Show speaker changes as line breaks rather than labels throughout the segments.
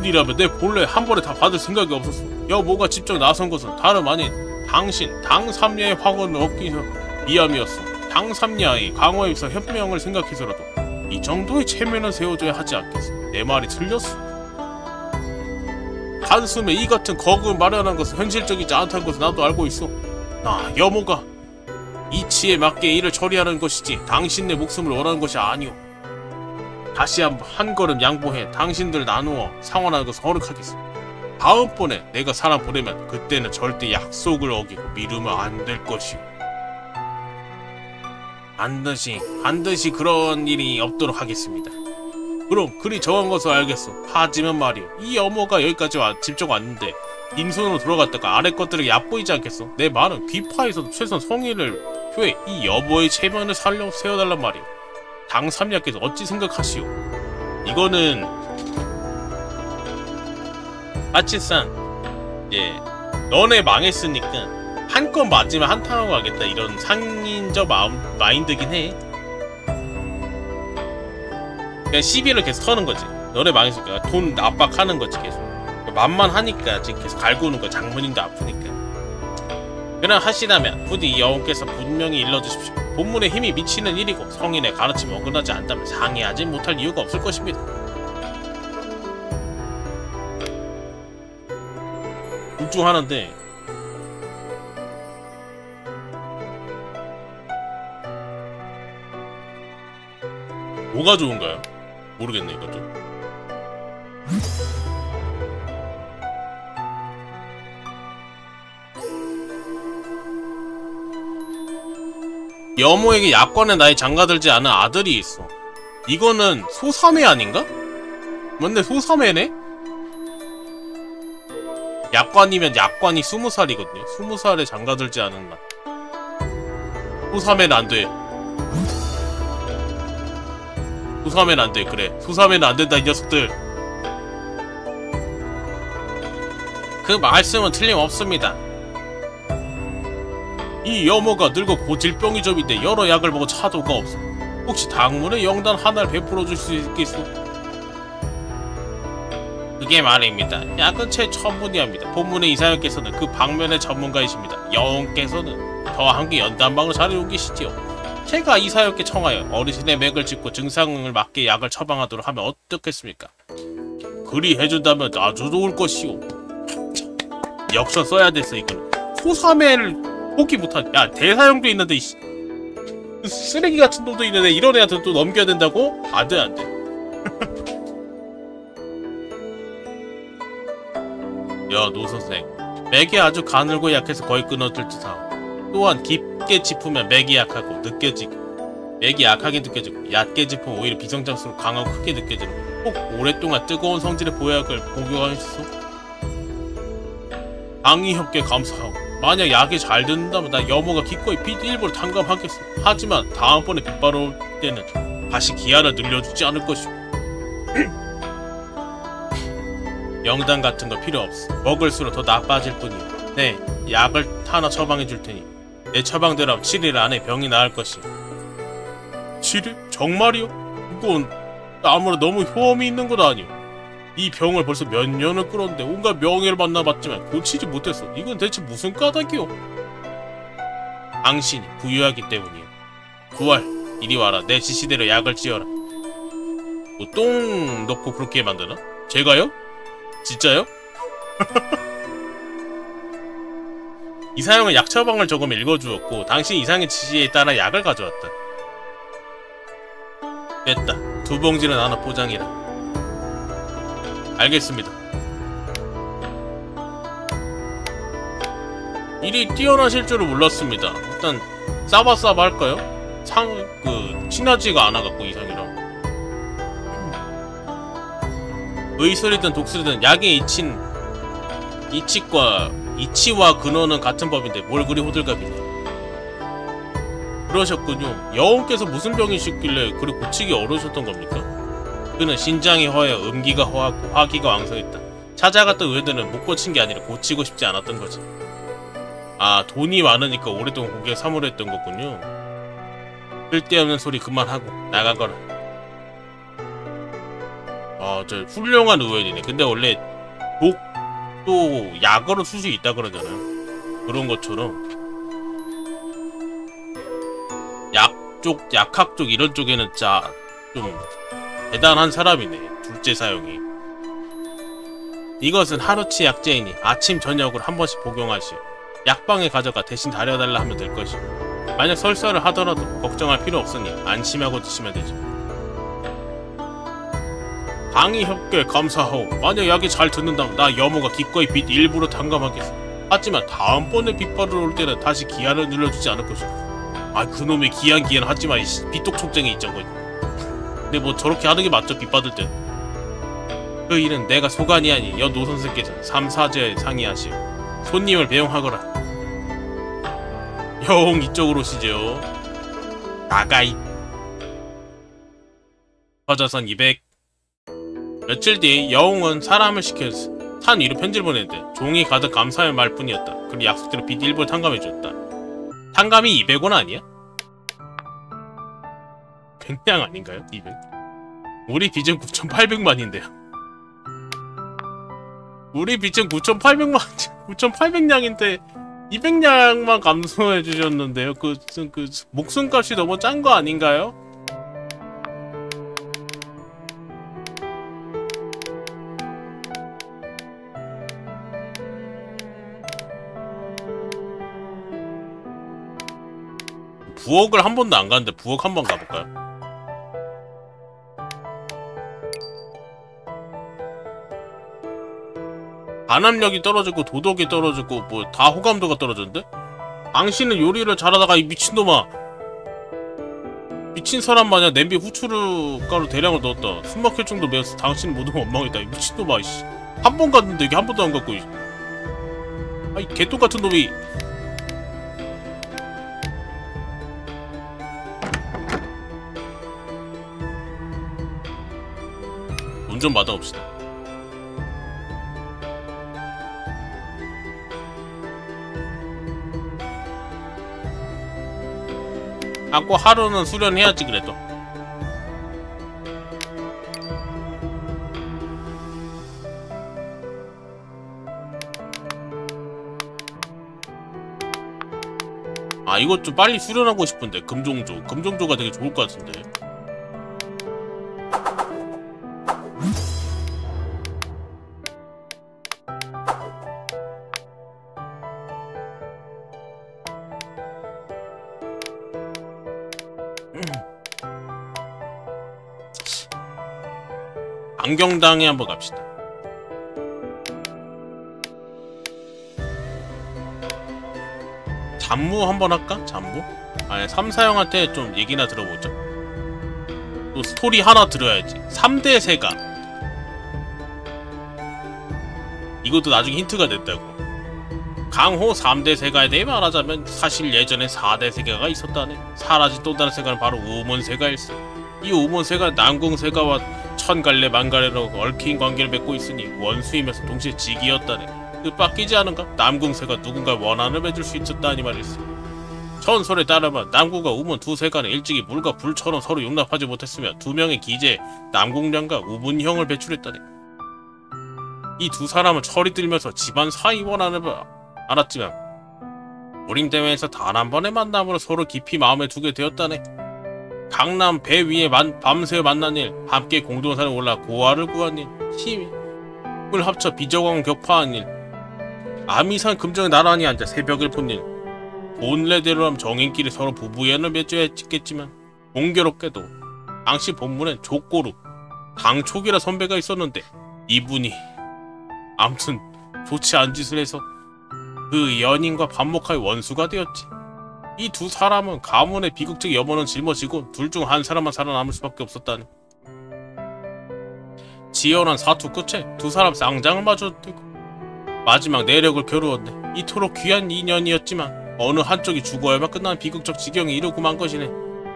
부디라면 내 본래 한 번에 다 받을 생각이 없었어. 여모가 직접 나선 것은 다름 아닌 당신 당삼야의 확언을 얻기 위해서 미함이었어. 당삼야의 강화에 있어 협명을 생각해서라도 이 정도의 체면을 세워줘야 하지 않겠어. 내 말이 틀렸어. 단숨에 이 같은 거금을 마련한 것은 현실적이지 않다는 것을 나도 알고 있어. 나 여모가 이치에 맞게 일을 처리하는 것이지 당신네 목숨을 원하는 것이 아니오. 다시 한 걸음 양보해 당신들 나누어 상환하는 것은 허락하겠어. 다음번에 내가 사람 보내면 그때는 절대 약속을 어기고 미루면 안 될 것이오. 반드시 그런 일이 없도록 하겠습니다. 그럼 그리 정한 것을 알겠어. 하지만 말이오, 이 여모가 여기까지 직접 왔는데 빈손으로 돌아갔다가 아래 것들에게 얕보이지 않겠어? 내 말은 귀파에서도 최소한 성의를 표해 이 여보의 체면을 세워달란 말이오. 당삼야께서 어찌 생각하시오? 이거는 사실상 너네 망했으니까 한 건 맞으면 한탕하고 가겠다 이런 상인적 마인드긴 해. 그냥 시비를 계속 터는 거지. 너네 망했으니까 돈 압박하는 거지 계속. 만만하니까 지금 계속 갈구는 거야. 장모님도 아프니까. 그냥 하시다면 부디 이 여운께서 분명히 일러주십시오. 본문에 힘이 미치는 일이고 성인의 가르침에 어긋나지 않다면 상의하지 못할 이유가 없을 것입니다. 둘 중 하나인데 뭐가 좋은가요? 모르겠네 이거 좀. 여모에게 약관에 나이 장가들지 않은 아들이 있어. 이거는 소삼회 아닌가? 맞네, 소삼회네? 약관이면 약관이 20살이거든요. 20살에 장가들지 않은 날. 소삼회는 안 돼. 소삼회는 안 돼. 그래, 소삼회는 안 된다 이 녀석들. 그 말씀은 틀림없습니다. 이 여모가 늙어 고질병이 좀 있는데 여러 약을 먹어 차도가 없어. 혹시 당문의 영단 하나를 베풀어 줄 수 있겠소? 그게 말입니다. 약은 최천문이합니다. 본문의 이사연께서는 그 방면의 전문가이십니다. 여운께서는 저와 함께 연단방을 자리에 옮기시지요. 제가 이사연께 청하여 어르신의 맥을 짚고 증상을 맞게 약을 처방하도록 하면 어떻겠습니까? 그리 해준다면 아주 좋을 것이오. 역시 써야 됐어 이거는. 소삼회를 포기 못한. 야, 대사형도 있는데 이씨 쓰레기 같은 놈도 있는데 이런 애한테 또 넘겨야 된다고? 안돼 안돼. 야, 노선생, 맥이 아주 가늘고 약해서 거의 끊어질 듯하오. 또한 깊게 짚으면 맥이 약하고 느껴지고, 맥이 약하게 느껴지고 얕게 짚으면 오히려 비성장수로 강하고 크게 느껴지는 거. 꼭 오랫동안 뜨거운 성질의 보약을 복용하셨소? 강의협께 감사하고, 만약 약이 잘 듣는다면 나 여모가 기꺼이 빚 일부를 탕감하겠어. 하지만 다음번에 빚바러 올 때는 다시 기한을 늘려주지 않을 것이오. 영단 같은 거 필요 없어. 먹을수록 더 나빠질 뿐이오. 네, 약을 하나 처방해 줄 테니 내 처방대로 하면 7일 안에 병이 나을 것이오. 7일? 정말이오? 그건 아무래도 너무 효험이 있는 것 아니오. 이 병을 벌써 몇 년을 끌었는데 온갖 명예를 만나봤지만 고치지 못했어. 이건 대체 무슨 까닭이오? 당신이 부유하기 때문이오. 부활, 이리 와라. 내 지시대로 약을 지어라. 뭐 똥 넣고 그렇게 만드나? 제가요? 진짜요? 이사형은 약 처방을 조금 읽어주었고 당신 이상의 지시에 따라 약을 가져왔다. 됐다. 2봉지는 하나 포장해라. 알겠습니다. 일이 뛰어나실 줄은 몰랐습니다. 일단 싸바싸바 할까요? 친하지가 않아갖고 이상이랑. 의술이든 독술이든 약의 이치와 근원은 같은 법인데 뭘 그리 호들갑이냐. 그러셨군요. 여운께서 무슨 병이셨길래 그리 고치기 어려우셨던 겁니까? 그는 신장이 허여 음기가 허하고 화기가 왕성했다. 찾아갔던 의원들은 못 고친 게 아니라 고치고 싶지 않았던 거지. 아, 돈이 많으니까 오랫동안 고객을 사무했던 거군요. 쓸데없는 소리 그만하고 나가거라. 아, 저 훌륭한 의원이네. 근데 원래 독도 약으로 쓸 수 있다 그러잖아요. 그런 것처럼 약학 쪽 이런 쪽에는 좀 대단한 사람이네. 둘째 사용이. 이것은 하루치 약재이니 아침 저녁으로 한 번씩 복용하시오. 약방에 가져가 대신 다려달라 하면 될 것이오. 만약 설사를 하더라도 걱정할 필요 없으니 안심하고 드시면 되죠. 강의 협조에 감사하오. 만약 약이 잘 듣는다면 나 여모가 기꺼이 빚 일부러 탕감하겠어. 하지만 다음번에 빚받으러 올 때는 다시 기한을 늘려주지 않을 것이오. 아, 그놈의 기한 하지마. 빚독 촉쟁이 있죠. 근데 뭐 저렇게 하는 게 맞죠, 빚받을 때. 그 일은 내가 소관이 아니 여 노선생께서 3사제에 상의하시오. 손님을 배웅하거라. 여홍 이쪽으로 오시죠. 나가이. 저자선 200. 며칠 뒤 여홍은 사람을 시켜서 산 위로 편지를 보냈는데 종이 가득 감사의 말뿐이었다. 그리고 약속대로 빚 일부를 탕감해줬다. 탕감이 200원 아니야? 그냥 아닌가요? 200? 우리 빚은 9,800만인데요. 우리 빚은 9,800냥인데 200냥만 감소해 주셨는데요. 그 목숨값이 너무 짠 거 아닌가요? 부엌을 한 번도 안 갔는데 부엌 한 번 가볼까요? 반함력이 떨어지고 도덕이 떨어지고 뭐 다 호감도가 떨어졌는데? 당신은 요리를 잘하다가 이 미친놈아, 미친 사람 마냥 냄비에 후추를 가루 대량을 넣었다. 숨막힐 정도 매워서 당신은 모두 원망이다. 이 미친놈아 이씨. 한 번 갔는데 이게 한 번도 안 갔고 아이 개똥같은 놈이. 돈 좀 받아봅시다. 하고 하루는 수련해야지 그래도. 아, 이것 좀 빨리 수련하고 싶은데. 금종조가 되게 좋을 것 같은데. 안경당에 한번 갑시다. 잠무 한번 할까? 잠무? 아니, 3사형한테 좀 얘기나 들어보자. 또 스토리 하나 들어야지. 3대 세가. 이것도 나중에 힌트가 됐다고. 강호 3대 세가에 대해 말하자면 사실 예전에 4대 세가가 있었다네. 사라진 또 다른 세가는 바로 우문세가일세. 이 우문세가 남궁세가와 천갈래 만갈래로 얽힌 관계를 맺고 있으니 원수이면서 동시에 직이었다네. 뜻밖이지 않은가? 남궁세가 누군가 원한을 맺을 수 있었다니 말일세. 전설에 따르면 남궁과 우문 두 세가는 일찍이 물과 불처럼 서로 용납하지 못했으며 두 명의 기재에 남궁량과 우문형을 배출했다네. 이 두 사람은 철이 들면서 집안 사이 원한을 알았지만 무림대회에서 단 한 번의 만남으로 서로 깊이 마음에 두게 되었다네. 강남 배 위에 밤새 만난 일, 함께 공동산에 올라 고아를 구한 일, 힘을 합쳐 비저광 격파한 일, 아미산 금정에 나란히 앉아 새벽을 본 일. 본래대로라면 정인끼리 서로 부부연을 맺어야 했겠지만 공교롭게도 당시 본문엔 족고루, 당촉이라 선배가 있었는데 이분이 암튼 좋지 않은 짓을 해서 그 연인과 반목할 원수가 되었지. 이 두 사람은 가문의 비극적 여모는 짊어지고 둘 중 한 사람만 살아남을 수밖에 없었다네. 지열한 사투 끝에 두 사람 쌍장을 마주대고 마지막 내력을 겨루었네. 이토록 귀한 인연이었지만 어느 한쪽이 죽어야만 끝나는 비극적 지경에 이르고 만 것이네.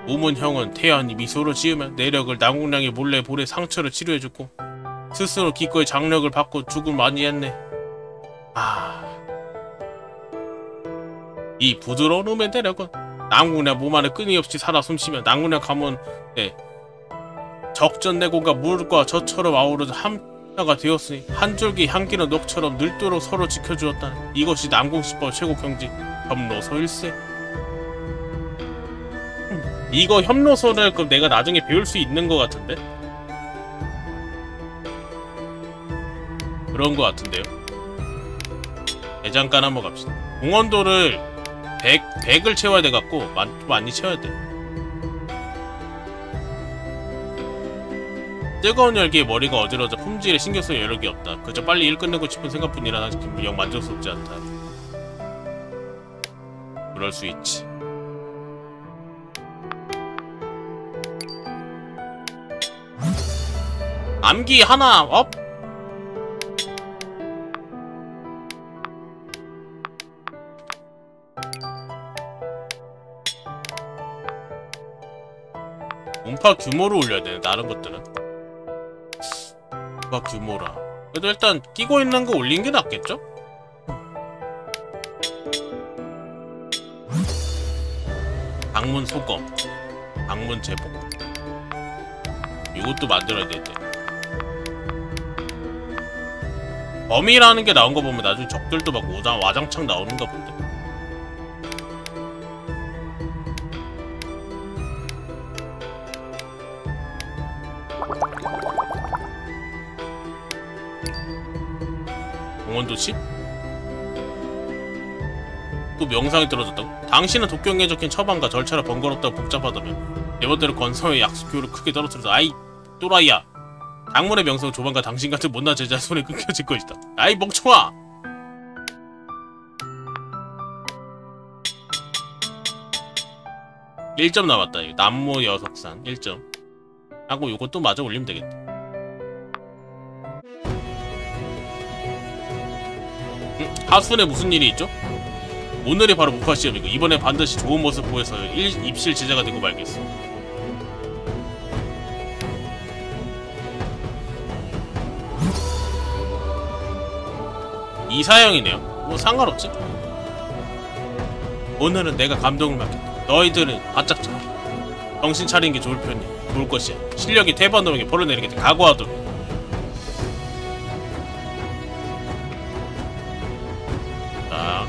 우문형은 태연히 미소를 지으며 내력을 남궁량의 몰래 볼에 상처를 치료해줬고 스스로 기꺼이 장력을 받고 죽음을 맞이했네. 이 부드러운 음의 내력은 남궁량 몸 안에 끊임없이 살아 숨쉬며 남궁량 가문 적전내공과 물과 저처럼 아우러져 하나가 되었으니 한 줄기 향기는 녹처럼 늙도록 서로 지켜주었다네. 이것이 남궁시법 최고 경지 협로소일세. 이거 협로소를 그럼 내가 나중에 배울 수 있는 것 같은데? 그런 것 같은데요. 대장간 한번 갑시다. 공원도를 100을 채워야 돼갖고 많이 채워야 돼. 뜨거운 열기에 머리가 어지러져 품질에 신경쓸 여력이 없다. 그저 빨리 일 끝내고 싶은 생각뿐이라 아직 영 만족스럽지 않다. 그럴 수 있지. 암기 하나 업? 음파 규모로 올려야 되네. 다른 것들은 음파 규모라. 그래도 일단 끼고 있는 거 올린 게 낫겠죠? 방문 소검, 방문 제복. 이것도 만들어야 되는데. 범위라는 게 나온 거 보면 나중에 적들도 막 와장창 나오는가 본데. 공원도시? 또 명상이 떨어졌다고? 당신은 독경에 적힌 처방과 절차를 번거롭다고 복잡하다면 대법대로 건성의 약속교를 크게 떨어뜨려서 아이 또라이야. 당문의 명성은 조만간 당신 같은 못난 제자 손에 끊겨질 것이다. 아이 멍청아! 1점 남았다. 남모 여석산 1점 하고 요것도 마저 올리면 되겠다. 하순에 무슨 일이 있죠? 오늘이 바로 무파시험이고 이번엔 반드시 좋은 모습 보여서 입실 제자가 되고 말겠어. 이사형이네요. 뭐 상관없지? 오늘은 내가 감독을 맡겠다. 너희들은 바짝 차. 정신 차리는 게 좋을 것이야. 실력이 태반 놈에게 벌을 내리겠다. 각오하도록. 자,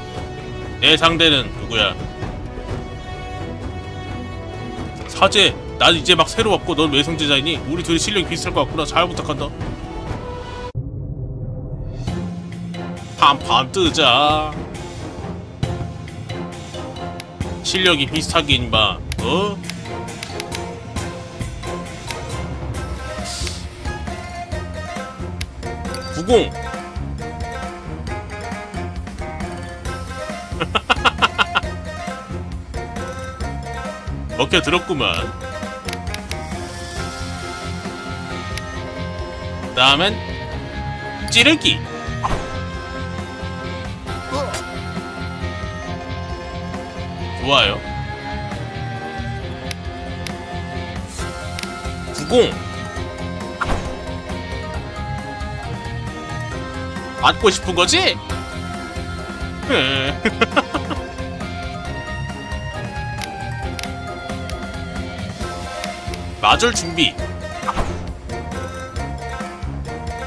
내 상대는 누구야? 사제, 난 이제 막 새로 왔고 넌 외성제자이니 우리 둘이 실력이 비슷할 것 같구나. 잘 부탁한다. 한판 뜨자. 실력이 비슷하긴 마. 어? 구공. 먹혀 들었구만. 다음엔 찌르기. 좋아요. 90. 맞고 싶은 거지? 맞을 준비.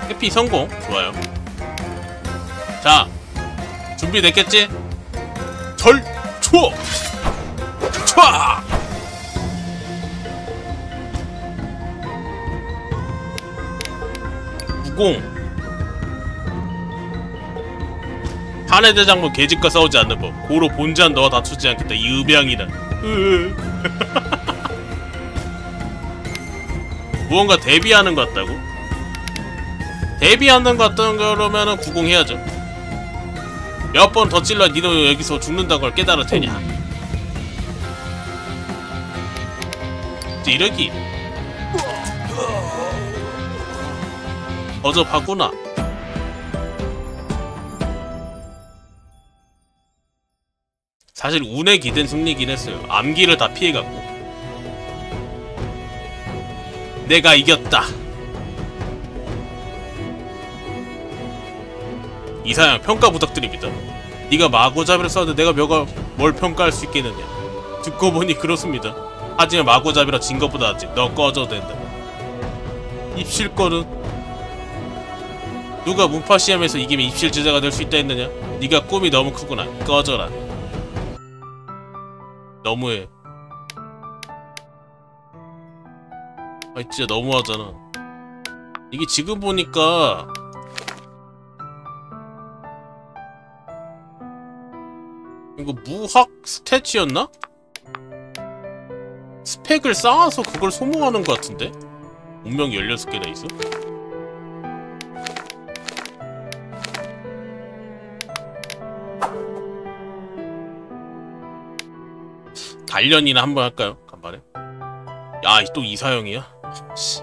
해피 성공. 좋아요. 자, 준비됐겠지? 절초! 촤! 구공. 한해 대장군 계집과 싸우지 않는 법. 고로 본전 너와 다투지 않겠다. 이 음양이다. 무언가 대비하는 것 같다고? 대비하는 것 같다는 거라면은 구공해야죠. 몇 번 더 찔러 니도 여기서 죽는다는 걸 깨달을 테냐. 찌르기. 어접하구나. 사실 운에 기댄 승리긴 했어요. 암기를 다 피해갖고. 내가 이겼다. 이사양 평가 부탁드립니다. 네가 마고잡이를 썼는데 내가 뭘 평가할 수 있겠느냐. 듣고 보니 그렇습니다. 하지만 마고잡이라 진 것보다 낫지. 너 꺼져도 된다. 입실권은 누가 문파 시험에서 이기면 입실 제자가 될 수 있다 했느냐? 네가 꿈이 너무 크구나. 꺼져라. 너무해. 아 진짜 너무하잖아. 이게 지금 보니까 이거 무학 스탯이었나? 스펙을 쌓아서 그걸 소모하는 것 같은데? 운명이 16개나 있어? 단련이나 한번 할까요? 간만에? 야, 또 이사형이야? 씨.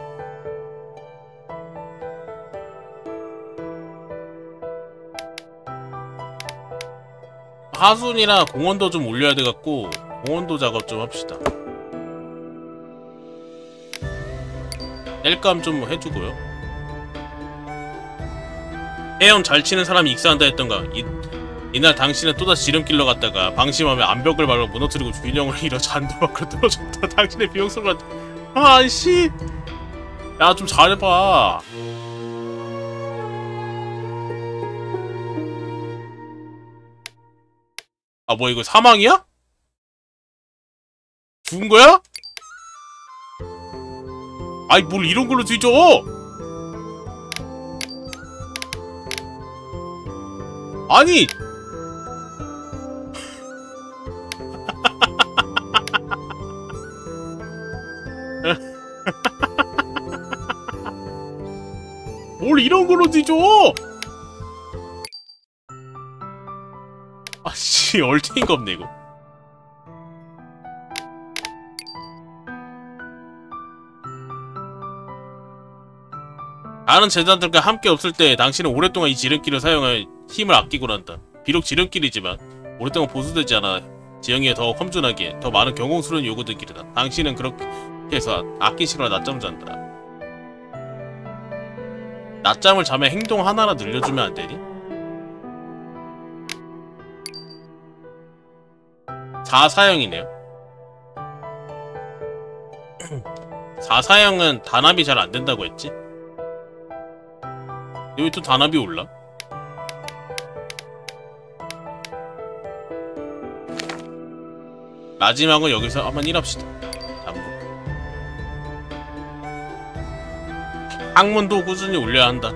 하순이나 공원도 좀 올려야 돼갖고 공원도 작업 좀 합시다. 뗄감 좀 해주고요. 해영 잘 치는 사람이 익사한다 했던가. 이날 당신은 또다시 지름길로 갔다가 방심하며 암벽을 밟아 무너뜨리고 균형을 잃어 잔디 밖으로 떨어졌다. 당신의 비용소가 아이씨 야 좀 잘해봐. 아 뭐 이거 사망이야? 죽은 거야? 아이 뭘 이런 걸로 뒤져. 아니 뭘 이런 걸로 뒤져. 아씨 얼탱이가 없네 이거. 다른 제자들과 함께 없을 때 당신은 오랫동안 이 지름길을 사용해 힘을 아끼고 난다. 비록 지름길이지만 오랫동안 보수되지 않아 지형에 더 험준하게 더 많은 경공스러운 요구들 길이다. 당신은 그렇게 해서 아낀 시간을 낮잠 잔다. 낮잠을 자면 행동 하나라 늘려주면 안 되니? 4사형이네요. 4사형은 단합이 잘 안된다고 했지? 여기 또 단합이 올라? 마지막은 여기서 한번 일합시다. 학문도 꾸준히 올려야 한다.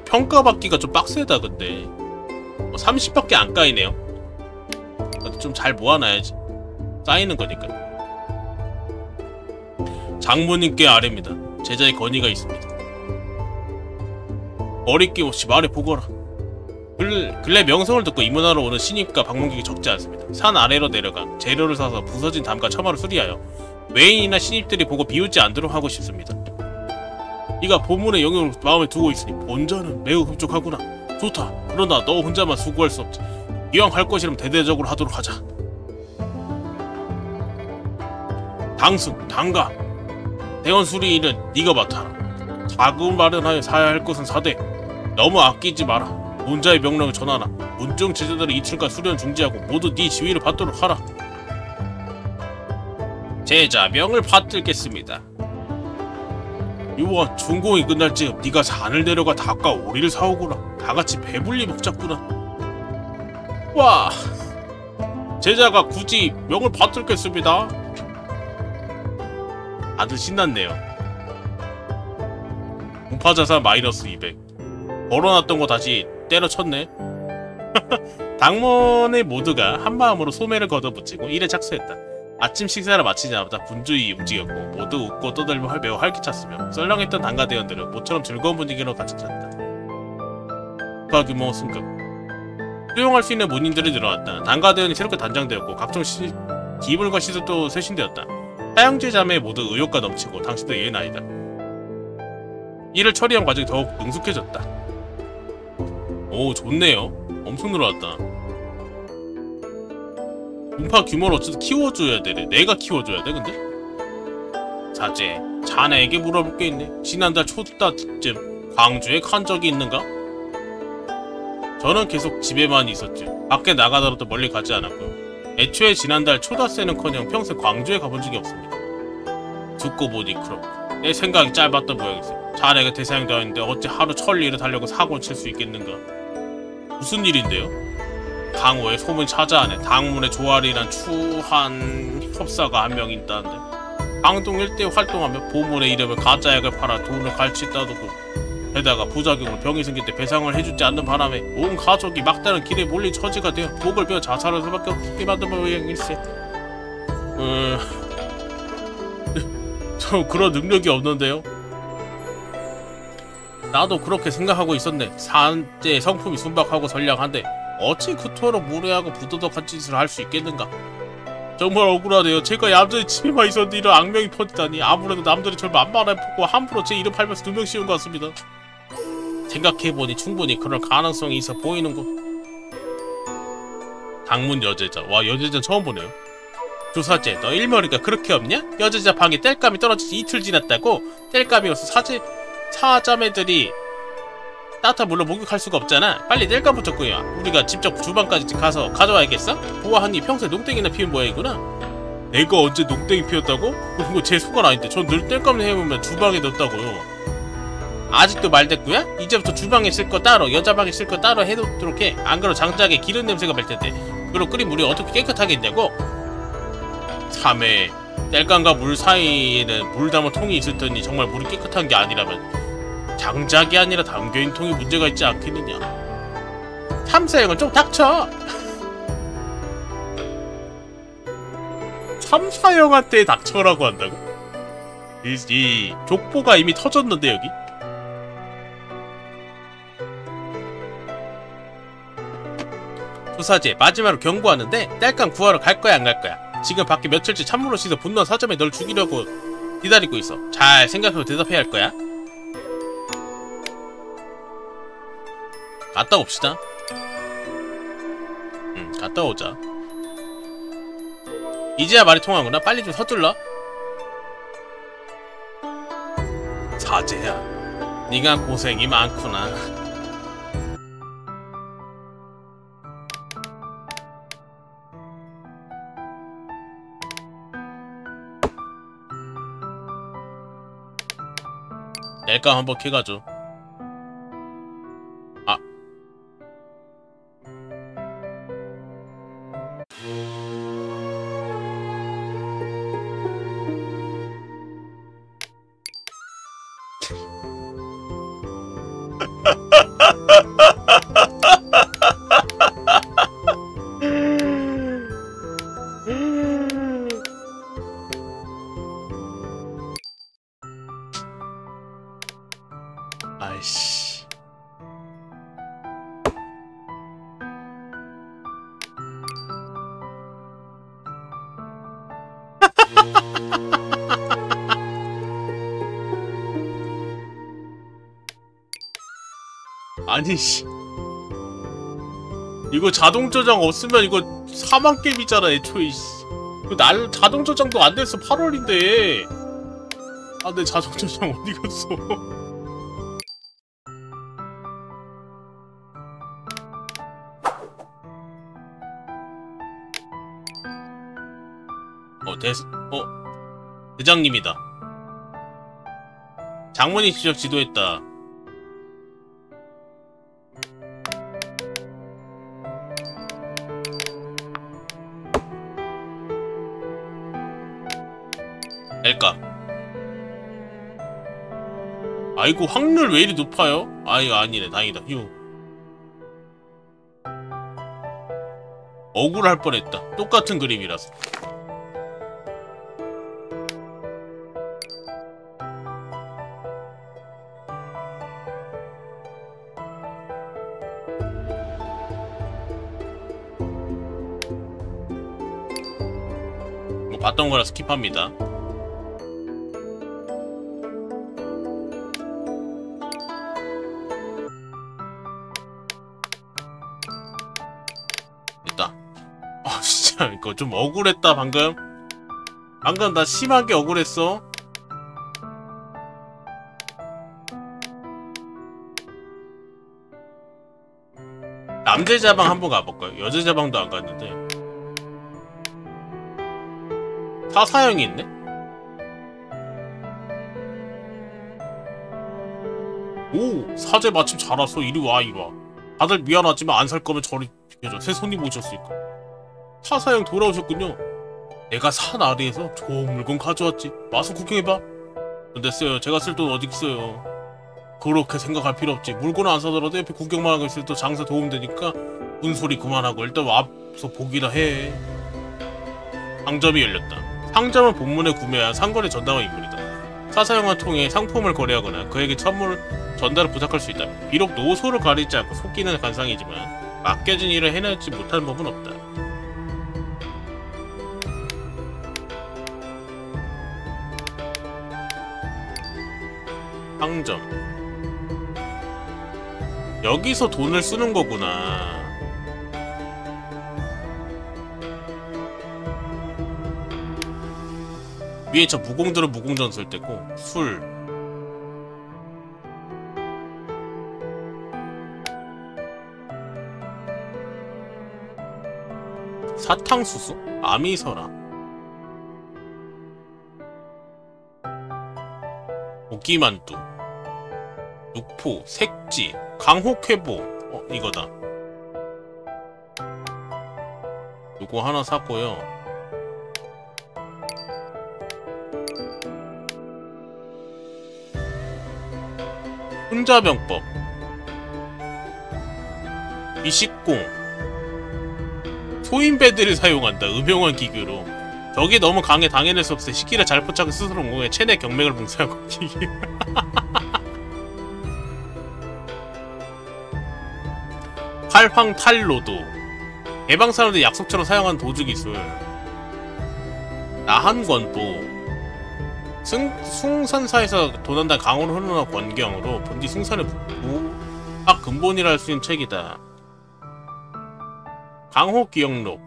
평가받기가 좀 빡세다 근데 30밖에 안 까이네요. 좀 잘 모아놔야지. 쌓이는 거니까. 장모님께 아뢰입니다. 제자의 건의가 있습니다. 어리낌 없이 말해보거라. 근래 명성을 듣고 이문하러 오는 신입과 방문객이 적지 않습니다. 산 아래로 내려가 재료를 사서 부서진 담과 처마를 수리하여 외인이나 신입들이 보고 비웃지 않도록 하고 싶습니다. 네가 본문의 영역을 마음에 두고 있으니 본자는 매우 흡족하구나. 좋다. 그러나 너 혼자만 수고할 수 없지. 이왕 할 것이라면 대대적으로 하도록 하자. 당승, 당가, 대원 수리 일은 네가 맡아라. 자금 마련하여 사야 할 것은 사되 너무 아끼지 마라. 본자의 명령을 전하라. 문중 제자들의 이틀간 수련 중지하고 모두 네 지위를 받도록 하라. 제자 명을 받들겠습니다. 요원 준공이 끝날 즈음 네가 산을 내려가 닭과 오리를 사오거라. 다같이 배불리 먹자꾸나. 와, 제자가 굳이 명을 받들겠습니다. 다들 신났네요. 공파자산 마이너스 200. 걸어놨던 거 다시 때려쳤네. 당번의 모두가 한마음으로 소매를 걷어붙이고 일에 착수했다. 아침 식사를 마치자마자 분주히 움직였고 모두 웃고 떠들며 매우 활기찼으며 썰렁했던 당가대원들은 모처럼 즐거운 분위기로 가득 찼다. 국가규모 승급. 수용할 수 있는 문인들이 늘어났다. 당가대원이 새롭게 단장되었고 각종 기물과 시설도 쇄신되었다. 사형제 자매 모두 의욕과 넘치고 당신도 예의 나이다. 이를 처리한 과정이 더욱 능숙해졌다. 오 좋네요. 엄청 늘어났다. 분파 규모를 어쨌든 키워줘야 되네. 내가 키워줘야 돼 근데? 사제 자네에게 물어볼 게 있네. 지난달 초따쯤 광주에 간 적이 있는가? 저는 계속 집에만 있었지. 밖에 나가더라도 멀리 가지 않았고요. 애초에 지난달 초다새는커녕 평생 광주에 가본 적이 없습니다. 듣고 보니 그렇고 내 생각이 짧았던 모양이세요. 자네가 대상되었는데 어찌 하루 천리를 달려고 사고를 칠 수 있겠는가? 무슨 일인데요? 강호의 소문 찾아하네. 당문의 조아리란 추한 협사가 한 명 있다는데 강동 일대에 활동하며 보물의 이름을 가짜약을 팔아 돈을 갈취했다더고 게다가 부작용으로 병이 생길 때 배상을 해주지 않는 바람에 온 가족이 막다른 길에 몰린 처지가 되어 목을 베어 자살할 수밖에 없게 만든 모양일세. 저 그런 능력이 없는데요? 나도 그렇게 생각하고 있었네. 산재 성품이 순박하고 선량한데 어찌 그토록 무례하고 부도덕한 짓을 할 수 있겠는가? 정말 억울하네요. 제가 얌전히 집에만 있었는데 이런 악명이 퍼지다니. 아무래도 남들이 저를 만만해보고 함부로 제 이름 팔면서 누명 씌운 것 같습니다. 생각해보니 충분히 그럴 가능성이 있어 보이는군. 당문 여제자. 와, 여제자 처음 보네요. 조사제, 너 일머리가 그렇게 없냐? 여제자 방에 땔감이 떨어진 지 이틀 지났다고? 땔감이 없어 사자매들이 따뜻한 물로 목욕할 수가 없잖아. 빨리 땔감부터 구해와. 우리가 직접 주방까지 가서 가져와야겠어? 보아하니 평소에 농땡이나 피운 모양이구나. 내가 언제 농땡이 피웠다고? 그거 제 속은 아닌데 전 늘 땔감 해보면 주방에 넣었다고요. 아직도 말대꾸야? 이제부터 주방에 쓸 거 따로 여자방에 쓸 거 따로 해놓도록 해. 안 그러면 장작에 기름 냄새가 날 텐데 그럼 끓인 물이 어떻게 깨끗하겠냐고? 3회 땔감과 물 사이에는 물 담은 통이 있을 테니 정말 물이 깨끗한 게 아니라면 장작이 아니라 담겨있는 통에 문제가 있지 않겠느냐. 참사형은 좀 닥쳐! 참사형한테 닥쳐라고 한다고? 이 족보가 이미 터졌는데 여기? 조사제, 마지막으로 경고하는데 땔감 구하러 갈 거야 안 갈 거야? 지금 밖에 며칠째 찬물로 씻어 분노한 사점에 널 죽이려고 기다리고 있어. 잘 생각하고 대답해야 할 거야. 갔다 옵시다. 갔다 오자. 이제야 말이 통하구나. 빨리 좀 서둘러. 사제야, 네가 고생이 많구나. 땔감 한번 캐가죠. 아. 아이씨. 아니 씨. 이거 자동 저장 없으면 이거 사망 게임이잖아 애초에 씨. 이거 자동 저장도 안 됐어. 8월인데. 아, 내 자동 저장 어디 갔어? 대장님이다. 장문이 직접 지도했다. 땔감. 아이고, 확률 왜 이리 높아요? 아이고, 아니네. 다행이다. 휴. 억울할 뻔했다. 똑같은 그림이라서. 봤던 거라 스킵합니다. 됐다. 아 진짜 이거 좀 억울했다 방금. 방금 나 심하게 억울했어. 남제자방 한번 가볼까요? 여제자방도 안 갔는데. 사사형이 있네? 오! 사제 마침 잘 왔어. 이리 와, 이리 와. 다들 미안하지만 안 살 거면 저리 비켜줘. 새 손님 오셨으니까. 사사형 돌아오셨군요. 내가 산 아래에서 좋은 물건 가져왔지. 와서 구경해봐. 됐어요. 제가 쓸 돈 어디 있어요. 그렇게 생각할 필요 없지. 물건 안 사더라도 옆에 구경만 하고 있을 때 장사 도움되니까 문소리 그만하고 일단 와서 보기나 해. 상점이 열렸다. 상점은 본문에 구매한 상거래 전담한 인물이다. 사사형을 통해 상품을 거래하거나 그에게 선물 전달을 부탁할 수 있다. 비록 노소를 가리지 않고 속기는 관상이지만 맡겨진 일을 해내지 못하는 법은 없다. 상점. 여기서 돈을 쓰는 거구나. 위에 저 무공들은 무공전 쓸 때고 술 사탕수수? 아미서라 고기만두 육포, 색지, 강혹회보 이거다. 요거 하나 샀고요. 혼자병법 미식공 소인배들을 사용한다. 음용한 기교로 적이 너무 강해 당해낼 수 없어. 시기를 잘 포착해 스스로 공에 체내 경맥을 봉쇄하고 기기 팔황탈로도 개방사람들이 약속처럼 사용한 도주기술 나한권보 숭산사에서 도난단 강으로 흐르는 권경으로 본디 숭산의 무학 근본이라 할 수 있는 책이다. 강호기억록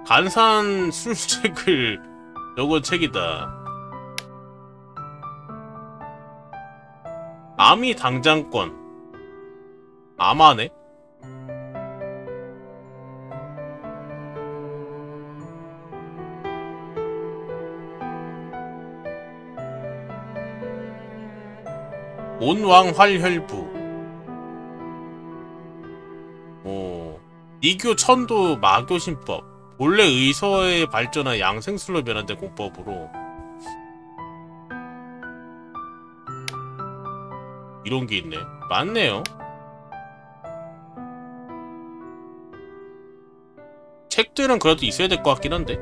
간산 술책을 적은 책이다. 아미 당장권 아마네? 온왕활혈부 이교 천도 마교신법 본래 의서에 발전한 양생술로 변환된 공법으로 이런게 있네. 맞네요. 책들은 그래도 있어야 될 것 같긴 한데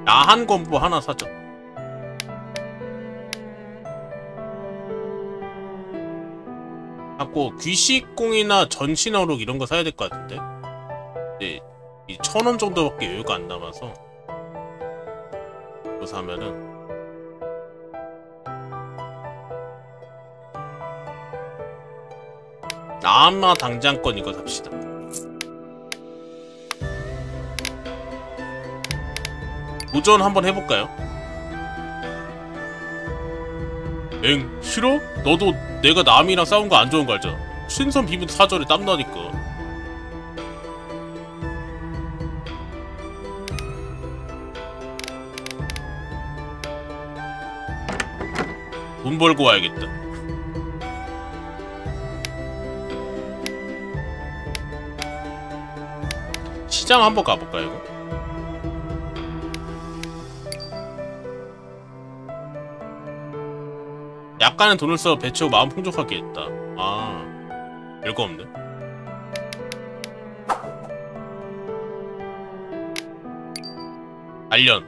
야한권보 하나 사죠. 갖고 귀식공이나 전신어록 이런거 사야 될 것 같은데 네, 이 1000원 정도밖에 여유가 안 남아서 이거 사면은 아마 당장권 이거 삽시다. 도전 한번 해볼까요? 엥 싫어? 너도 내가 남이랑 싸운 거 안 좋은 거 알잖아. 신선 비분 사절에 땀나니까. 돈 벌고 와야겠다. 시장 한번 가볼까요 이거? 약간의 돈을 써 배치하고 마음 풍족하게 했다. 아, 별거 없네. 알련.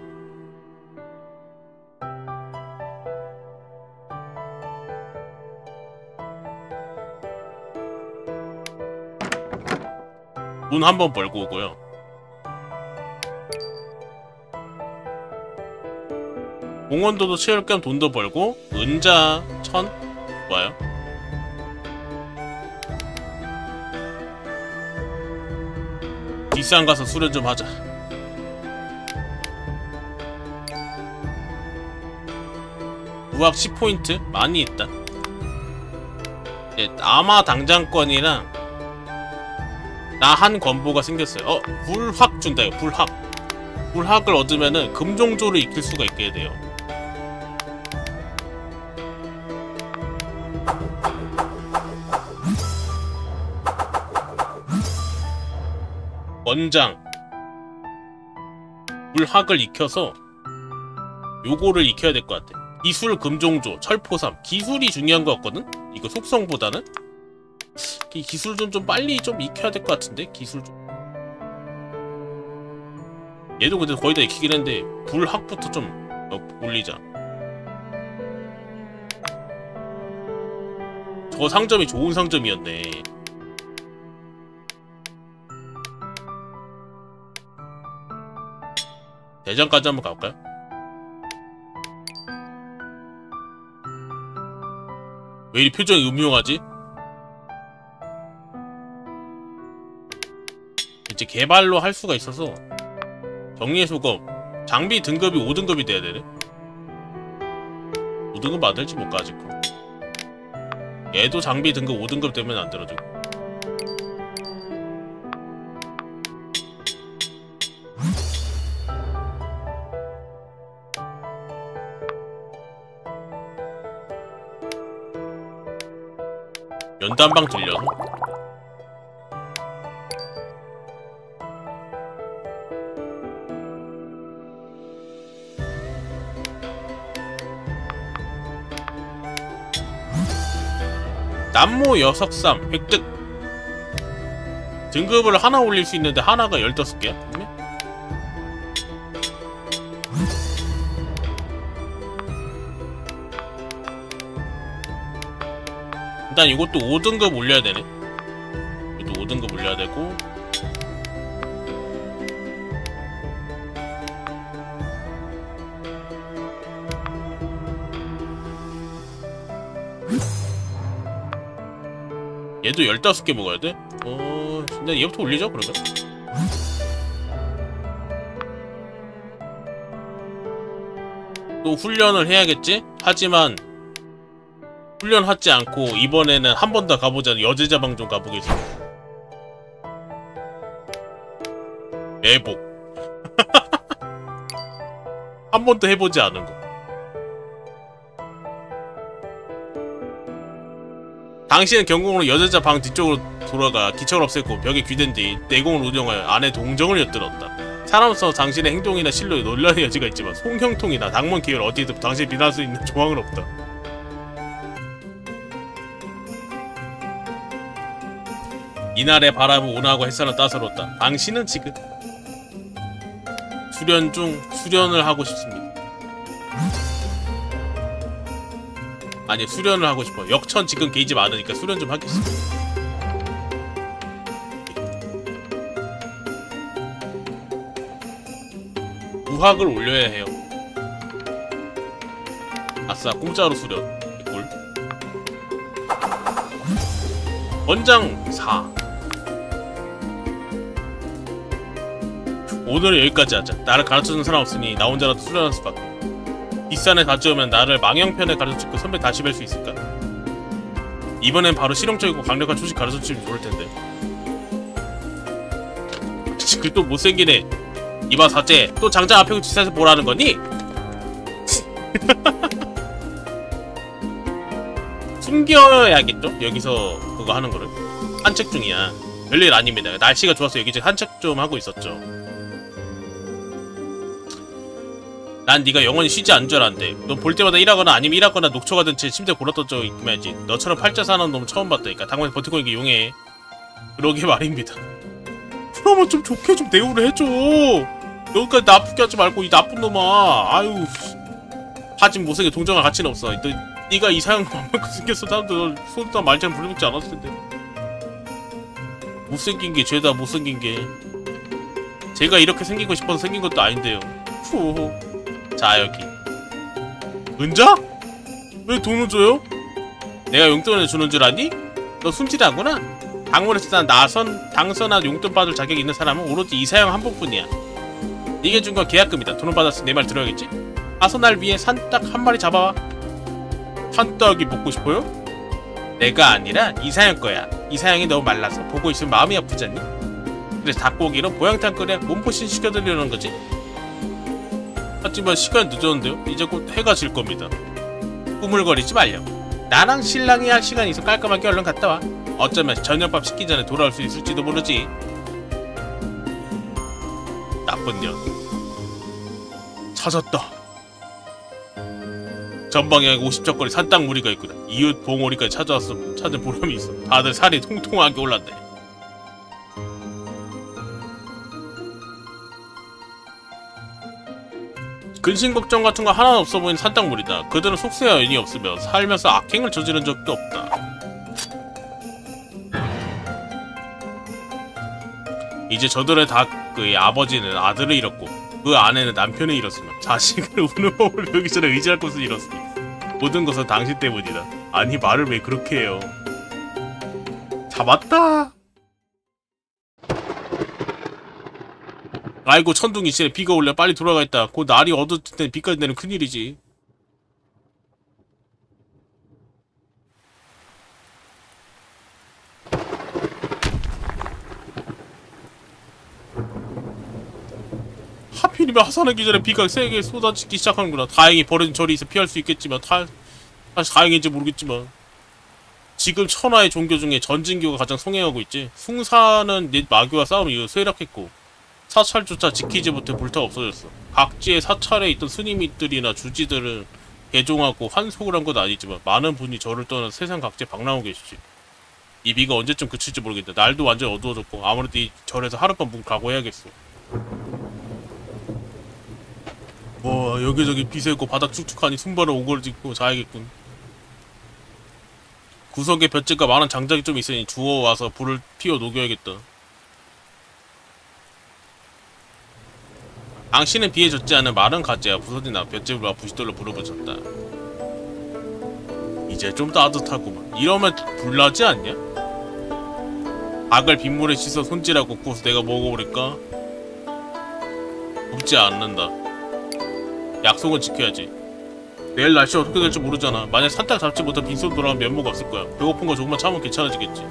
돈 한 번 벌고 오고요. 공원도도 채울 겸 돈도 벌고 은자 1000 좋아요. 뒷산 가서 수련 좀 하자. 무학 10포인트 많이 있다. 네, 아마 당장권이랑 나 한 건보가 생겼어요. 불확 준다 이거. 불확. 불확을 얻으면은 금종조를 익힐 수가 있게 돼요. 원장 불확을 익혀서 요거를 익혀야 될 것 같아. 기술 금종조 철포삼. 기술이 중요한 것 같거든? 이거 속성보다는? 이 기술 좀 빨리 좀 익혀야 될 것 같은데? 기술 좀. 얘도 근데 거의 다 익히긴 했는데 불확부터 좀 올리자. 저 상점이 좋은 상점이었네. 대장까지 한번 가볼까요? 왜 이 표정이 음흉하지? 이제 개발로 할 수가 있어서 정리의 소금 장비 등급이 5등급이 돼야 되네. 5등급 만들지 못 가지고. 얘도 장비 등급 5등급 되면 안 들어줘. 연단방 들려서 남모 여석삼 획득. 등급을 하나 올릴 수 있는데 하나가 15개야? 일단 이것도 5등급 올려야 되네. 이것도 5등급 올려야 되고. 얘도 15개 먹어야 돼? 일단 얘부터 올리죠, 그러면. 또 훈련을 해야겠지? 하지만 훈련하지 않고 이번에는 한 번 더 가보자는 여제자방 좀 가보겠습니다. 매복. 한 번도 해보지 않은 거. 당신은 경공으로 여제자 방 뒤쪽으로 돌아가 기척을 없애고 벽에 귀댄 뒤 내공을 운영하여 안에 동정을 엿들었다. 사람으로서 당신의 행동이나 실로에 논란의 여지가 있지만 송형통이나 당문 기회를 어디에도 당신을 비난할 수 있는 조항은 없다. 이날의 바람은 온화하고 햇살은 따사롭다. 당신은 지금 수련을 하고 싶습니다. 아니, 수련을 하고 싶어. 역천 지금 게이지 많으니까 수련 좀 하겠습니다. 무학을 올려야 해요. 아싸, 공짜로 수련. 꿀. 원장 4. 오늘은 여기까지 하자. 나를 가르쳐주는 사람 없으니 나 혼자라도 수련할 수밖에. 뒷산에 가져오면 나를 망형편에 가르쳐주고 선배 다시 뵐 수 있을까? 이번엔 바로 실용적이고 강력한 초식 가르쳐주면 좋을텐데. 그 또 못생기네. 이봐 사제, 또 장장 앞에 지사에서 뭐라는 거니? 숨겨야겠죠? 여기서 그거 하는 거를. 산책 중이야. 별일 아닙니다. 날씨가 좋아서 여기저기 산책 좀 하고 있었죠. 난 네가 영원히 쉬지 않을 줄 알았는데 넌 볼 때마다 일하거나 아니면 일하거나 녹초가든 채 침대에 골아떨어져 있기만이지. 너처럼 팔자 사는 놈 처음 봤다니까. 당분간 버티고 있는 게 용해. 그러게 말입니다. 그러면 좀 좋게 좀 대우를 해줘. 여기까지 나쁘게 하지 말고 이 나쁜 놈아. 아유, 하진 못생겨 동정할 가치는 없어. 네가 이상한 맘만큼 생겼어. 사람들 손도 말처럼 불러먹지 않았을 텐데. 못생긴 게 죄다. 못생긴 게 제가 이렇게 생기고 싶어서 생긴 것도 아닌데요. 후. 자, 여기 은자? 왜 돈을 줘요? 내가 용돈을 주는 줄 아니? 너 숨지라구나? 당문에서 당선한 용돈 받을 자격이 있는 사람은 오로지 이사영 한 분뿐이야. 네게 준 건 계약금이다. 돈을 받았으니 내 말 들어야겠지? 가서 날 위해 산딱 한 마리 잡아와. 산딱이 먹고 싶어요? 내가 아니라 이사영 거야. 이사영이 너무 말라서 보고 있으면 마음이 아프잖니? 그래서 닭고기로 보양탕 끓여 몸보신 시켜드리려는 거지. 하지만 시간 늦었는데요. 이제 곧 해가 질 겁니다. 꾸물거리지 말려. 나랑 신랑이 할 시간이 있어. 깔끔하게 얼른 갔다 와. 어쩌면 저녁밥 식기 전에 돌아올 수 있을지도 모르지. 나쁜 년. 찾았다. 전방에 50척거리 산땅 무리가 있구나. 이웃 봉오리까지 찾은 보람이 있어. 다들 살이 통통하게 올랐네. 근심 걱정 같은 거 하나는 없어 보이는 산땅물이다. 그들은 속세와 연이 없으며 살면서 악행을 저지른 적도 없다. 이제 저들의 닭의 아버지는 아들을 잃었고 그 아내는 남편을 잃었으며 자식을 우는 법을 배우기 전에 의지할 것을 잃었으니 모든 것은 당신 때문이다. 아니 말을 왜 그렇게 해요. 잡았다. 아이고 천둥이 시에 비가 올려 빨리 돌아가겠다. 곧 날이 어두울 땐 비까지 내면 큰일이지. 하필이면 하산하기 전에 비가 세게 쏟아지기 시작하는구나. 다행히 버려진 절이 있어 피할 수 있겠지만 사실 다행인지 모르겠지만 지금 천하의 종교 중에 전진교가 가장 성행하고 있지. 숭사는 옛 마교와 싸움 이후 쇠락했고 사찰조차 지키지 못해 불타 없어졌어. 각지의 사찰에 있던 스님들이나 주지들은 개종하고 환속을 한 건 아니지만 많은 분이 절을 떠나 세상 각지에 방랑하고 계시지. 이 비가 언제쯤 그칠지 모르겠다. 날도 완전 어두워졌고 아무래도 이 절에서 하룻밤 묵을 각오해야겠어. 와 여기저기 비 새고 바닥 축축하니 손발을 오그러지고 자야겠군. 구석에 볏짚과 많은 장작이 좀 있으니 주워와서 불을 피워 녹여야겠다. 당신은 비에 젖지 않은 마른 가지와 부서진 볏짚과 부싯돌로 불을 붙였다. 이제 좀 따뜻하구만. 이러면 불나지 않냐? 닭을 빗물에 씻어 손질하고 구워서 내가 먹어버릴까? 굽지 않는다. 약속은 지켜야지. 내일 날씨 어떻게 될지 모르잖아. 만약 산딱 잡지 못해 빈손 돌아가면 면모가 없을 거야. 배고픈 거 조금만 참으면 괜찮아지겠지.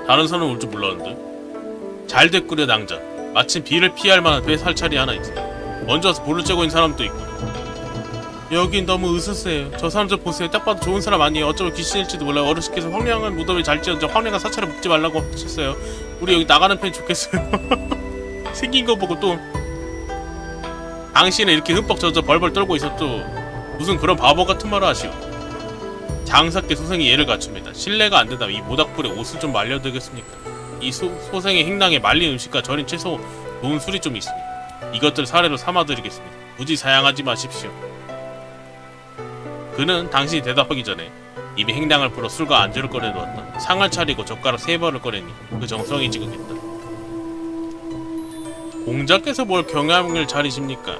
다른 사람은 올 줄 몰랐는데. 잘돼 끓여 낭자. 마침 비를 피할 만한 배 살차리 하나 있어. 먼저 와서 불을 쬐고 있는 사람도 있고. 여긴 너무 으스스해요. 저 사람 좀 보세요. 딱 봐도 좋은 사람 아니에요. 어쩌면 귀신일지도 몰라요. 어르신께서 황량한 무덤에 잘 지어져 황량한 사찰에 묵지 말라고 하셨어요. 우리 여기 나가는 편이 좋겠어요. 생긴 거 보고 또 당신은 이렇게 흠뻑 젖어 벌벌 떨고 있어도 무슨 그런 바보 같은 말을 하시오. 장사께 소생이 예를 갖춥니다. 실례가 안 된다면 이 모닥불에 옷을 좀 말려드리겠습니까? 이 소생의 행랑에 말린 음식과 절인 채소, 좋은 술이 좀 있으니 이것들 사례로 삼아드리겠습니다. 굳이 사양하지 마십시오. 그는 당신이 대답하기 전에 입에 행랑을 풀어 술과 안주를 꺼내놓았다. 상을 차리고 젓가락 3번을 꺼내니 그 정성이 지극했다. 공자께서 뭘 경향을 차리십니까?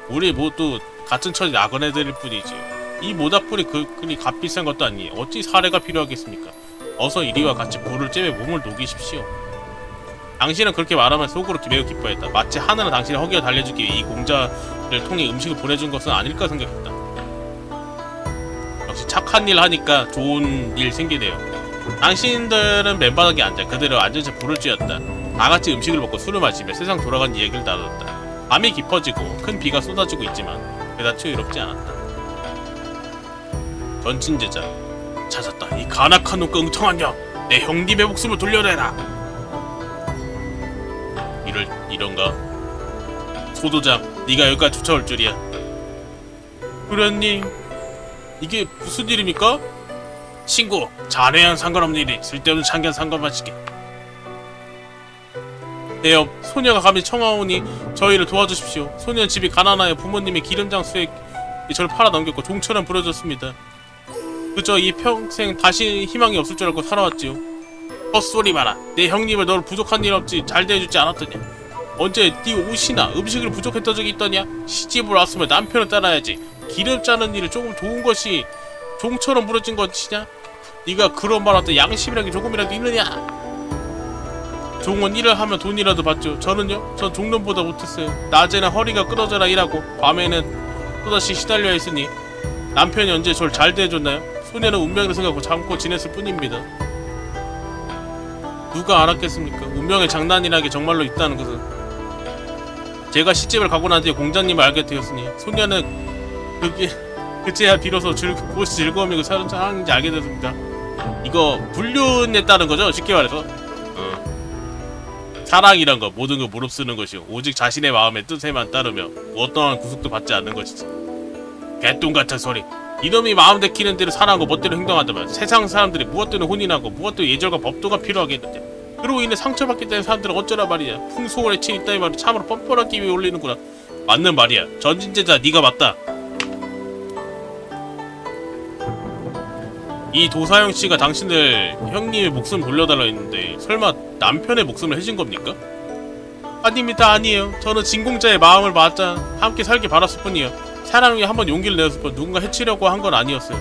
우리 모두 같은 처지 나그네들일 뿐이지요. 이 모닥불이 그리 값비싼 것도 아니니 어찌 사례가 필요하겠습니까? 어서 이리와 같이 불을 쬐며 몸을 녹이십시오. 당신은 그렇게 말하면 속으로 매우 기뻐했다. 마치 하늘은 당신의 허기가 달래주기 위해 이 공자를 통해 음식을 보내준 것은 아닐까 생각했다. 역시 착한 일 하니까 좋은 일 생기네요. 당신들은 맨바닥에 앉아 그대로 앉은 채 불을 쬐었다. 다같이 음식을 먹고 술을 마시며 세상 돌아간 이야기를 나눴다. 밤이 깊어지고 큰 비가 쏟아지고 있지만 그다지 외롭지 않았다. 전친제자. 찾았다. 이 간악한 놈과 응청한 년! 내 형님의 목숨을 돌려내라! 이런가? 소도장, 네가 여기까지 쫓아올 줄이야. 도련님, 이게 무슨 일입니까? 친구, 자네와는 상관없는 일이 쓸데없는 참견 상관마시게. 내 옆 소녀가 감히 청하오니 저희를 도와주십시오. 소녀는 집이 가난하여 부모님의 기름장수에 저를 팔아넘겼고 종처럼 부려졌습니다. 그저 이 평생 다시 희망이 없을 줄 알고 살아왔지요. 헛소리 마라. 내 형님을 너를 부족한 일 없지 잘 대해주지 않았더냐. 언제 네 옷이나 음식을 부족했던 적이 있더냐. 시집을 왔으면 남편을 따라야지. 기름 짜는 일을 조금 도운 것이 종처럼 부러진 것이냐. 네가 그런 말 할때 양심이라는 게 조금이라도 있느냐. 종은 일을 하면 돈이라도 받죠. 저는요? 전 종놈보다 못했어요. 낮에는 허리가 끊어져라 일하고 밤에는 또다시 시달려 있으니 남편이 언제 절 잘 대해줬나요? 소녀는 운명을 생각하고 참고 지냈을 뿐입니다. 누가 알았겠습니까? 운명의 장난이라는 게 정말로 있다는 것은. 제가 시집을 가고 난 뒤에 공자님을 알게 되었으니 소녀는 그제야 비로소 무엇이 즐거움이고 사랑인지 알게 되었습니다. 이거 불륜에 따른 거죠? 쉽게 말해서. 사랑이란 거 모든 걸 무릅쓰는 것이요 오직 자신의 마음의 뜻에만 따르며 어떠한 구속도 받지 않는 것이지. 개똥 같은 소리. 이놈이 마음 내키는 대로 사랑하고 멋대로 행동한다면 세상 사람들이 무엇대로 혼인하고 무엇대로 예절과 법도가 필요하겠는데 그로 인해 상처받게 된 사람들은 어쩌라 말이야. 풍속을 해치는 이따위 말이 참으로 뻔뻔하기 위해 올리는구나. 맞는 말이야. 전진제자 네가 맞다. 이 도사형씨가 당신들 형님의 목숨 돌려달라 했는데 설마 남편의 목숨을 해준 겁니까? 아닙니다. 아니에요. 저는 진공자의 마음을 맞자 함께 살길 바랐을 뿐이에요. 사람이 한번 용기를 내었을 뿐 누군가 해치려고 한 건 아니었어요.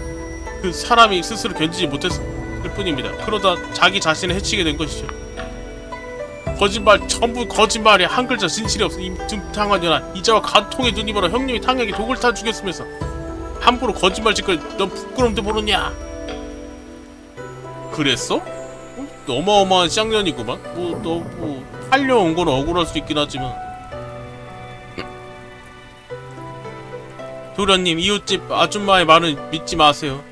그 사람이 스스로 견디지 못했을 뿐입니다. 그러다 자기 자신을 해치게 된 것이죠. 거짓말, 전부 거짓말이야. 한 글자 진실이 없어. 이 등탕한 년아. 이자와 간통의 눈이 멀어 형님이 탕약에 독을 타 죽였으면서 함부로 거짓말 짓걸 넌 부끄럼도 모르냐. 그랬어? 어마어마한 쌍년이구만. 살려온 건 억울할 수 있긴 하지만. 도련님, 이웃집 아줌마의 말은 믿지 마세요.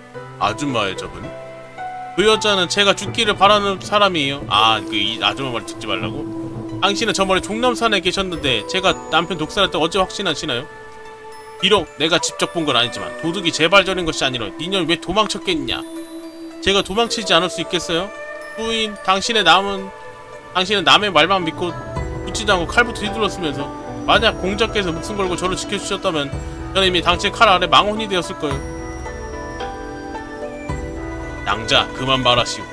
아줌마의 저분? 그 여자는 제가 죽기를 바라는 사람이에요. 이 아줌마 말 듣지 말라고? 당신은 저번에 종남산에 계셨는데 제가 남편 독살했다 어째 확신하시나요? 비록 내가 직접 본 건 아니지만 도둑이 제발 저린 것이 아니라 니년 왜 도망쳤겠냐? 제가 도망치지 않을 수 있겠어요? 부인, 당신은 남의 말만 믿고 묻지도 않고 칼부터 휘둘렀으면서 만약 공자께서 목숨 걸고 저를 지켜주셨다면 저는 이미 당신의 칼 아래 망혼이 되었을 거예요. 낭자, 그만 말하시오.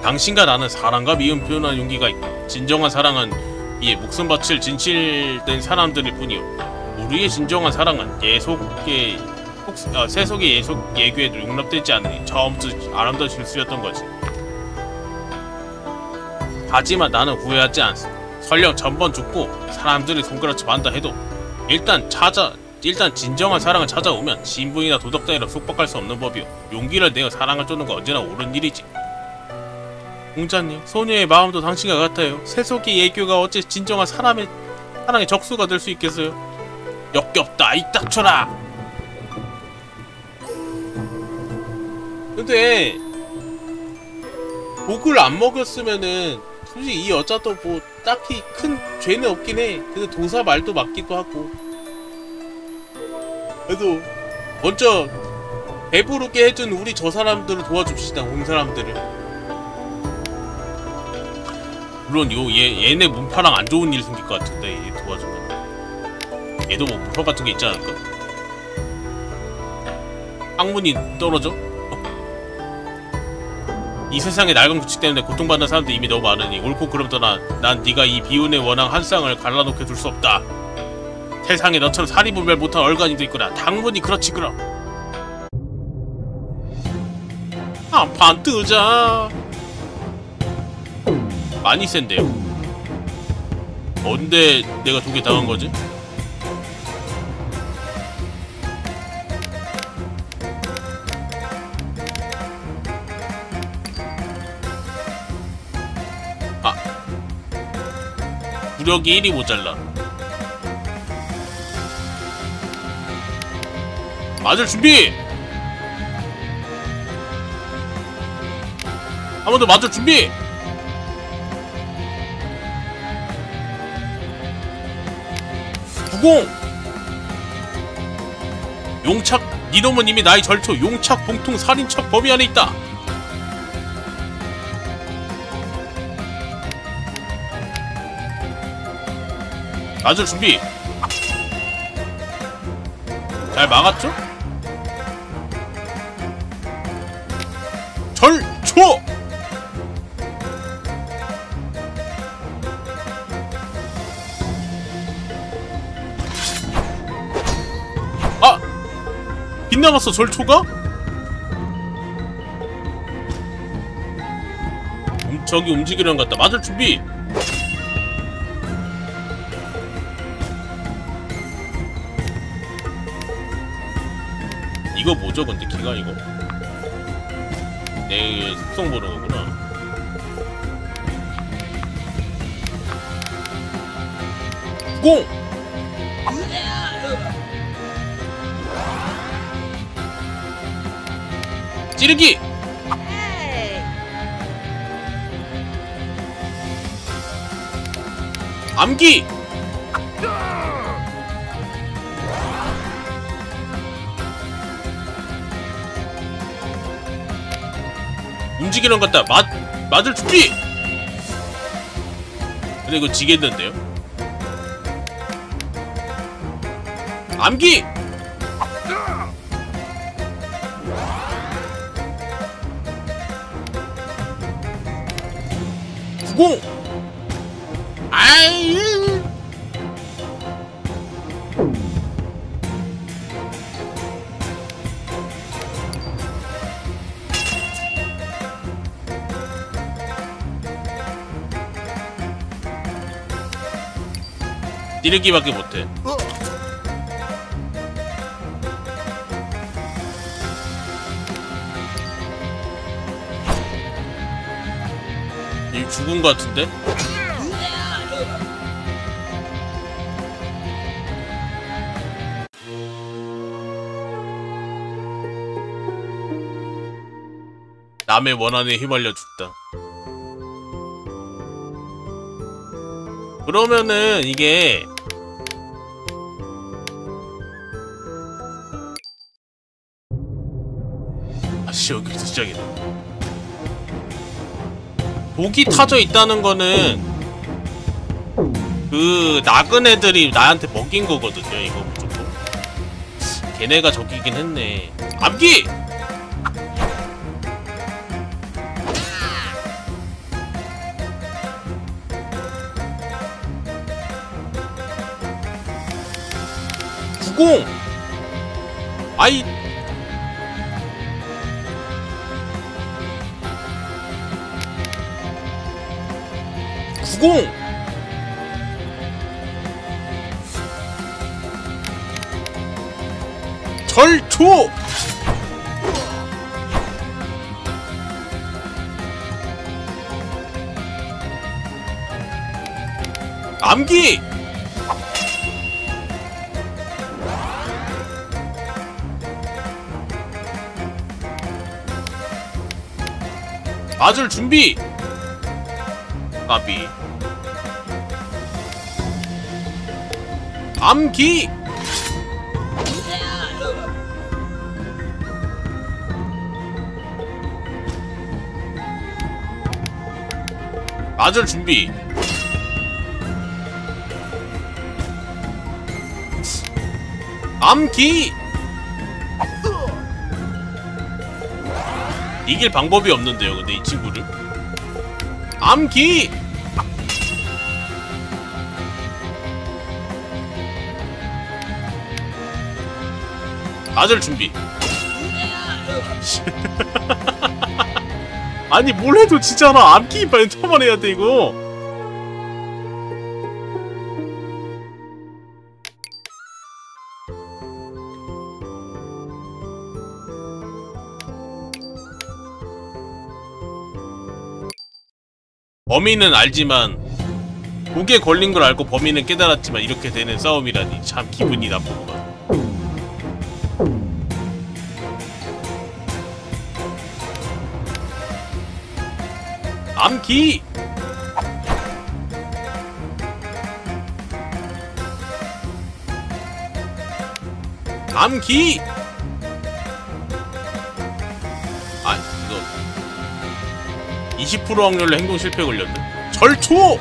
당신과 나는 사랑과 미움 표현하는 용기가 있고 진정한 사랑은 이에 목숨 바칠 진실된 사람들일 뿐이오. 우리의 진정한 사랑은 세속의 예교에도 용납되지 않으니 처음부터 아름다운 실수였던 거지. 하지만 나는 후회하지 않소. 설령 전번 죽고 사람들이 손가락질 한다 해도 일단 진정한 사랑을 찾아오면 신분이나 도덕 따위로 속박할 수 없는 법이오. 용기를 내어 사랑을 쫓는 건 언제나 옳은 일이지. 공자님, 소녀의 마음도 당신과 같아요. 세속의 예교가 어째 진정한 사랑의 적수가 될 수 있겠어요? 역겹다, 이 닥쳐라! 근데 독을 안 먹였으면은 솔직히 이 여자도 뭐 딱히 큰 죄는 없긴 해. 근데 도사 말도 맞기도 하고. 그래도 먼저 배부르게 해준 우리 저 사람들을 도와줍시다. 온 사람들을. 물론 얘네 문파랑 안 좋은 일 생길 것 같은데 얘 도와주면. 얘도 뭐 문파 같은 게 있지 않을까? 학문이 떨어져? 이 세상에 낡은 규칙 때문에 고통받는 사람들이 이미 너무 많으니 옳고 그름더나 난 네가 이 비운의 원앙 한 쌍을 갈라놓게 둘 수 없다. 세상에 너처럼 사리분별 못한 얼간이도 있구나. 당분이 그렇지 그럼. 한판 뜨자. 많이 센데요? 언제 내가 독에 당한 거지? 구력이 1이 모자라. 맞을 준비! 한 번 더 맞을 준비! 구공! 용착! 니놈은 이미 나의 절초 용착 봉통 살인척 범위 안에 있다! 맞을 준비! 잘 막았죠? 절초! 빗나갔어 절초가? 저기 움직이려는 것 같다. 맞을 준비! 이거 뭐죠 근데 키가 이거? 내 속성 보는 거구나. 구공! 찌르기! 암기! 움직이는 것 같다. 맞을 준비! 근데 이거 지겠는데요? 암기! 구공! 아이! 찌르기밖에 못해. 이 죽은 것 같은데? 남의 원한에 휘말려 죽다. 그러면은 이게 아씨 여기서 시작이네. 독이 타져 있다는 거는 그 나그네들이 나한테 먹인 거거든요. 이거 무조건 걔네가 적이긴 했네. 암기! 구공! 아이! 구공! 절초! 암기! 맞을 준비! 까비. 암기! 맞을 준비. 암기! 이길 방법이 없는데요, 근데 이 친구를. 암기! 맞을 준비. 아니 뭘 해도 지잖아. 암기 빨리 처만 해야 돼 이거. 범인은 알지만 독에 걸린 걸 알고 범인은 깨달았지만 이렇게 되는 싸움이라니 참 기분이 나쁘구만. 암기! 암기! 아 이거 20% 확률로 행동 실패 걸렸네. 절초!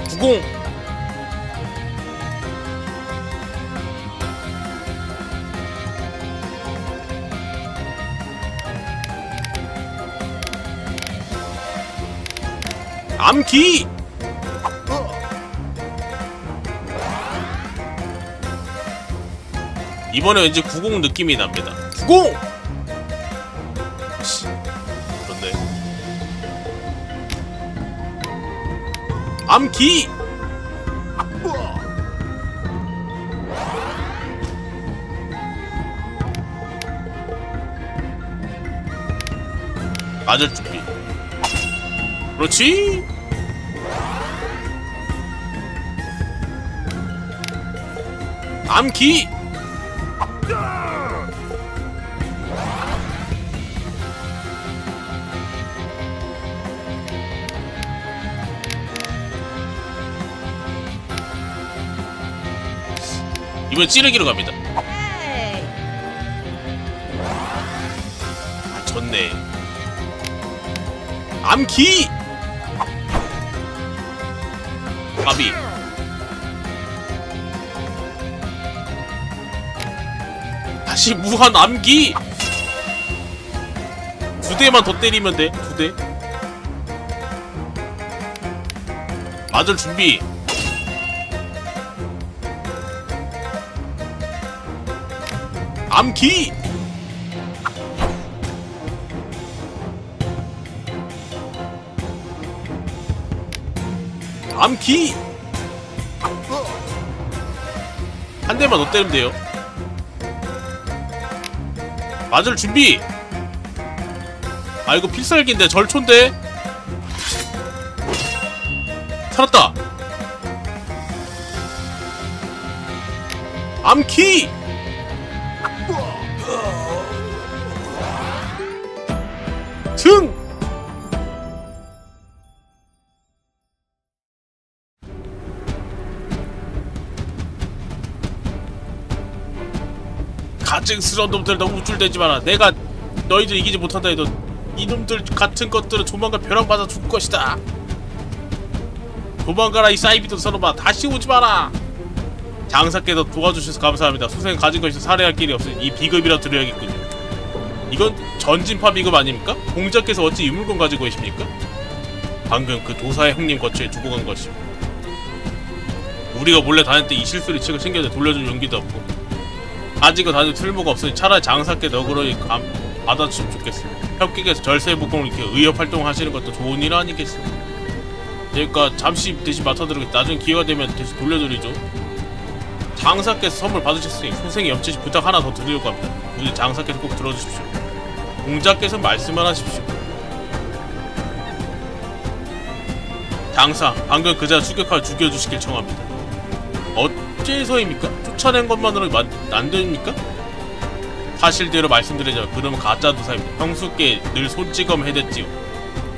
구공! 암기! 이번에 왠지 90 느낌이 납니다. 90! 씨, 그렇네. 암기! 맞을 준비. 그렇지. 암기. 이번 찌르기로 갑니다. 아, 졌네. 암기. 까비. 다시 무한 암기. 2대만 더 때리면 돼. 2대. 맞을 준비. 암기. 암기. 한 대만 더 때리면 돼요. 맞을 준비. 아 이거 필살기인데 절초인데. 살았다. 암키. 승. 가증스러운 놈들 너무 우쭐대지 마라. 내가 너희들 이기지 못한다 해도 이놈들 같은 것들은 조만간 벼락 맞아 죽을 것이다. 도망가라 이 사이비도 서로봐. 다시 오지 마라. 장사께서 도와주셔서 감사합니다. 소생 가진 것이 살해할 길이 없으니 이 비급이라 드려야겠군요. 이건 전진파 비급 아닙니까? 공자께서 어찌 이 물건 가지고 계십니까? 방금 그 도사의 형님 거처에 두고 간 것이오. 우리가 몰래 다닐 때 이 실수를 책을 챙겨내 돌려줄 용기도 없고 아직은 다들 틀모가 없으니 차라리 장사께 너그러이 받아주시면 좋겠어. 협객에서 절세복공을 이렇게 의협활동을 하시는 것도 좋은 일 아니겠어. 그러니까 잠시 대신 맡아드리겠다. 나중에 기회가 되면 대신 돌려드리죠. 장사께서 선물 받으셨으니 소생이 엽지시 부탁 하나 더 드리려고 합니다. 우리 장사께서 꼭 들어주십시오. 공자께서 말씀만 하십시오. 장사, 방금 그자 추격하여 죽여주시길 청합니다. 어째서입니까? 쫓아낸 것만으로 안 됩니까? 사실대로 말씀드리자면 그놈은 가짜 도사입니다. 형수께 늘 손찌검 해댔지요.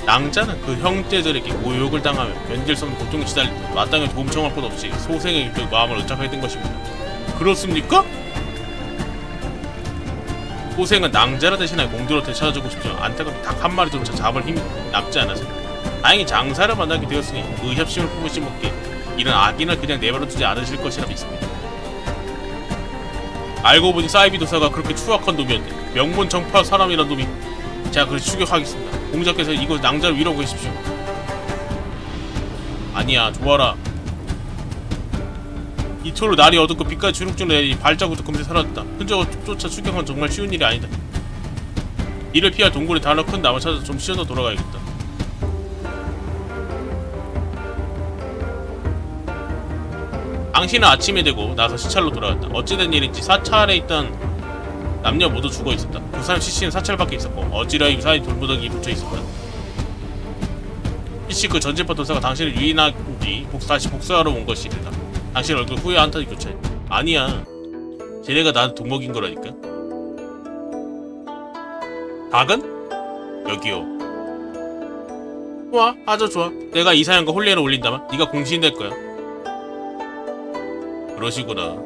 낭자는 그 형제들에게 모욕을 당하며 견딜 수 없는 고통에 시달릴 때 마땅히 도움 청할 것 없이 소생의 그 마음을 의탁하게 된 것입니다. 그렇습니까? 소생은 낭자라 대신하여 공주로 되찾아주고 싶지만 안타깝게 닭 한 마리조차 잡을 힘이 남지 않아서 다행히 장사를 만나게 되었으니 의협심을 품으신 분께 이런 악인을 그냥 내버려두지 않으실 것이라 믿습니다. 알고 보니 사이비 도사가 그렇게 추악한 놈이었네. 명문정파 사람이란 놈이. 제가 그를 추격하겠습니다. 공자께서 이거 낭자를 위로하고 계십시오. 아니야, 좋아라. 이토록 날이 어둡고 빛까지 주룩주룩 내리니 발자국도 금세 사라졌다. 흔적을 쫓아 추격은 정말 쉬운 일이 아니다. 이를 피할 동굴에 달러 큰 나무를 찾아서 좀 쉬어서 돌아가야겠다. 당신은 아침에 되고 나서 시찰로 돌아갔다. 어찌된 일인지 사찰에 있던 남녀 모두 죽어있었다. 두 사람 시신은 사찰밖에 있었고 어지러이 사이 돌무더기에 붙여있었다. 이씨 그 전진파 도사가 당신을 유인한 뒤 다시 복수하러 온 것이다. 당신 얼굴 후회 한탄이 교차했다. 아니야, 쟤네가 나한테 동먹인 거라니까. 닭은? 여기요. 좋아, 아주 좋아. 내가 이 사연과 홀례를 올린다면 네가 공신될 거야. 그러시구나.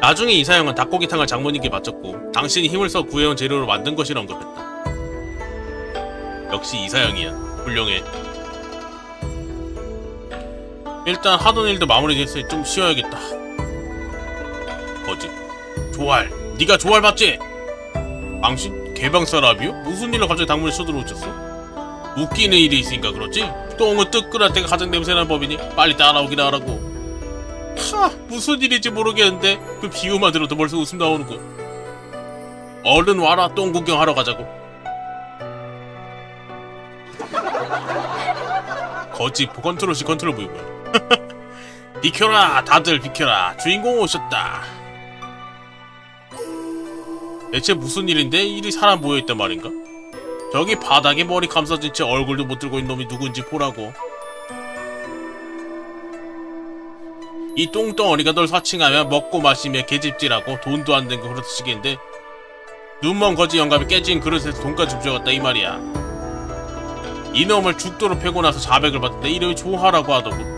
나중에 이사영은 닭고기탕을 장모님께 바쳤고 당신이 힘을 써 구해온 재료로 만든 것이라 언급했다. 역시 이사영이야. 훌륭해. 일단 하던 일도 마무리됐으니 좀 쉬어야겠다. 뭐지? 조알. 네가 조알 맞지? 당신? 개방사람이요? 무슨 일로 갑자기 당문에 쳐들어오셨어? 웃기는 일이 있으니까 그렇지? 똥을 뜨끈할 때가 가장 냄새나는 법이니 빨리 따라오기나 하라고. 하, 무슨 일인지 모르겠는데 그 비유만 들어도 벌써 웃음 나오는군. 얼른 와라. 똥 구경하러 가자고. 거짓 컨트롤 C 컨트롤 V고요. 비켜라! 다들 비켜라! 주인공 오셨다! 대체 무슨 일인데 이리 사람 모여있단 말인가? 저기 바닥에 머리 감싸진 채 얼굴도 못 들고 있는 놈이 누군지 보라고. 이 똥덩어리가 널 사칭하면 먹고 마시며 개집질하고 돈도 안 된 거 그렇듯이겠는데 눈먼 거지 영감이 깨진 그릇에서 돈까지 줍져갔다 이 말이야. 이놈을 죽도록 패고 나서 자백을 받는데 이름이 조하라고 하더군.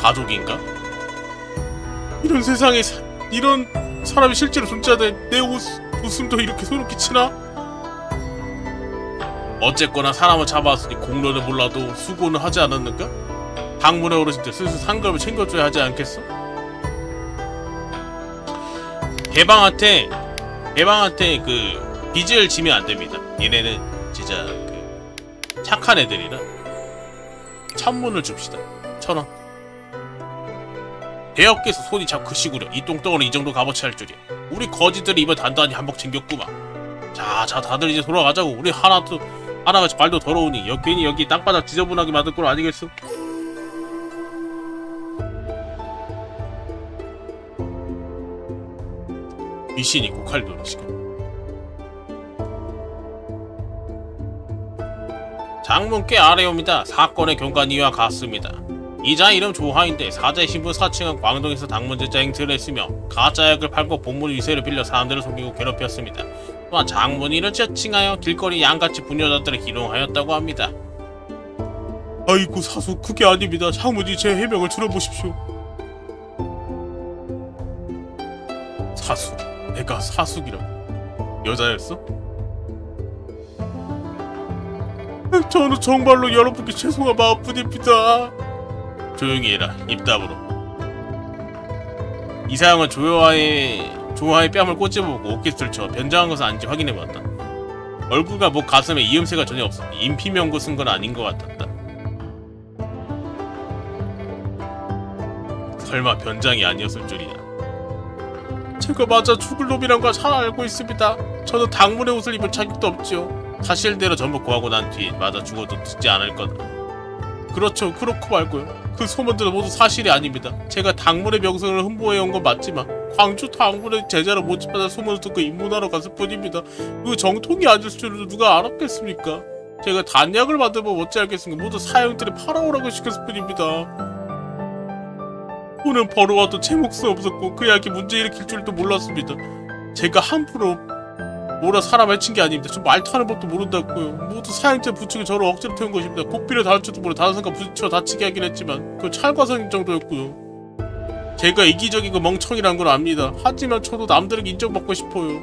가족인가? 이런 세상에 이런 사람이 실제로 존재하다니 내 웃음도 이렇게 소름 끼치나? 어쨌거나 사람을 잡아왔으니 공로는 몰라도 수고는 하지 않았는가? 당문의 어르신들 슬슬 상금을 챙겨줘야 하지 않겠어? 대방한테 그 빚을 지면 안됩니다. 얘네는 진짜 그 착한 애들이라. 천문을 줍시다. 1000원. 대역께서 손이 자꾸 크시구려. 이 똥덩어리 이 정도 값어치 할 줄이야. 우리 거지들이 이번 단단히 한몫 챙겼구만. 자 다들 이제 돌아가자고. 우리 하나가 발도 더러우니 괜히 여기 땅바닥 지저분하게 만들 걸 아니겠어? 미신이 있고 칼도 지금. 장문 꽤 아래옵니다. 사건의 경관 이와 같습니다. 이자 이름 조하인데 사자의 신분 사칭한 광동에서 당문제자 행세를 했으며 가짜 약을 팔고 본문 위세를 빌려 사람들을 속이고 괴롭혔습니다. 또한 장문이를 지칭하여 길거리 양같이 부녀자들을 희롱하였다고 합니다. 아이고 사수 그게 아닙니다. 장문이 제 해명을 들어보십시오. 사수 내가 사숙이라고? 여자였어? 저는 정말로 여러분께 죄송한 마음뿐입니다. 조용히 해라. 입 다물어. 이사영은 조화의 뺨을 꼬집어보고 옷깃을 쳐 변장한 것은 아닌지 확인해봤다. 얼굴과 목 가슴에 이음새가 전혀 없었니 인피명고 쓴 건 아닌 것 같았다. 설마 변장이 아니었을 줄이야. 제가 맞아 죽을 놈이란 걸 잘 알고 있습니다. 저는 당문의 옷을 입을 자격도 없지요. 사실대로 전부 고하고 난 뒤 맞아 죽어도 듣지 않을 거다. 그렇죠. 그렇고 말고요. 그 소문들은 모두 사실이 아닙니다. 제가 당문의 명성을 흠모해온 건 맞지만 광주 당문의 제자로 모집받아 소문을 듣고 입문하러 갔을 뿐입니다. 그 정통이 아닐 줄도 누가 알았겠습니까? 제가 단약을 만들면 어찌 알겠습니까? 모두 사형들이 팔아오라고 시켰을 뿐입니다. 오늘 벌어와도 제 몫은 없었고 그 약이 문제 일으킬 줄도 몰랐습니다. 제가 함부로 뭐라 사람 해친 게 아닙니다. 저 말타는 법도 모른다고요. 모두 사형죄 부추겨 저를 억지로 태운 것입니다. 고삐를 다룰 줄도 모르고 다른 사람과 부딪혀 다치게 하긴 했지만 그건 찰과상인 정도였고요. 제가 이기적이고 멍청이란 걸 압니다. 하지만 저도 남들에게 인정받고 싶어요.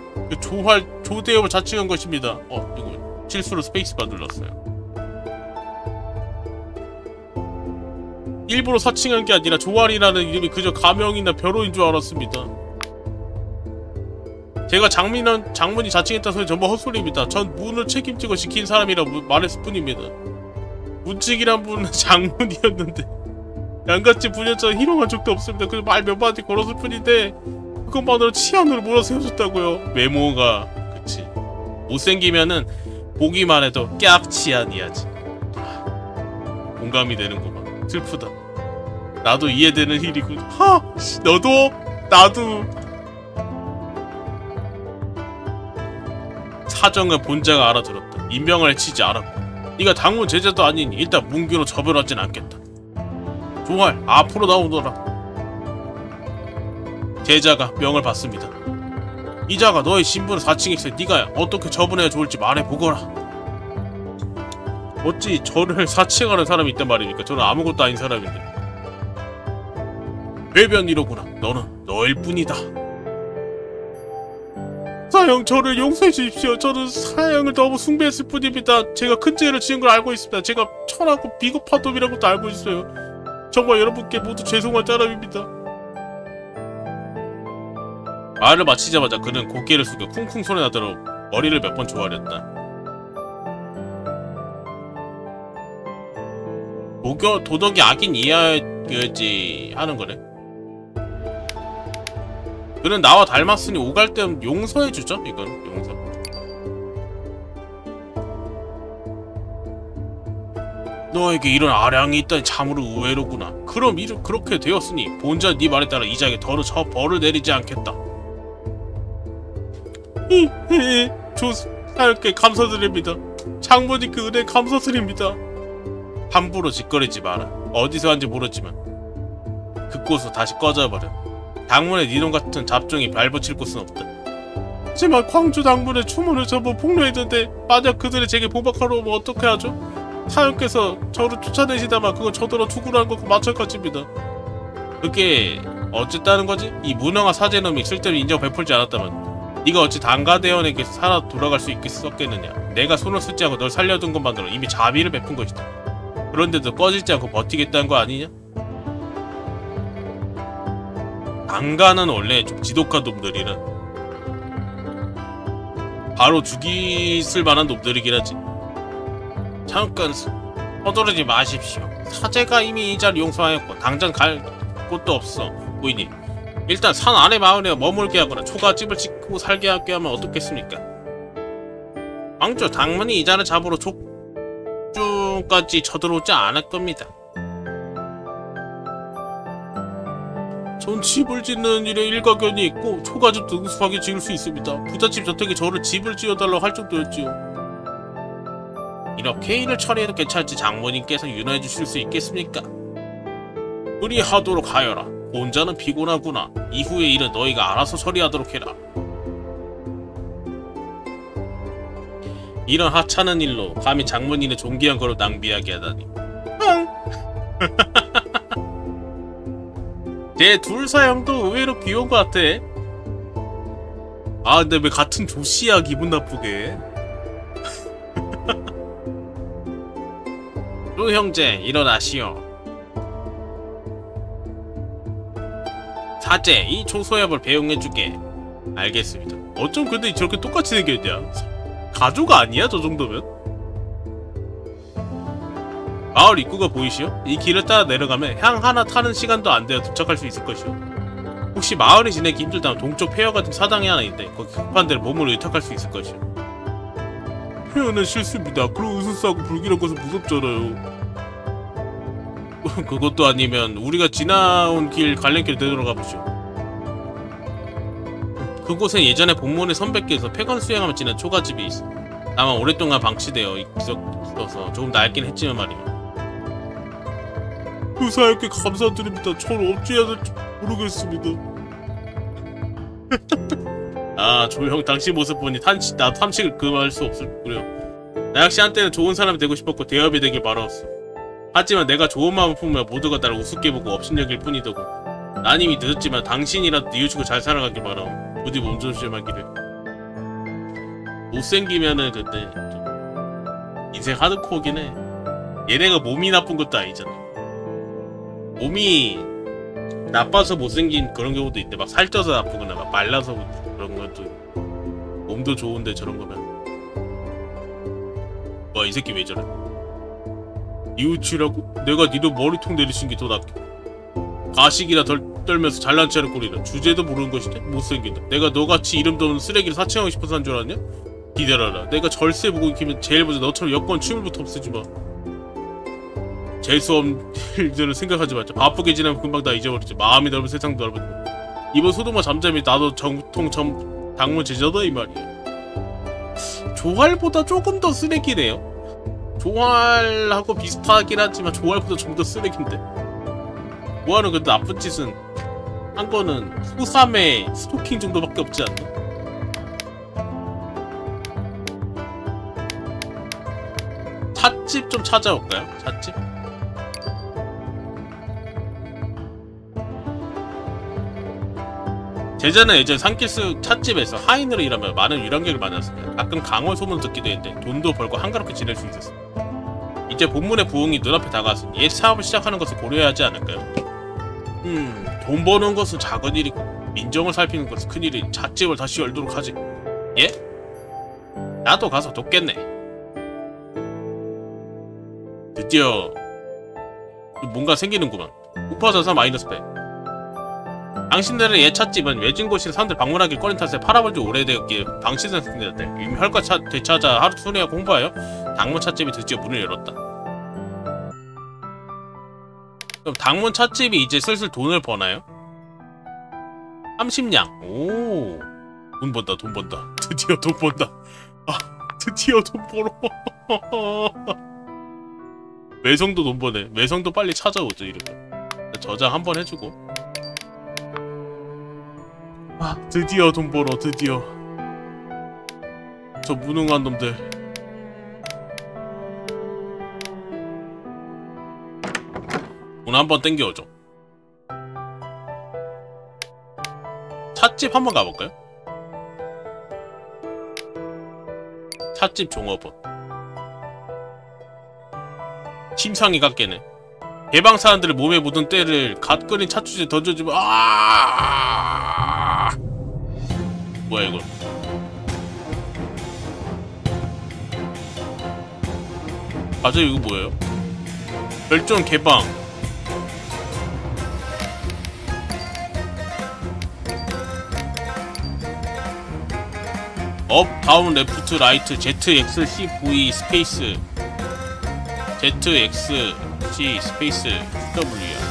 조대엽을 자칭한 것입니다. 이거 실수로 스페이스바 눌렀어요. 일부러 사칭한 게 아니라 조활이라는 이름이 그저 가명이나 벼로인 줄 알았습니다. 제가 장문이 자칭했다는 소리 전부 헛소리입니다. 전 문을 책임지고 시킨 사람이라고 말했을 뿐입니다. 문칙이란 분은 장문이었는데 양같이 부녀처럼 희롱한 적도 없습니다. 그저 말 몇 마디 걸었을 뿐인데 그것만으로 치안으로 몰아세워줬다고요. 외모가 그치 못생기면은 보기만 해도 깍치안이야지. 공감이 되는구만. 슬프다. 나도 이해되는 일이군. 너도 나도. 사정은 본자가 알아들었다. 인명을 해치지 않았고 네가 당문 제자도 아니니 일단 문규로 처벌하진 않겠다. 조활 앞으로 나오너라. 제자가 명을 받습니다. 이자가 너의 신분을 사칭했을 네가 어떻게 처분해야 좋을지 말해보거라. 어찌 저를 사칭하는 사람이 있단 말입니까? 저는 아무것도 아닌 사람인데. 배변이로구나. 너는 너일 뿐이다. 사형 저를 용서해 주십시오. 저는 사형을 너무 숭배했을 뿐입니다. 제가 큰 죄를 지은 걸 알고 있습니다. 제가 천하고 비겁한 놈이라는 것도 알고 있어요. 정말 여러분께 모두 죄송한 사람입니다. 말을 마치자마자 그는 고개를 숙여 쿵쿵 소리 나도록 머리를 몇 번 조아렸다. 도덕이 악인 이해야지 하는 거래. 그는 나와 닮았으니 오갈 땐 용서해주죠. 이건 용서. 너에게 이런 아량이 있다니 참으로 의외로구나. 그럼 그렇게 되었으니 본자 네 말에 따라 이자에게 더는 벌을 내리지 않겠다. 조사할게 감사드립니다. 장모님 그 은혜 감사드립니다. 함부로 짓거리지 마라. 어디서 왔는지 모르지만 그곳으로 다시 꺼져버려. 당문에 니놈 같은 잡종이 발붙일 곳은 없다. 하지만 광주 당문에 추문을 전부 폭로했는데 만약 그들이 제게 보박하러 오면 어떻게 하죠? 사형께서 저를 쫓아내시다만 그건 저더러 죽으라는 것과 마찬가지입니다. 그게 어쨌다는 거지? 이 무능한 사제놈이 쓸데없는 인정 베풀지 않았다면 네가 어찌 당가대원에게 살아 돌아갈 수 있겠느냐. 내가 손을 쓰지 않고 널 살려둔 것만으로 이미 자비를 베푼 것이다. 그런데도 꺼지지 않고 버티겠다는 거 아니냐? 당가는 원래 좀 지독한 놈들이라 바로 죽이쓸 만한 놈들이긴 하지. 잠깐 서두르지 마십시오. 사제가 이미 이자를 용서하였고 당장 갈 곳도 없어 보이니 일단 산 안의 마을에 머물게 하거나 초가집을 짓고 살게 하면 어떻겠습니까? 광주 당문이 이자를 잡으러 족중까지 쳐들어오지 않을 겁니다. 전 집을 짓는 일에 일가견이 있고 초가집도 우수하게 지을 수 있습니다. 부잣집 저택에 저를 집을 지어달라고 할 정도였지요. 이렇게 일을 처리해도 괜찮지 장모님께서 윤허해 주실 수 있겠습니까? 그리하도록 하여라. 본자는 피곤하구나. 이후의 일은 너희가 알아서 처리하도록 해라. 이런 하찮은 일로 감히 장모님의 존귀한 거를 낭비하게 하다니. 제 둘 사형도 의외로 귀여운 것 같아. 아 근데 왜 같은 조씨야 기분 나쁘게. 루 형제 일어나시오. 사제 이 초소яб을 배웅해주게. 알겠습니다. 어쩜 근데 저렇게 똑같이 생겼냐? 가족 아니야 저 정도면? 마을 입구가 보이시오? 이 길을 따라 내려가면 향 하나 타는 시간도 안 돼야 도착할 수 있을 것이오. 혹시 마을에 지내기 힘들다면 동쪽 폐허 같은 사당이 하나 있는데 거기 급한 데를 몸으로 의탁할 수 있을 것이오. 폐허는 싫습니다. 그런 으스스하고 불길한 것은 무섭잖아요. 그것도 아니면 우리가 지나온 길 갈림길 되돌아가 보시오. 그곳엔 예전에 본문의 선배께서 폐관 수행하며 지낸 초가집이 있어. 다만 오랫동안 방치되어 있어서 조금 낡긴 했지만 말이야. 사역께 감사드립니다. 저를 어찌해야 될지 모르겠습니다. 아 조형 당신 모습 보니 나도 탐식을 금할 수 없을 거요. 나 역시 한때는 좋은 사람이 되고 싶었고 대업이 되길 바라었어. 하지만 내가 좋은 마음을 품으면 모두가 나를 우습게 보고 업신여길 뿐이더고 난 이미 늦었지만 당신이라도 뉘우치고 잘 살아가길 바라오. 부디 몸 조심하기를. 못생기면은 근데 인생 하드코어긴 해. 얘네가 몸이 나쁜 것도 아니잖아. 몸이 나빠서 못생긴 그런 경우도 있는데 막 살쪄서 나쁘거나 막 말라서 그런 것도 있고. 몸도 좋은데 저런 거면 와 이 새끼 왜 저래? 이웃이라고? 내가 니도 머리통 내리신 게 더 낫게. 가식이나 떨면서 잘난 체하는 꼴이라 주제도 모르는 것이네? 못생긴다. 내가 너같이 이름도 없는 쓰레기를 사칭하고 싶어서 한 줄 알았냐? 기다려라. 내가 절세 보고 익히면 제일 먼저 너처럼 여권 취물부터 없애주마. 재수 없는 일들을 생각하지 말자. 바쁘게 지나면 금방 다 잊어버리지. 마음이 넓은 세상도 넓은. 이번 소동과 잠잠이 나도 정통 당문 제자다 이 말이야. 조활보다 조금 더 쓰레기네요. 조활하고 비슷하긴 하지만 조활보다 좀 더 쓰레기인데. 조활은 근데 나쁜 짓은 한 거는 후삼의 스토킹 정도밖에 없지 않나? 찻집 좀 찾아올까요? 찻집? 제자는 예전 산길스 찻집에서 하인으로 일하며 많은 유랑객을 만났습니다. 가끔 강월 소문을 듣기도 했는데 돈도 벌고 한가롭게 지낼 수 있었어. 이제 본문의 부흥이 눈앞에 다가왔으니 옛 사업을 시작하는 것을 고려해야 하지 않을까요? 돈 버는 것은 작은 일이고 민정을 살피는 것은 큰일이니 찻집을 다시 열도록 하지. 예? 나도 가서 돕겠네. 드디어 뭔가 생기는구만. 우파전사 마이너스 100. 당신들의 옛 찻집은 외진 곳이라 사람들 방문하길 꺼린 탓에 팔아본 지 오래되었기에 방치된 상태였대. 이미 헐값 되찾아 하루 순위와 공부하여 당문 찻집이 드디어 문을 열었다. 그럼 당문 찻집이 이제 슬슬 돈을 버나요? 30냥. 오, 돈 번다, 돈 번다. 드디어 돈 번다. 아, 드디어 돈 벌어. 매성도 돈 버네. 매성도 빨리 찾아오죠, 이러면. 저장 한번 해주고. 아, 드디어 돈 벌어, 드디어. 저 무능한 놈들. 돈 한번 땡겨오죠. 찻집 한번 가볼까요? 찻집 종업원. 심상이 깎게네. 개방 사람들의 몸에 묻은 때를 갓 끓인 찻주지에 던져주면 아 뭐야 이거. 갑자기 이거 뭐예요? 별종 개방. 업, 다운, 레프트, 라이트, ZXCV 스페이스 ZXC 스페이스 W야.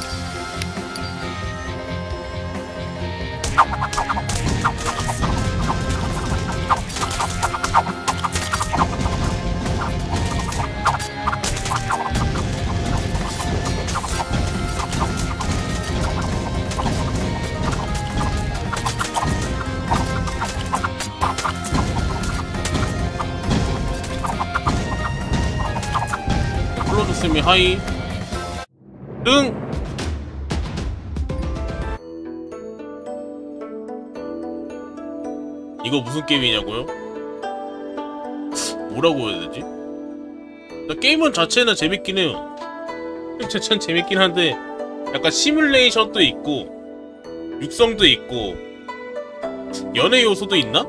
플로드스미 하이 응! 이거 무슨 게임이냐고요? 뭐라고 해야 되지? 게임은 자체는 재밌긴 해요. 자체는 재밌긴 한데 약간 시뮬레이션도 있고 육성도 있고 연애 요소도 있나?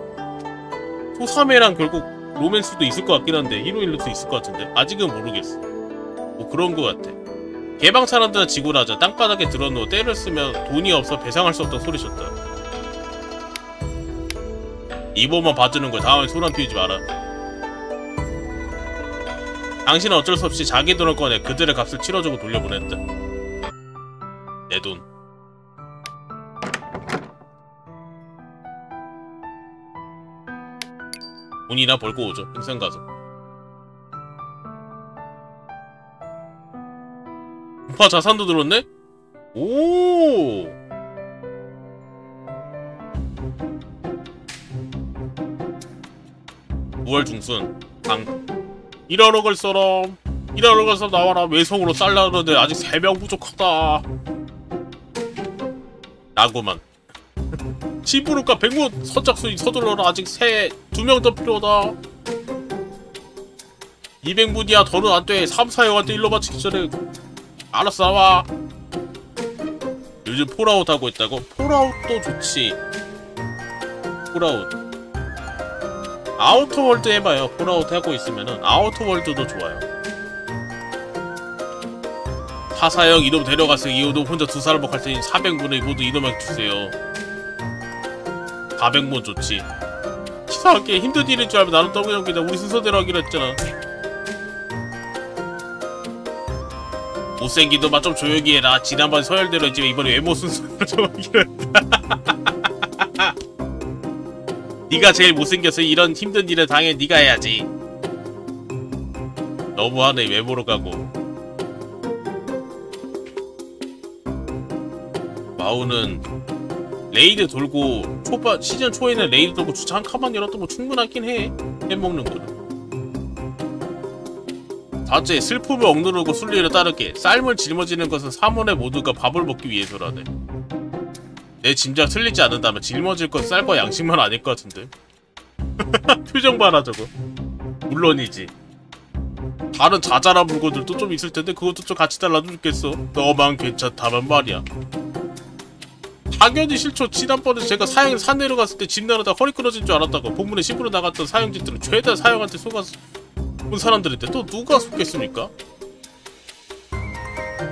소사매랑 결국 로맨스도 있을 것 같긴 한데 히로일로도 있을 것 같은데 아직은 모르겠어. 뭐 그런 것 같아. 개방 사람들은 지구라자 땅바닥에 들어누워 때를 쓰면 돈이 없어 배상할 수 없다고 소리쳤다. 이번만 봐주는 거야. 다음에 소란 피우지 마라. 당신은 어쩔 수 없이 자기 돈을 꺼내 그들의 값을 치러주고 돌려보냈다. 내 돈. 돈이나 벌고 오죠. 행성 가서. 우파 자산도 들었네? 오! 무월 중순 방 일하러 갈 사람 나와라. 외성으로 쌀라는데 아직 3명 부족하다 라고만. 시부르카 백문 선착순이 서둘러라. 아직 2명 더 필요하다. 200문이야 더는 안돼. 3, 4형한테 일로 바치기 전에. 알았어 나와. 요즘 폴아웃 하고 있다고? 폴아웃도 좋지. 폴아웃 아우터월드 해봐요. 폴아웃 하고 있으면은 아우터월드도 좋아요. 4, 4형 이놈 데려갔어요. 이놈 혼자 2사람 먹할 테니 400문에 모두 이놈에게 주세요. 400문 좋지. 치사하게 힘든 일인 줄 알면 나는 더그냥 그냥 우리 순서대로 하기로 했잖아. 못생긴 놈아 좀 조용히 해라. 지난번 서열대로 했지만 이번에 외모 순서대로 좀 하기로 했다. 네가 제일 못생겨서 이런 힘든 일을 당연히 네가 해야지. 너무하네. 외모로 가고. 마우는 레이드 돌고 시즌 초에는 레이드 돌고 주차 한 칸만 열어도 뭐 충분하긴 해. 해먹는 거는. 다째 슬픔을 억누르고 순리를 따르게. 쌀물 짊어지는 것은 사문의 모두가 밥을 먹기 위해서라네. 내 짐작 틀리지 않는다면 짊어질 건 쌀과 양식만 아닐 것 같은데. 표정 봐라 저거. 물론이지. 다른 자잘한 물건들도 좀 있을 텐데 그것도 좀 같이 달라도 좋겠어. 너만 괜찮다면 말이야. 당연히 싫죠. 지난번에 제가 사형 산 내려갔을 때 집 나르다 허리 끊어진 줄 알았다고. 본문에 씹으러 나갔던 사형집들은 죄다 사형한테 속아서 온 사람들인데 또 누가 속겠습니까?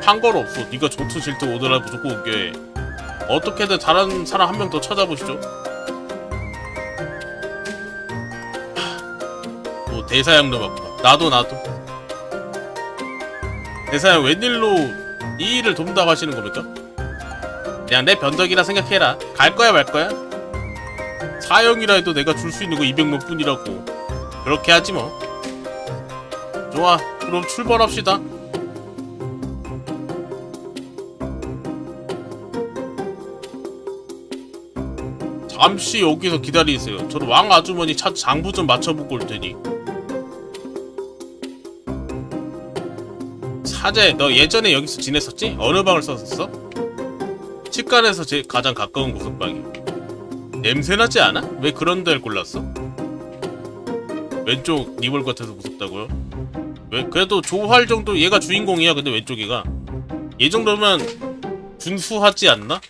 상관없어. 네가 좋든 싫든 오더라 무조건 옮겨해. 어떻게든 다른 사람 한 명 더 찾아보시죠. 뭐 대사형 넘었구나. 나도 대사형 웬일로 이 일을 돕다고 하시는 겁니까? 그냥 내 변덕이라 생각해라. 갈 거야 말 거야? 사형이라 해도 내가 줄 수 있는 거 200명 뿐이라고. 그렇게 하지 뭐. 좋아, 그럼 출발합시다. 잠시 여기서 기다리세요. 저는 왕 아주머니 차 장부 좀 맞춰보고 올 테니. 사제, 너 예전에 여기서 지냈었지? 어느 방을 썼었어? 치간에서 제 가장 가까운 구석방이. 냄새나지 않아? 왜 그런 데를 골랐어? 왼쪽 니볼 같아서 무섭다고요? 왜? 그래도 조활 정도 얘가 주인공이야. 근데 왼쪽이가 얘 정도면 준수하지 않나?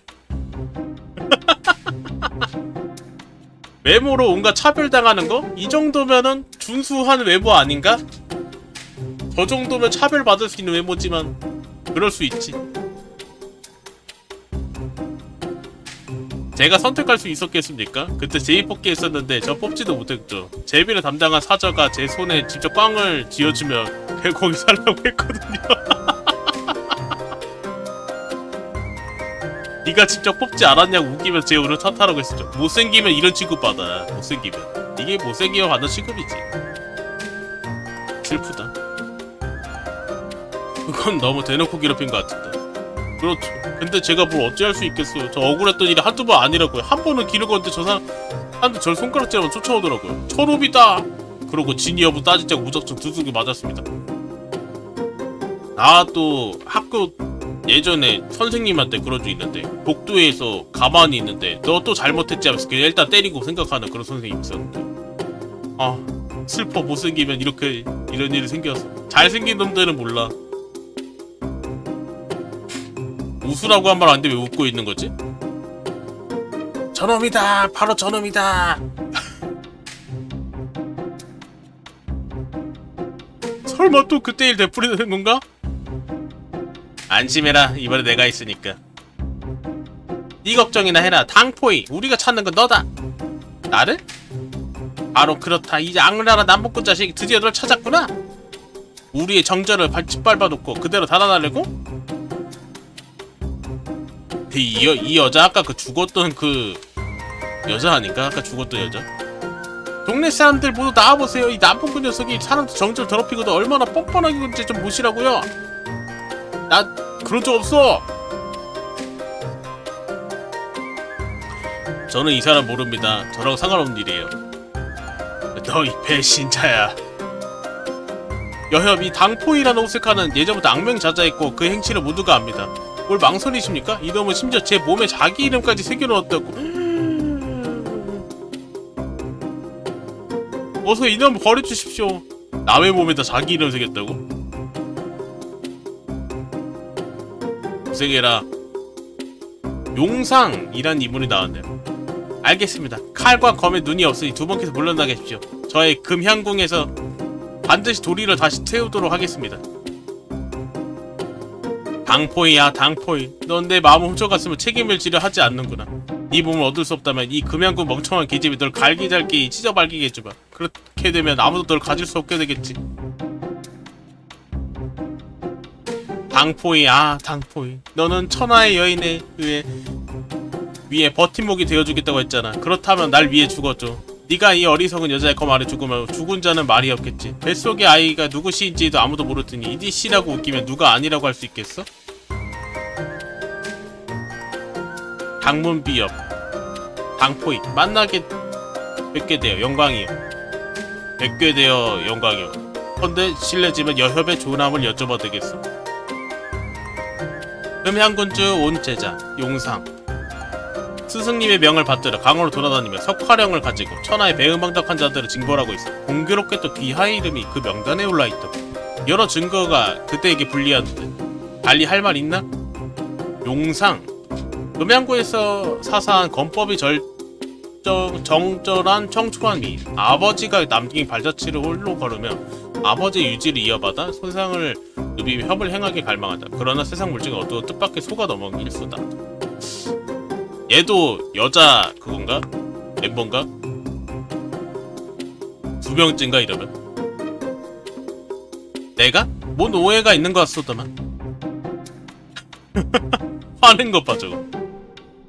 외모로 온갖 차별당하는 거? 이 정도면은 준수한 외모 아닌가? 저 정도면 차별받을 수 있는 외모지만 그럴 수 있지. 제가 선택할 수 있었겠습니까? 그때 제이 뽑기 했었는데 저 뽑지도 못했죠. 제비를 담당한 사저가 제 손에 직접 꽝을 쥐어주면 그냥 거기 살라고 했거든요. 네가 직접 뽑지 않았냐고 웃기면서 제 오늘 탓하라고 했었죠. 못생기면 이런 취급받아. 못생기면. 이게 못생기면 받는 취급이지. 슬프다. 그건 너무 대놓고 괴롭힌 것 같은데. 그렇죠. 근데 제가 뭘 어찌할 수 있겠어요. 저 억울했던 일이 한두 번 아니라고요. 한 번은 기르건데 저 사람한테 절 손가락질하면 쫓아오더라고요. 철옵이다! 그러고 진위 여부 따지자고 무작정 두둑이 맞았습니다. 나 또 학교 예전에 선생님한테 그런 적 있는데 복도에서 가만히 있는데 너 또 잘못했지 하면서 그냥 일단 때리고 생각하는 그런 선생님이 있었는데 아 슬퍼. 못생기면 이렇게 이런 일이 생겨서. 잘생긴 놈들은 몰라. 웃으라고 한 말 아닌데 왜 웃고 있는 거지? 저놈이다! 바로 저놈이다! 설마 또 그때 일 되풀이되는 건가? 안심해라. 이번에 내가 있으니까. 네 걱정이나 해라. 당포이. 우리가 찾는 건 너다. 나를? 바로 그렇다. 이 악랄한 남북군 자식 드디어 널 찾았구나. 우리의 정절을 짓밟아놓고 그대로 달아나려고? 이 여자 아까 그 죽었던 그 여자 아닌가? 아까 죽었던 여자? 동네 사람들 모두 나와보세요. 이 남북군 녀석이 사람들 정절 더럽히고도 얼마나 뻔뻔하게 건지 좀 보시라고요. 나 그런 적 없어. 저는 이 사람 모릅니다. 저랑 상관없는 일이에요. 너 이 배신자야. 여협, 이 당포이라는 오색하는 예전부터 악명자자했고 그 행치를 모두가 압니다. 뭘 망설이십니까? 이놈은 심지어 제 몸에 자기 이름까지 새겨놓았다고. 어서 이놈 버려주십시오. 남의 몸에다 자기 이름 새겼다고? 고생해라. 용상이란 이분이 나왔네요. 알겠습니다. 칼과 검에 눈이 없으니 두 분께서 물러나게 하십시오. 저의 금향궁에서 반드시 도리를 다시 태우도록 하겠습니다. 당포이야 당포이. 넌 내 마음을 훔쳐갔으면 책임을 지려 하지 않는구나. 네 몸을 얻을 수 없다면 이 금양군 멍청한 계집이 널 갈기잘기 찢어발기게 해주마. 그렇게 되면 아무도 널 가질 수 없게 되겠지. 당포이 당포이. 너는 천하의 여인에 의해 위에 버팀목이 되어주겠다고 했잖아. 그렇다면 날 위해 죽어줘. 네가 이 어리석은 여자의 검 아래 죽으면 죽은 자는 말이 없겠지. 뱃속의 아이가 누구시인지도 아무도 모르더니 이디 씨라고 웃기면 누가 아니라고 할 수 있겠어? 당문비협 당포이. 만나게 뵙게 되어 영광이요. 뵙게 되어 영광이요. 헌데 실례지만 여협의 조남을 여쭤봐도 되겠어? 금향군주 온제자 용상. 스승님의 명을 받들어 강으로 돌아다니며 석화령을 가지고 천하의 배은망덕한 자들을 징벌하고 있어. 공교롭게 또 귀하의 이름이 그 명단에 올라있다. 여러 증거가 그때에게 불리하는데 달리 할 말 있나? 용상. 금양구에서 사사한 검법이 정절한 청초한 미인. 아버지가 남긴 발자취를 홀로 걸으며 아버지의 유지를 이어받아 손상을 누비며 협을 행하게 갈망한다. 그러나 세상 물질은 어두워 뜻밖의 소가 넘어간 일수다. 얘도 여자 그건가? 멤버인가? 두 명째인가 이러면? 내가? 뭔 오해가 있는 것 같소더만. 화낸 것 봐 저거.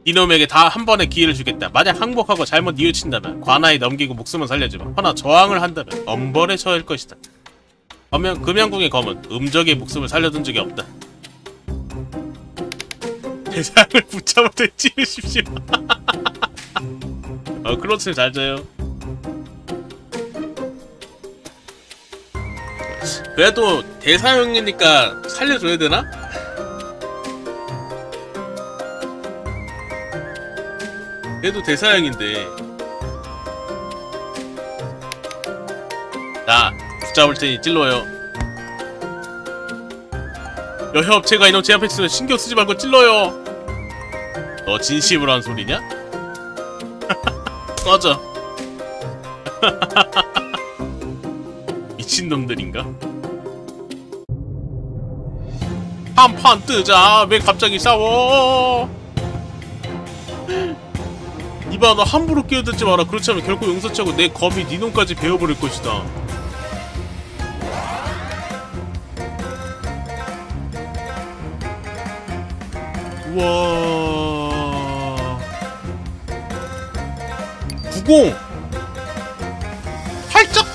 이놈에게 다 한 번의 기회를 주겠다. 만약 항복하고 잘못 뉘우친다면 관아에 넘기고 목숨은 살려주마. 허나 저항을 한다면 엄벌에 처할 것이다. 금양궁의 검은 음적의 목숨을 살려둔 적이 없다. 대상을 붙잡을 때 찌르십시오. 클로츠는 잘 져요. 그래도 대사형이니까 살려줘야 되나? 그래도 대사형인데. 자, 붙잡을 테니 찔러요. 여협체가 이놈 제 앞에 있으면 신경 쓰지 말고 찔러요. 너 진심으로 한 소리냐? 꺼져. 미친놈들인가? 한판 뜨자. 왜 갑자기 싸워? 이봐, 너 함부로 끼어들지 마라. 그렇지 않으면 결코 용서치 않고 내 검이 네 놈까지 베어버릴 것이다. 우와. 90 활짝.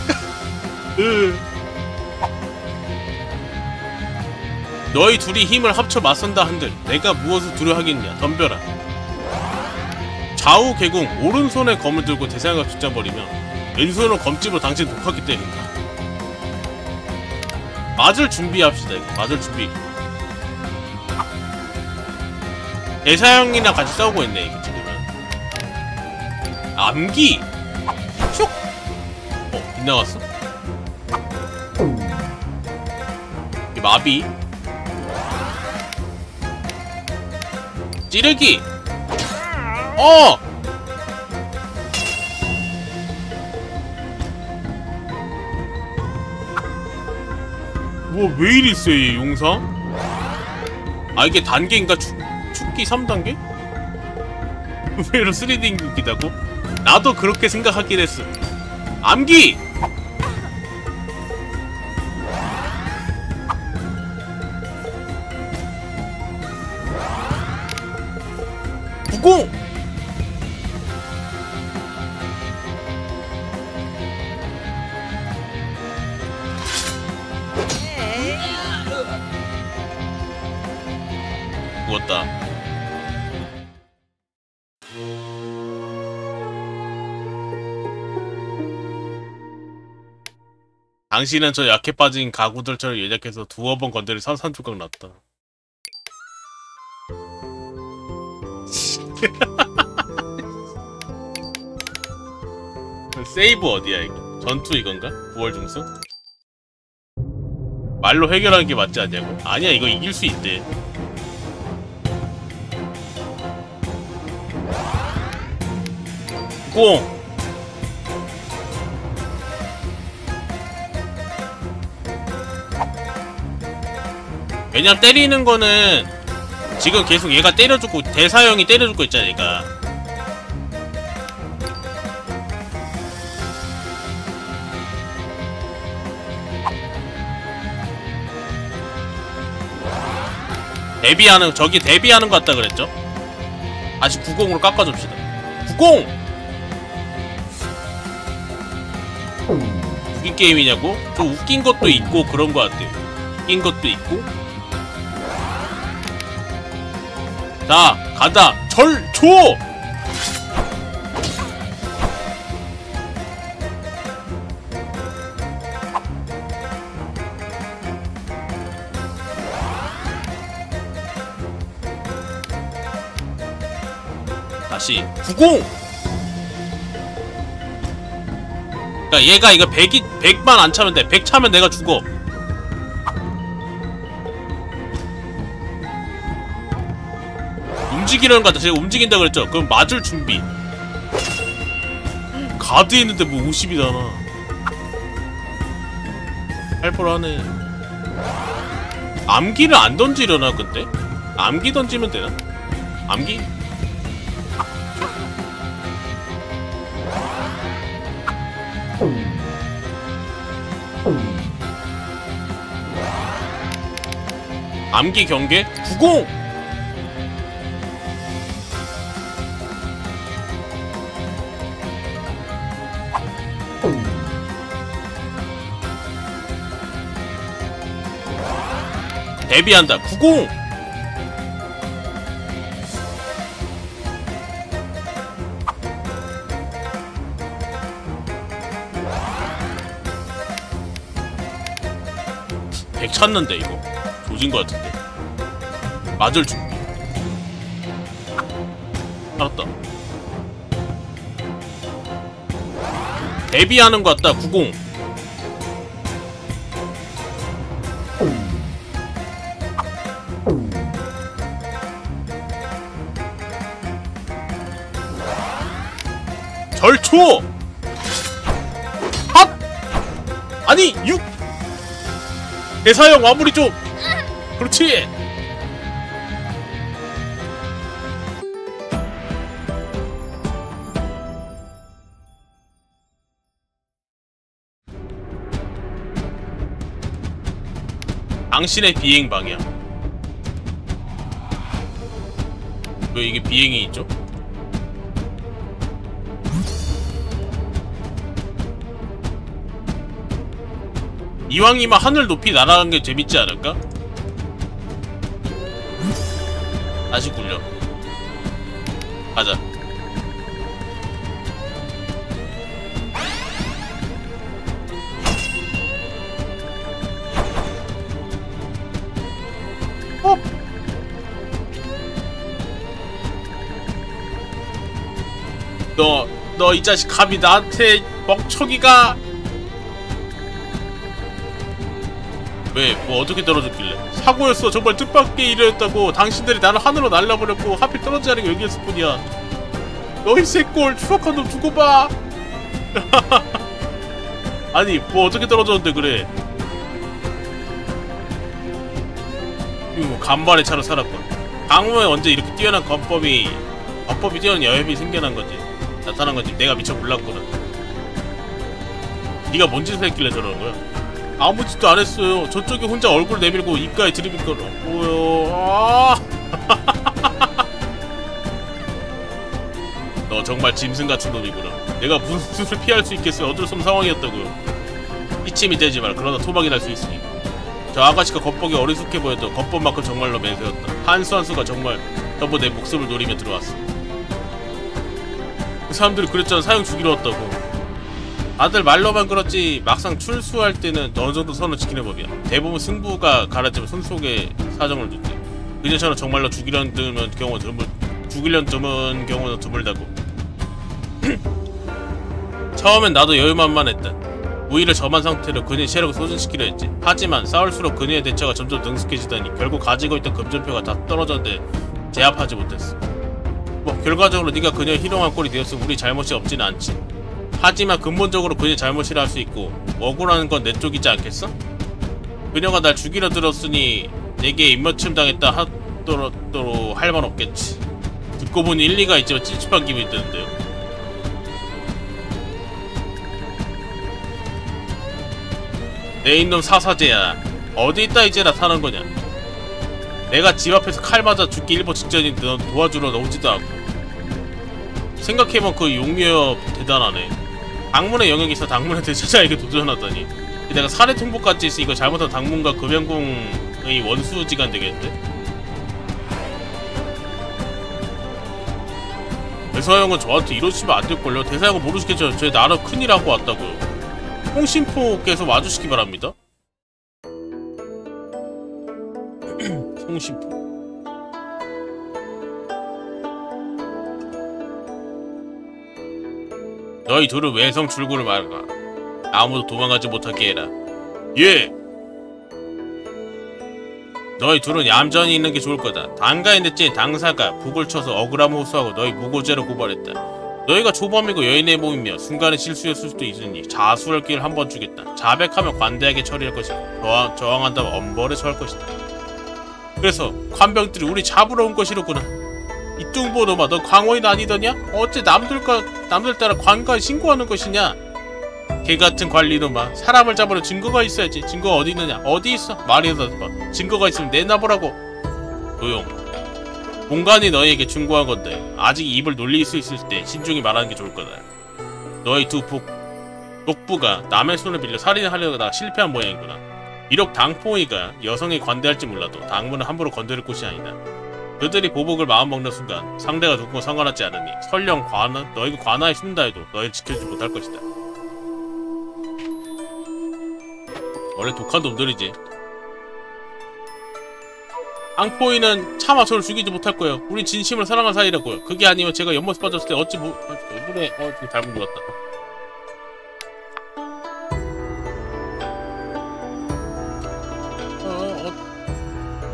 너희 둘이 힘을 합쳐 맞선다 한들 내가 무엇을 두려워하겠냐. 덤벼라. 좌우 개궁 오른손에 검을 들고 대상을 붙잡아버리면 왼손으로 검집으로 당신 독하게 때린다. 맞을 준비합시다. 이거 맞을 준비. 대사형이랑 같이 싸우고 있네 이거 지금은. 암기! 슉! 빗나갔어? 이 마비. 찌르기! 뭐 왜 이리 세 얘 용상? 아 이게 단계인가? 축기 3단계? 의외로 3D이다고? 나도 그렇게 생각하긴 했어. 암기! 구공! 죽었다. 당신은 저 약해 빠진 가구들처럼 예작해서 두어 번 건드릴 산산조각 났다. 세이브 어디야 이거? 전투 이건가? 9월 중순? 말로 해결하는 게 맞지 않냐고? 아니야 이거 이길 수 있대. 꽁! 왜냐면 때리는 거는 지금 계속 얘가 때려주고 대사형이 때려줄 거 있잖아 얘가. 데뷔하는 저기 데뷔하는 것 같다 그랬죠? 다시 90으로 깎아줍시다. 90! 웃긴 게임이냐고? 좀 웃긴 것도 있고 그런 것 같아요. 웃긴 것도 있고. 자, 간다. 절초! 다시 90! 그니까 얘가 이거 100만 안 차면 돼. 100 차면 내가 죽어. 움직이려는 것 같아. 제가 움직인다 그랬죠? 그럼 맞을 준비. 가드에 있는데 뭐 50이잖아. 할벌하네. 암기를 안 던지려나 근데? 암기 던지면 되나? 암기? 암기 경계? 90! 데뷔한다. 90! 백 찾는데 이거 조진 것 같은데. 맞을 준비. 알았다. 데뷔하는 것 같다. 90. 절초! 핫! 아니 6! 대사형 마무리 좀! 그렇지! 당신의 비행 방향. 왜 이게 비행이 있죠? 이왕이면 하늘 높이 날아가는 게 재밌지 않을까? 다시 굴려. 가자. 어? 너 이 자식 감히 나한테 멍청이가. 왜? 뭐 어떻게 떨어졌길래? 사고였어. 정말 뜻밖의 일이었다고. 당신들이 나를 하늘로 날려버렸고 하필 떨어지지 않은 게 여기였을 뿐이야. 너희 새꼴 추악한 놈 두고 봐. 아니 뭐 어떻게 떨어졌는데 그래. 이거 간발의 차로 살았군. 강호에 언제 이렇게 뛰어난 권법이 뛰어난 여혐이 생겨난 건지 나타난 건지 내가 미처 몰랐구나. 네가 뭔 짓을 했길래 저러는 거야? 아무 짓도 안 했어요. 저쪽에 혼자 얼굴 내밀고 입가에 들이밀 거라. 뭐요? 아! 너 정말 짐승 같은 놈이구나. 내가 무슨 수를 피할 수 있겠어요. 어쩔 수 없는 상황이었다고요. 이침이 되지 마라. 그러다 토막이 날 수 있으니. 저 아가씨가 겉보기 어리숙해 보여도 겉법만큼 정말로 맹세였다. 한수 한수가 정말 전부 내 목숨을 노리며 들어왔어. 그 사람들이 그랬잖아. 사형 죽이러 왔다고. 다들 말로만 그렇지 막상 출수할 때는 어느 정도 선을 지키는 법이야. 대부분 승부가 가라지면 손 속에 사정을 두지. 그녀처럼 정말로 죽이려는 경우는 드물다고. 처음엔 나도 여유만만했다. 무의를 점한 상태로 그녀의 체력을 소진시키려 했지. 하지만 싸울수록 그녀의 대처가 점점 능숙해지다니 결국 가지고 있던 금전표가 다 떨어졌는데 제압하지 못했어. 뭐 결과적으로 네가 그녀의 희롱한 꼴이 되었으면 우리 잘못이 없지는 않지. 하지만 근본적으로 그녀의 잘못이라 할 수 있고 억울한 건 내 쪽이지 않겠어? 그녀가 날 죽이려 들었으니 내게 입맞춤 당했다 하더라도 할 말 없겠지. 듣고 보니 일리가 있지만 찝찝한 기분이 드는데요. 내 이놈 사사제야. 어디 있다 이제 나타난 거냐? 내가 집 앞에서 칼 맞아 죽기 일보 직전인 넌 도와주러 나오지도 않고. 생각해보면 그 용녀 대단하네. 당문의 영역에서 당문의 대체자에게 도전하다니. 내가 살해 통보까지 있으니 이거 잘못하면 당문과 금연궁의 원수지간 되겠는데? 대사형은 저한테 이러시면 안 될걸요? 대사형은 모르시겠죠? 제 나라 큰일 하고 왔다고요. 홍신포께서 와주시기 바랍니다. 홍신포. 너희 둘은 외성 출구를 막아. 아무도 도망가지 못하게 해라. 예! 너희 둘은 얌전히 있는 게 좋을 거다. 당가에 냈지 당사가 북을 쳐서 억울함 호소하고 너희 무고죄로 고발했다. 너희가 조범이고 여인의 몸이며 순간의 실수였을 수도 있으니 자수할 기회를 한 번 주겠다. 자백하면 관대하게 처리할 것이고 저항한다면 엄벌에 처할 것이다. 그래서 관병들이 우리 잡으러 온 것이로구나. 이뚱보 놈아, 너 광원인 아니더냐? 어째 남들 따라 관가에 신고하는 것이냐? 개같은 관리 놈아, 사람을 잡으려 증거가 있어야지. 증거가 어디 있느냐? 어디 있어? 말이라도 봐. 증거가 있으면 내놔보라고. 조용. 공간이 너희에게 충고한 건데 아직 입을 놀릴 수 있을 때 신중히 말하는 게 좋을 거다. 너희 두 독부가 남의 손을 빌려 살인하려다가 실패한 모양이구나. 비록 당포이가 여성에 관대할지 몰라도 당문은 함부로 건드릴 곳이 아니다. 그들이 보복을 마음먹는 순간 상대가 누구고 상관하지 않으니 설령 너희가 관아에 숨는다 해도 너희를 지켜주지 못할 것이다. 원래 독한 놈들이지. 앙포이는 차마 저를 죽이지 못할 거예요. 우린 진심으로 사랑할 사이라고요. 그게 아니면 제가 연못에 빠졌을 때 어찌 이번에 지금 잘못 눌렀다.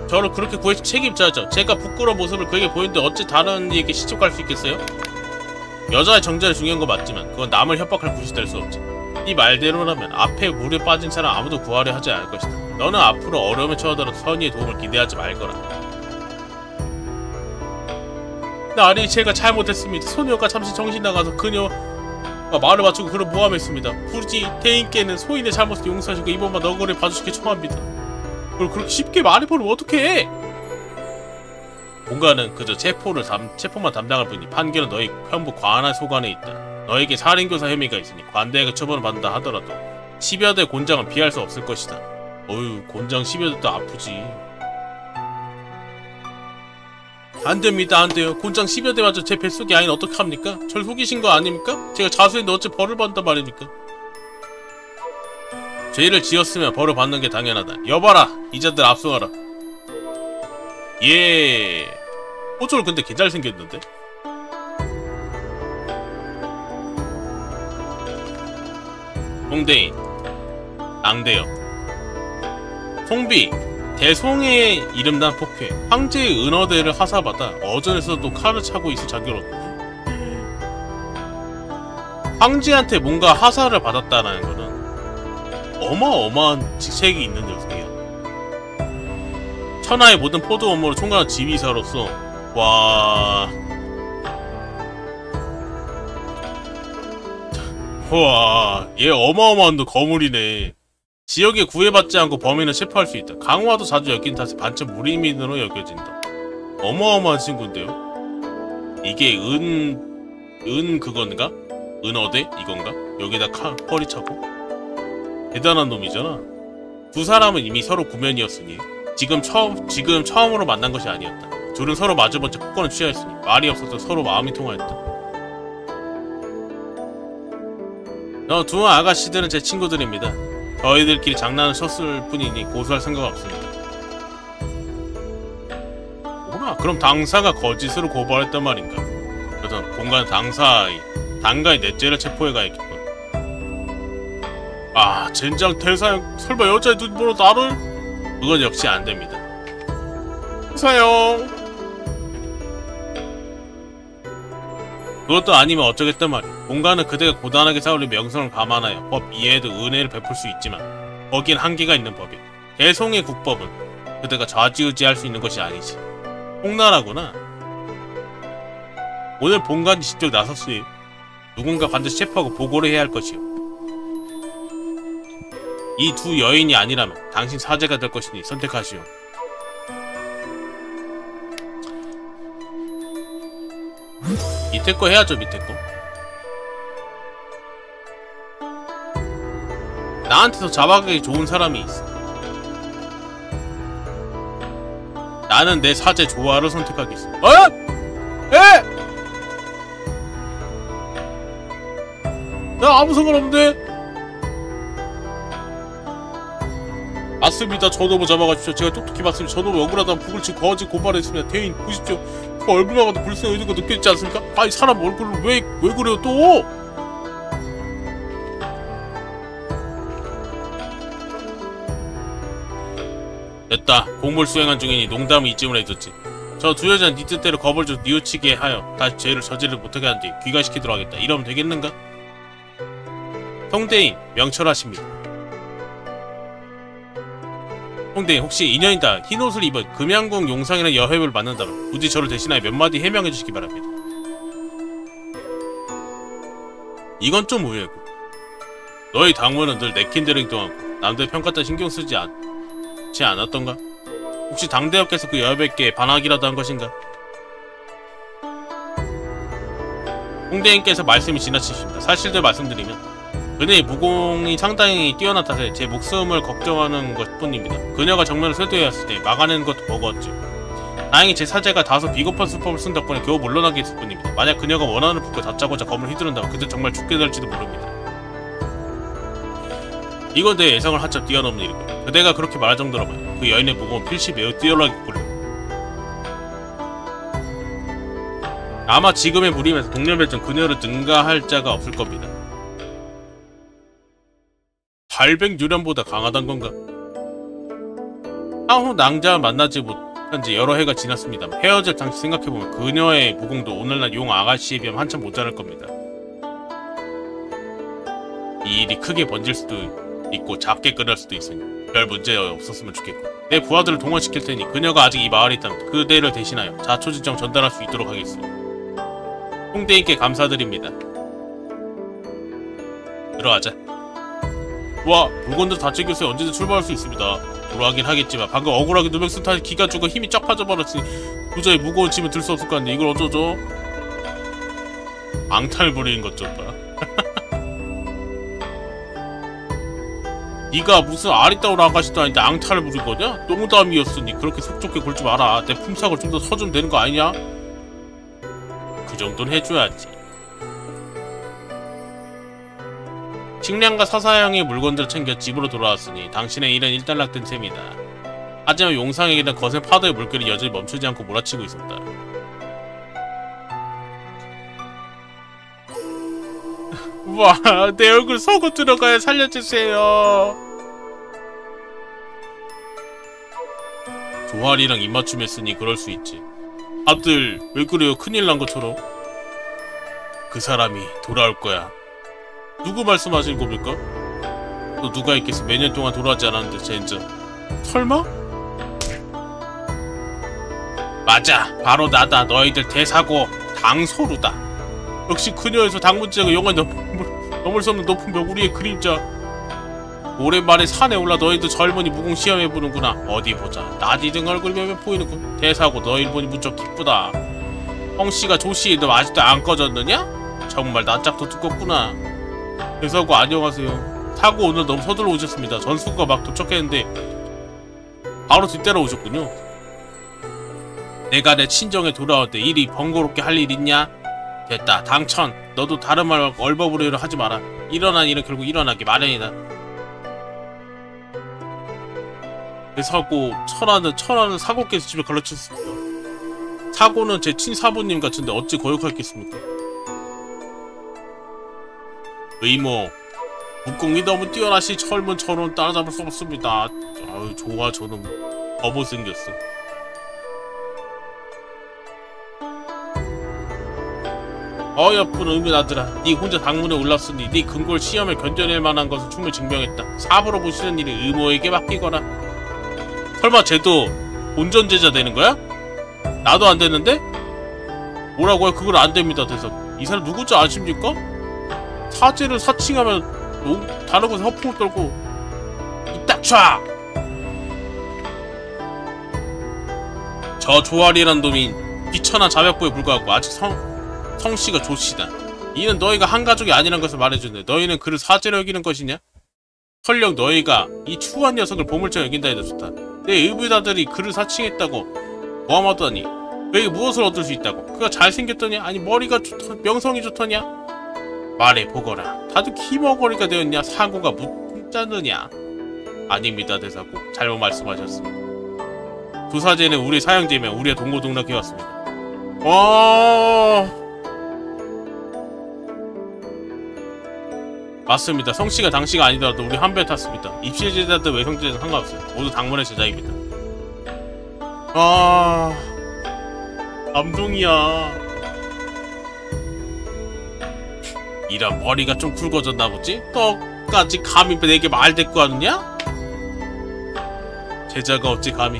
저를 그렇게 구해서 책임져야죠. 제가 부끄러운 모습을 그에게 보이는데 어찌 다른 이에게 시집갈 수 있겠어요? 여자의 정자는 중요한 거 맞지만 그건 남을 협박할 굿이 될 수 없지. 이 말대로라면 앞에 물에 빠진 사람 아무도 구하려 하지 않을 것이다. 너는 앞으로 어려움에 처하더라도 선의의 도움을 기대하지 말거라. 나리 제가 잘못했습니다. 소녀가 잠시 정신 나가서 그녀가 말을 맞추고 그를 모함했습니다. 부디 대인께는 소인의 잘못을 용서하시고 이번만 너그를 봐주시길 청합니다. 그걸 그렇게 쉽게 말해버리면 어떡해! 공간은 그저 체포만 담당할 뿐이니 판결은 너희 현부 관할 소관에 있다. 너에게 살인교사 혐의가 있으니 관대하게 처벌을 받는다 하더라도 10여 대 곤장은 피할 수 없을 것이다. 어휴, 곤장 10여 대도 아프지. 안됩니다, 안돼요. 곤장 10여 대마저 제 뱃속이 아닌 어떡합니까? 절 속이신 거 아닙니까? 제가 자수했는데 어째 벌을 받는단 말입니까? 죄를 지었으면 벌을 받는 게 당연하다. 여봐라! 이자들 압송하라. 예. 호졸 근데 개 잘생겼는데? 홍대인 앙대여 송비 대송의 이름난 폭회 황제의 은어대를 하사받아 어전에서도 칼을 차고 있을 자기로 황제한테 뭔가 하사를 받았다라는 거는 어마어마한 직책이 있는 녀석이야. 천하의 모든 포도 업무를 총괄한 지휘사로서 와... 얘 어마어마한 거물이네. 지역에 구애받지 않고 범인을 체포할 수 있다. 강화도 자주 엮인 탓에 반쯤 무리민으로 여겨진다. 어마어마한 친구인데요? 이게 그건가? 은어대? 이건가? 여기다 펄이 차고? 대단한 놈이잖아. 두 사람은 이미 서로 구면이었으니 지금 처음으로 만난 것이 아니었다. 둘은 서로 마주본 채 폭권을 취하였으니 말이 없어서 서로 마음이 통하였다. 두 아가씨들은 제 친구들입니다. 저희들끼리 장난을 쳤을 뿐이니 고소할 생각 없습니다. 뭐라? 그럼 당사가 거짓으로 고발했단 말인가? 그래서 공간 당가의 넷째를 체포해가야겠군. 아, 젠장 대사형 설마 여자의 눈보로 나를? 그건 역시 안됩니다. 사형 그것도 아니면 어쩌겠단 말이야. 공간은 그대가 고단하게 쌓으려 명성을 감안하여 법 이외에도 은혜를 베풀 수 있지만 거긴 한계가 있는 법이야. 대송의 국법은 그대가 좌지우지할 수 있는 것이 아니지. 홍나라구나. 오늘 본관이 직접 나섰으니 누군가 반드시 체포하고 보고를 해야 할 것이오. 이 두 여인이 아니라면 당신 사제가 될 것이니 선택하시오. 밑에 거 해야죠, 밑에 거. 나한테 더 잡아가기 좋은 사람이 있어. 나는 내 사제 조화를 선택하겠어. 에? 나 아무 상관없는데? 맞습니다. 저놈을 잡아가십시오. 제가 똑똑히 봤습니다. 저놈을 억울하다면 북을 치고 거짓 고발했습니다. 대인 보십시오. 그 얼굴만 봐도 불쌍한 의도가 느껴지지 않습니까? 아니 사람 얼굴을 왜 그래요 또? 됐다. 공물 수행한 중이니 농담을 이쯤으로 해줬지. 저 두 여자는 네 뜻대로 겁을 좀 뉘우치게 하여 다시 죄를 저지를 못하게 한 뒤 귀가시키도록 하겠다. 이러면 되겠는가? 송대인 명철하십니다. 송대인 혹시 인연이다 흰옷을 입은 금양궁 용상이라는 여회를 만난다면 굳이 저를 대신하여 몇 마디 해명해주시기 바랍니다. 이건 좀 의외고 너희 당무는 늘 내킨 대로 행동하고 남들 평가 따위 신경 쓰지 않았던가? 혹시 당대업께서 그 여배께 반항이라도 한 것인가? 홍대인께서 말씀이 지나치십니다. 사실대로 말씀드리면 그녀의 무공이 상당히 뛰어난 탓에 제 목숨을 걱정하는 것뿐입니다. 그녀가 정면을 쇄도해왔을 때 막아내는 것도 버거웠죠. 다행히 제 사제가 다소 비겁한 수법을 쓴 덕분에 겨우 물러나게 했을 뿐입니다. 만약 그녀가 원한을 품고 다짜고짜 검을 휘두른다면 그때 정말 죽게 될지도 모릅니다. 이건 내 예상을 한참 뛰어넘는 일이고요. 그대가 그렇게 말할 정도라면 그 여인의 무공은 필시 매우 뛰어나겠군요. 아마 지금의 무림에서 동료별전 그녀를 능가할 자가 없을 겁니다. 800유련보다 강하단 건가? 향후 낭자와 만나지 못한 지 여러 해가 지났습니다만 헤어질 당시 생각해보면 그녀의 무공도 오늘날 용 아가씨에 비하면 한참 모자랄 겁니다. 이 일이 크게 번질 수도 있고 작게 끝날 수도 있으니 별 문제 없었으면 좋겠고, 내 부하들을 동원시킬 테니 그녀가 아직 이 마을에 있다면 그대를 대신하여 자초지정 전달할 수 있도록 하겠소. 홍대인께 감사드립니다. 들어가자. 와, 물건들 다 챙겼어요. 언제든 출발할 수 있습니다. 돌아가긴 하겠지만 방금 억울하게 누명쓴 탓에 기가 죽어 힘이 쫙 빠져버렸으니 도저히 무거운 짐을 들 수 없을 것 같네. 이걸 어쩌죠? 앙탈 부리는 것 좀 봐. 네가 무슨 아리따운 아가씨도 아닌데 앙탈을 부린 거냐? 농담이었으니 그렇게 속 좁게 굴지 마라. 내 품삯을 좀 더 서주면 되는 거 아니냐? 그 정도는 해줘야지. 식량과 사사형의 물건들을 챙겨 집으로 돌아왔으니 당신의 일은 일단락된 셈이다. 하지만 용상에게는 거센 파도의 물결이 여전히 멈추지 않고 몰아치고 있었다. 와, 내 얼굴 서고 들어가야 살려주세요. 조활이랑 입맞춤 했으니 그럴 수 있지. 다들 왜 그래요? 큰일 난 것처럼. 그 사람이 돌아올 거야. 누구 말씀하시는 겁니까? 또 누가 있겠어? 몇 년 동안 돌아오지 않았는데 젠장. 설마? 맞아, 바로 나다. 너희들 대사고 당소루다. 역시 그녀에서 당문제가 영원히 넘을 수 없는 높은 벽, 우리의 그림자. 오랜만에 산에 올라 너희들 젊은이 무공 시험해보는구나. 어디 보자. 나디등 얼굴 몇몇 보이는군. 대사고 너희를 보니 무척 기쁘다. 형씨가 조씨, 너 아직도 안 꺼졌느냐? 정말 낯짝도 두껍구나. 대사고 안녕하세요. 사고 오늘 너무 서둘러 오셨습니다. 전수가 막 도착했는데 바로 뒤따라 오셨군요. 내가 내 친정에 돌아올 때 일이 번거롭게 할 일 있냐? 됐다. 당천. 너도 다른 말 말고 얼버무리려 하지 마라. 일어난 일은 결국 일어나기 마련이다. 천하는 사고께서 집에 걸러쳤습니다. 사고는 제 친사부님 같은데 어찌 거역하겠습니까? 의모, 무공이 너무 뛰어나시 젊은 저는 따라잡을 수 없습니다. 아유, 좋아. 저는 거부 생겼어. 어여쁜 의미나들아, 네 혼자 당문에 올랐으니 네 근골 시험에 견뎌낼 만한 것을 충분히 증명했다. 사부로 보시는 일을 의모에게 맡기거라. 설마 쟤도 본전제자 되는 거야? 나도 안 되는데? 뭐라고요? 그걸 안 됩니다. 대사. 이 사람 누구지 아십니까? 사제를 사칭하면 다른 곳에 허풍을 떨고 이딱 촤! 저 조알이란 놈이 비천한 자백부에 불과하고 아직 성씨가 조씨다. 이는 너희가 한 가족이 아니란 것을 말해주는데 너희는 그를 사제로 여기는 것이냐? 설령 너희가 이 추한 녀석을 보물처럼 여긴다 해도 좋다. 내 의붓아들이 그를 사칭했다고 모함하더니 너희가 무엇을 얻을 수 있다고? 그가 잘생겼더냐? 아니 머리가 명성이 좋더냐? 말해보거라. 다들 키머거리가 되었냐? 사고가 묻자느냐? 아닙니다, 대사고. 잘못 말씀하셨습니다. 두 사제는 우리 사형제면 우리의 동고동락해왔습니다. 맞습니다. 성씨가 당씨가 아니더라도 우리 한 배 탔습니다. 입실제자든 외성제자든 상관없어요. 모두 당문의 제자입니다. 감동이야. 이런 머리가 좀 굵어졌나 보지? 너까지 감히 내게 말 대꾸하느냐? 제자가 어찌 감히.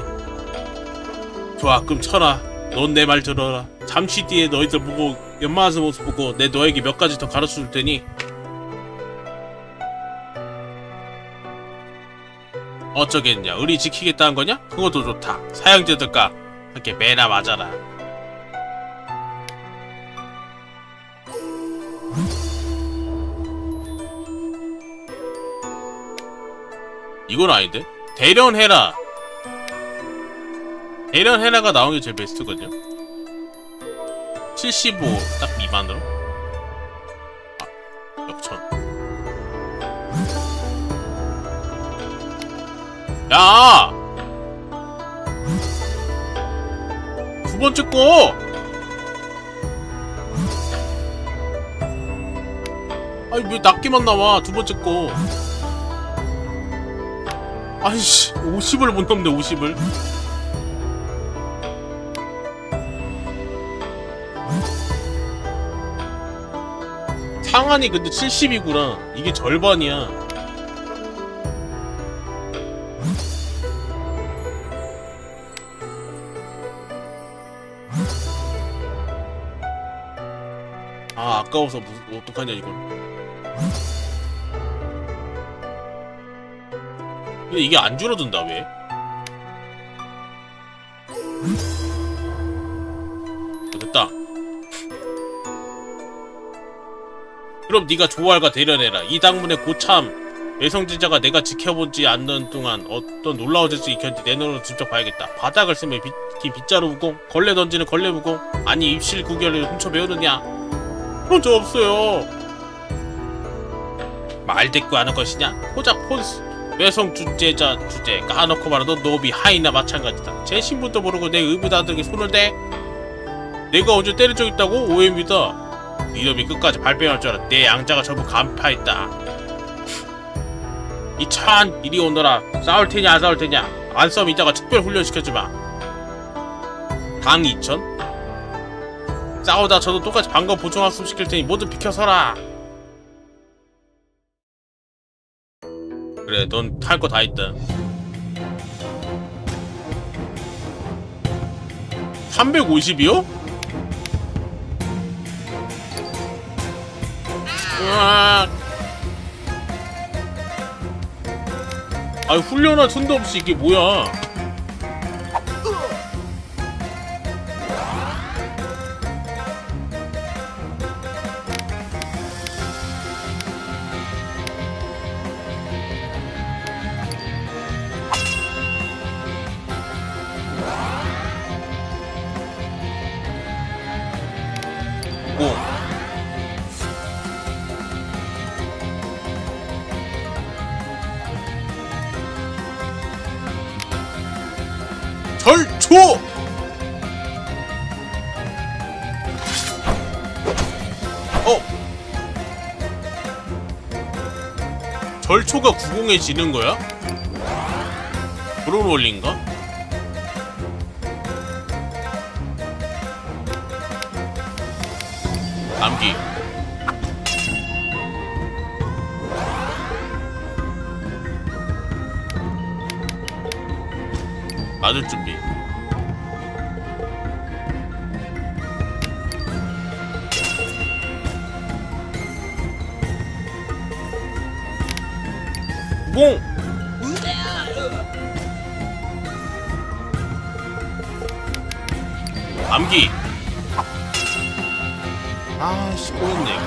좋아, 그럼 천하, 넌 내 말 들어라. 잠시 뒤에 너희들 보고 연마하는 모습 보고 내 너에게 몇 가지 더 가르쳐줄 테니 어쩌겠냐? 의리 지키겠다는 거냐? 그것도 좋다. 사형제들과 함께 매나 맞아라. 이건 아닌데? 대련해라. 대련해라가 나온 게 제일 베스트거든요. 75 딱 미만으로. 아, 역천. 야! 두 번째 거! 아니 왜 낮게만 나와 두 번째 거. 아이씨 50을 못 넘네 50을. 상한이 근데 70이구나. 이게 절반이야. 아 아까워서 무슨 어떡하냐 이걸. 근데 이게 안 줄어든다 왜? 됐다. 그럼 네가 조알과 대련해라. 이 당문의 고참 외성진자가 내가 지켜보지 않는 동안 어떤 놀라운 재능이 익혔는지 내 눈으로 직접 봐야겠다. 바닥을 쓰며 긴 빗자루 무공, 걸레 던지는 걸레 무공, 아니 입실 구결을 훔쳐 배우느냐? 그런 적 없어요. 말대꾸하는 것이냐? 호작 폰스 외성 주제자 주제 까놓고 말해도 노비 하이나 마찬가지다. 제 신분도 모르고 내 의무단들에게 손을 대? 내가 언제 때린 적 있다고? 오해입니다. 이놈이 끝까지 발뺌할 줄 알아. 내 양자가 전부 간파했다. 이찬 이리 오너라. 싸울 테냐 안 싸울 테냐? 안 싸우면 이따가 특별 훈련 시켜주마. 당 2000? 싸우다 저도 똑같이 방금 보충학습 시킬 테니 모두 비켜서라. 그래 넌 할 거 다 했다. 350이요? 으악. 아니 훈련할 틈도 없이 이게 뭐야. 절초! 절초가 90에 지는 거야? 그런 원리인가? 암기 맞을 준비. 공! 암기! 아씨 꼬였네 이거.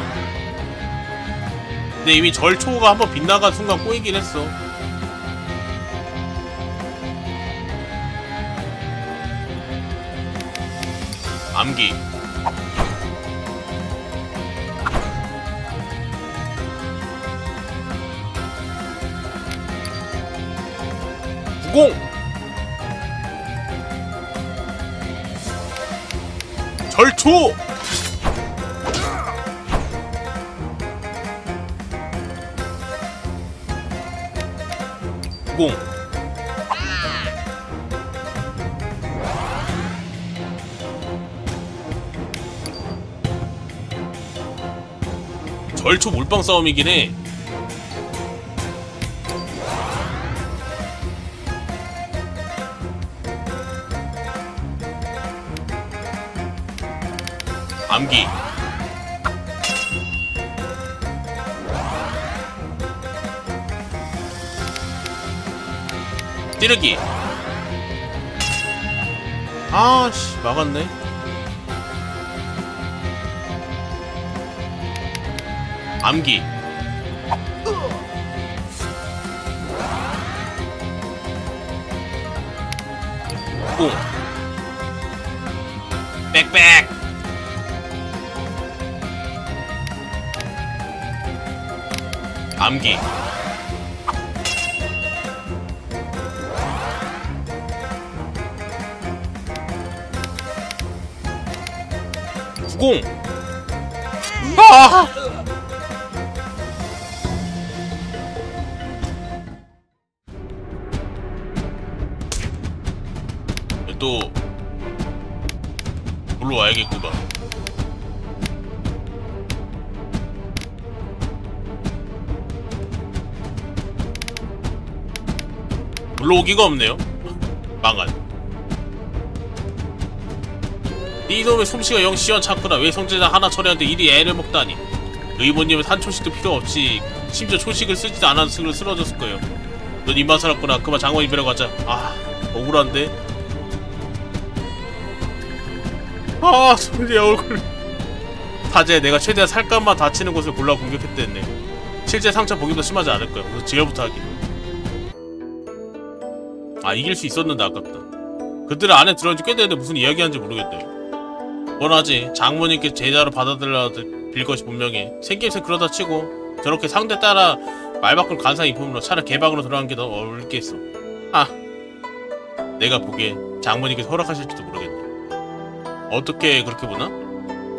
근데 이미 절초가 한번 빗나간 순간 꼬이긴 했어. 암기 구공 절초 구공 절초 몰빵 싸움이긴 해. 암기 찌르기 아씨 막았네. 암기 뿡. 빽빽. 암기. 구공. 아! 또 올라와야겠구만. 올라오기가 없네요. 망한. 이놈의 솜씨가 영 시원찮구나. 왜 성제자 하나 처리하는데 이리 애를 먹다니. 의모님은 한 초식도 필요 없이 심지어 초식을 쓰지도 않았으면 쓰러졌을 거예요. 넌 입만 살았구나. 그만 장모님 뵈러 가자. 아, 억울한데. 아, 손재 얼굴. 사제, 내가 최대한 살갗만 다치는 곳을 골라 공격했댔네. 실제 상처 보기보다 심하지 않을 거야. 우선 지혈부터 하기. 아, 이길 수 있었는데 아깝다. 그들은 안에 들어온 지 꽤 됐는데 무슨 이야기하는지 모르겠네. 뻔하지. 장모님께 제자로 받아들여 빌 것이 분명해. 생김새 그러다 치고 저렇게 상대 따라 말 바꿀 간사한 인품으로 차라리 개방으로 들어간 게 더 어울리겠어. 아, 내가 보기엔 장모님께서 허락하실지도 모르겠네. 어떻게 그렇게 보나?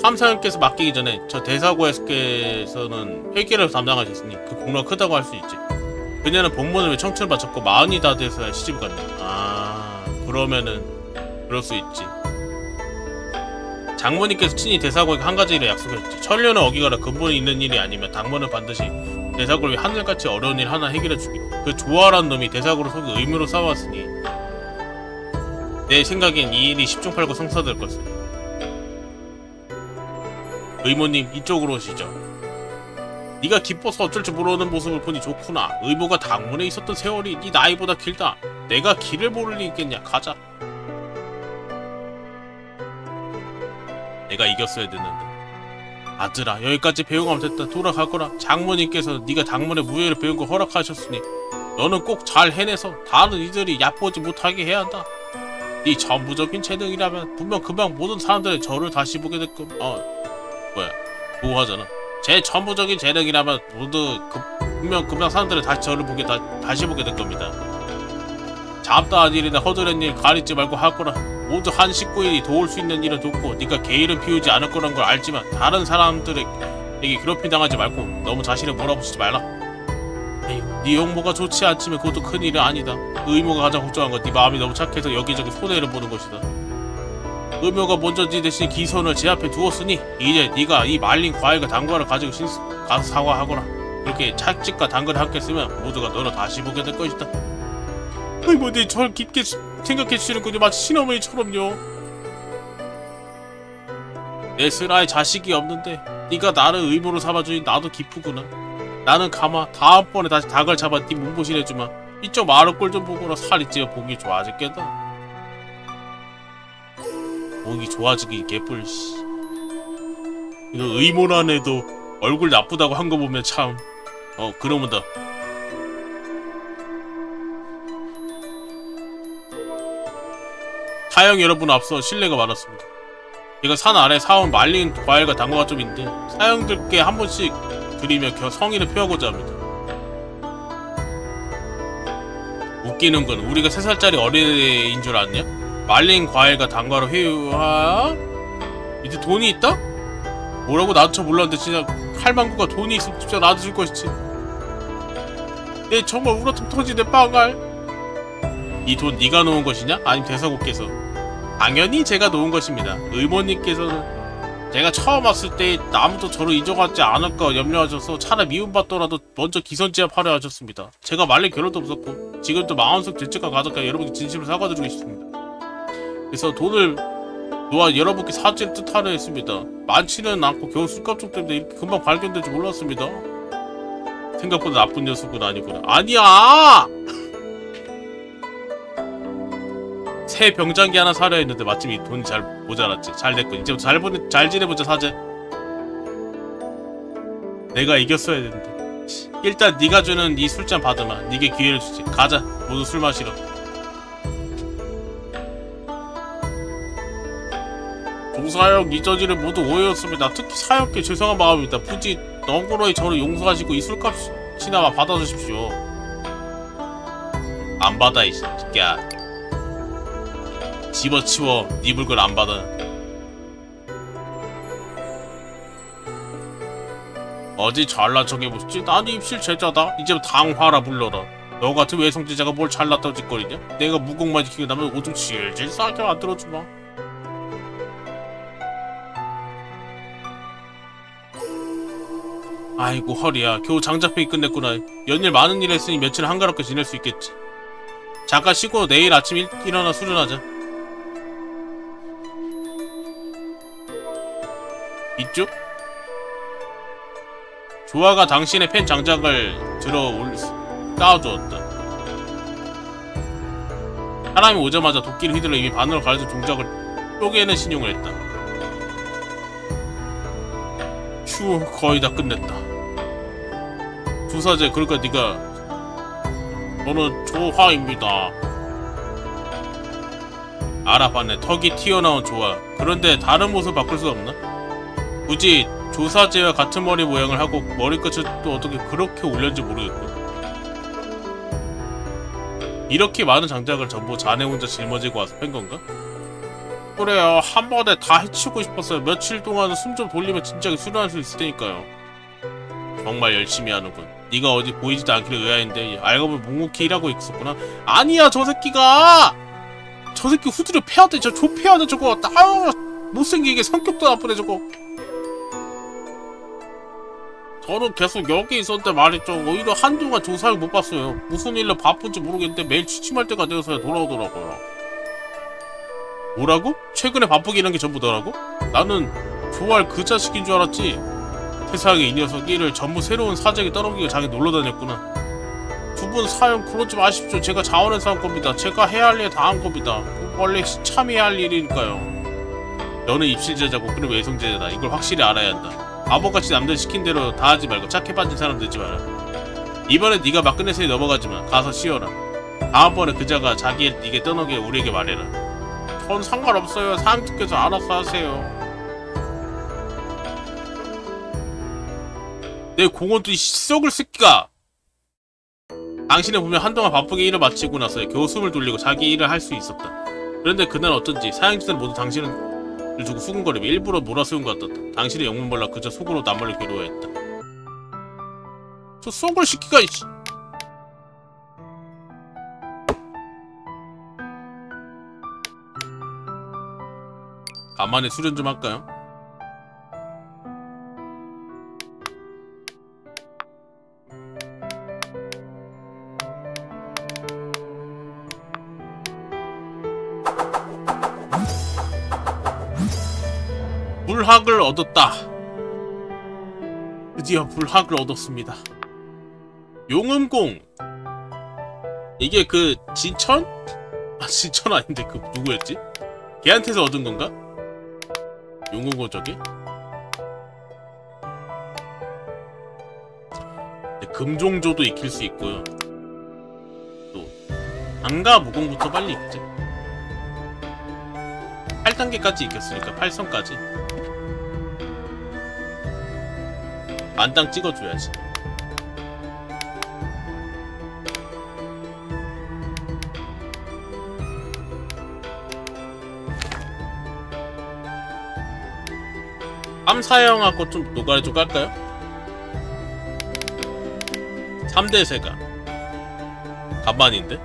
함사님께서 맡기기 전에 저 대사고에서는 회계를 담당하셨으니 그 공로가 크다고 할 수 있지. 그녀는 본문을 왜 청춘을 바쳤고 40이 다 돼서야 시집을 갔네. 아, 그러면은 그럴 수 있지. 장모님께서 친히 대사고에게 한 가지 일을 약속했지. 천련을 어기거나 근본이 있는 일이 아니면 당번은 반드시 대사고를 위해 하늘같이 어려운 일 하나 해결해주기로. 그 조아란 놈이 대사고를 속여 의무로 싸웠으니 내 생각엔 이 일이 10중 8구 성사될 것을. 의모님, 이쪽으로 오시죠. 네가 기뻐서 어쩔 줄 모르는 모습을 보니 좋구나. 의모가 당문에 있었던 세월이 네 나이보다 길다. 내가 길을 모를 리 있겠냐. 가자. 내가 이겼어야 됐는데. 아들아, 여기까지 배우가 됐다. 돌아가거라. 장모님께서 네가 당문에 무예를 배운 거 허락하셨으니 너는 꼭 잘 해내서 다른 이들이 얕보지 못하게 해야 한다. 네 전부적인 재능이라면 분명 금방 모든 사람들의 저를 다시 보게 될 거. 보호하잖아. 제 전부적인 재능이라면 분명 금방 사람들의 다시 보게 될 겁니다. 잡다한 일이나 허드렛 일 가리지 말고 할 거라. 모두 한 식구인이 도울 수 있는 일은 돕고 네가 게으름 피우지 않을 거란 걸 알지만 다른 사람들에게 괴롭힘 당하지 말고 너무 자신을 몰아붙이지 말라. 에휴, 네 용모가 좋지 않지만 그것도 큰일은 아니다. 의모가 가장 걱정한 건 네 마음이 너무 착해서 여기저기 손해를 보는 것이다. 의모가 먼저 네 대신 기선을 제 앞에 두었으니 이제 네가 이 말린 과일과 당과를 가지고 가서 사과하거라. 그렇게 찰집과 당근을 함께 쓰면 모두가 너를 다시 보게 될 것이다. 의모님 저를 깊게 생각해 주시는군요. 마치 친어머니처럼요. 내 슬아의 자식이 없는데 네가 나를 의모로 삼아주니 나도 기쁘구나. 나는 가마 다음번에 다시 닭을 잡아 네 몸보신 해주마. 이쪽 마루꼴 좀 보거라. 살이 찌어 보기 좋아지겠다. 보기 좋아지기 개뿔 씨. 이거 의모란 애도 얼굴 나쁘다고 한 거 보면 참 그러면다. 사형 여러분 앞서 실례가 많았습니다. 제가 산 아래 사온 말린 과일과 당과가 좀 있는데 사형들께 한 번씩 드리며 성의를 표하고자 합니다. 웃기는 건 우리가 3살짜리 어린애인 줄 아냐? 말린 과일과 당과로 회유하? 이제 돈이 있다? 뭐라고 나도 잘 몰랐는데 진짜 할망구가 돈이 있으면 진짜 나도 줄 것이지. 내 정말 우라통 터지네 빵알. 이 돈 네가 놓은 것이냐? 아니면 대사고께서? 당연히 제가 놓은 것입니다. 의모님께서는 제가 처음 왔을 때 아무도 저를 인정하지 않을까 염려하셔서 차라리 미움받더라도 먼저 기선제압하려 하셨습니다. 제가 말린 결론도 없었고 지금도 마음속 죄책감 가득하여 여러분께 진심으로 사과드리고 싶습니다. 그래서 돈을 놓아 여러분께 사죄를 뜻하려 했습니다. 많지는 않고 겨우 술값 때문에 이렇게 금방 발견될 줄 몰랐습니다. 생각보다 나쁜 녀석은 아니구나. 아니야! 새 병장기 하나 사려 했는데 마침 이 돈이 잘 모자랐지. 잘 됐군. 이제부터 잘 지내보자 사제. 내가 이겼어야 되는데. 일단 네가 주는 이 술잔 받으마. 네게 기회를 주지. 가자. 모두 술 마시러. 조사역 이저지를 모두 오해였습니다. 특히 사역께 죄송한 마음입니다. 부디 너그러이 저를 용서하시고 이 술값이나마 받아주십시오. 안 받아 이 새끼야. 집어치워. 네 물건 안 받아. 어디 잘난 척 해보시지? 난 입실 제자다. 이제 당화라 불러라. 너 같은 외성제자가 뭘 잘났다고 짓거리냐? 내가 무공만 지키고 나면 오줌 질질 싸게 만들어주마. 아이고 허리야. 겨우 장작회의 끝냈구나. 연일 많은 일 했으니 며칠 한가롭게 지낼 수 있겠지. 잠깐 쉬고 내일 아침 일어나 수련하자. 이쪽? 조아가 당신의 펜 장작을 들어 쌓아주었다. 사람이 오자마자 도끼를 휘둘러 이미 반으로 갈라진 종작을 쪼개는 신용을 했다. 휴, 거의 다 끝냈다. 조사제, 그러니까 네가 저는 조화입니다. 알아봤네. 턱이 튀어나온 조화. 그런데 다른 모습 바꿀 수 없나? 굳이 조사제와 같은 머리 모양을 하고 머리끝을 또 어떻게 그렇게 올렸는지 모르겠고. 이렇게 많은 장작을 전부 자네 혼자 짊어지고 와서 뺀 건가? 그래요. 한 번에 다 해치우고 싶었어요. 며칠 동안 숨 좀 돌리면 진작에 수련할 수 있을 테니까요. 정말 열심히 하는군. 네가 어디 보이지도 않기를 의아했는데 알고 보면 묵묵히 일하고 있었구나. 아니야, 저 새끼가! 저 새끼 후드려 패야 돼. 저 좁혀야 돼, 저거. 아유, 못생기게 성격도 나쁘네, 저거. 저는 계속 여기 있었는데 말이죠. 오히려 한동안 조사를 못 봤어요. 무슨 일로 바쁜지 모르겠는데 매일 취침할 때가 되어서야 돌아오더라고요. 뭐라고? 최근에 바쁘게 일한 게 전부더라고? 나는 좋아할 그 자식인 줄 알았지. 세상에 이 녀석 일을 전부 새로운 사정에 떠넘기고 자기 놀러다녔구나. 두 분 사연 그러지 마십시오. 제가 자원해서 한 겁니다. 제가 해야 할 일 다 한 겁니다. 원래 참여해야 할 일이니까요. 너는 입실제자고 그럼 외성제자다. 이걸 확실히 알아야 한다. 바보같이 남들 시킨 대로 다 하지 말고 착해 빠진 사람 되지 마라. 이번에 네가 막 끝냈으니 넘어가지만 가서 쉬어라. 다음번에 그자가 네게 떠나게 우리에게 말해라. 전 상관없어요. 사장님께서 알아서 하세요. 내 공원도 이 썩을 새끼가! 당신은 분명 한동안 바쁘게 일을 마치고 나서 겨우 숨을 돌리고 자기 일을 할 수 있었다. 그런데 그날 어쩐지 사양지들은 모두 당신을 두고 수군거리며 일부러 몰아세운 것 같았다. 당신의 영문 몰라 그저 속으로 남을 괴로워했다. 저 썩을 새끼가 이씨! 간만에 수련 좀 할까요? 불학을 얻었다. 드디어 불학을 얻었습니다. 용음공! 이게 그 진천? 아, 진천 아닌데 그 누구였지? 걔한테서 얻은 건가? 용음공 저게? 금종조도 익힐 수 있고요. 또 안가 무공부터 빨리 익자. 8단계까지 익혔으니까 8선까지 만땅 찍어줘야지. 암사형하고 좀 노가리 좀 깔까요? 3대 세가 간만인데?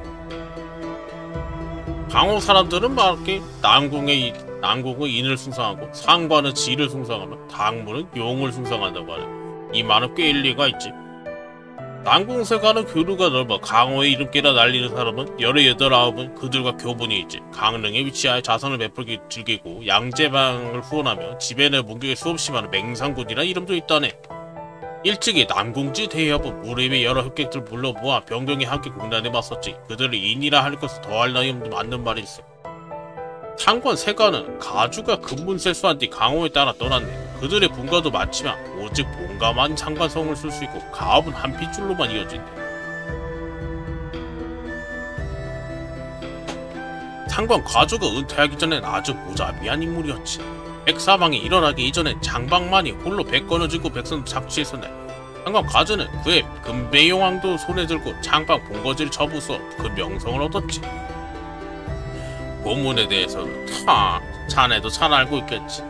강호 사람들은 막 이렇게 난공의 인을 숭상하고 상관은 지를 숭상하며 당무는 용을 숭상한다고 하네. 이 말은 꽤 일리가 있지. 난공세가는 교류가 넓어 강호의 이름깨라 날리는 사람은 18-9은 그들과 교분이 있지. 강릉에 위치하여 자선을 베풀기 즐기고 양재방을 후원하며 집에는 문격에 수없이 많은 맹상군이라 이름도 있다네. 일찍이 남궁지 대협은 무림의 여러 흑객들 불러 모아 병경이 함께 공단에 맞섰지. 그들을 인이라 할 것을 더할 나위 없는 맞는 말이 있어. 상관 세가는 가주가 근문세수한 뒤 강호에 따라 떠났네. 그들의 분가도 많지만 오직 본가만 상관성을 쓸 수 있고 가업은 한 핏줄로만 이어진대. 상관 가주가 은퇴하기 전엔 아주 무자비한 인물이었지. 백사방이 일어나기 이전엔 장방만이 홀로 배 끊어지고 백선도 잡취했었네. 장방 가즈는 그의 금배용왕도 손에 들고 장방 본거지를 접으서 그 명성을 얻었지. 고문에 대해서는 자네도 잘 알고 있겠지.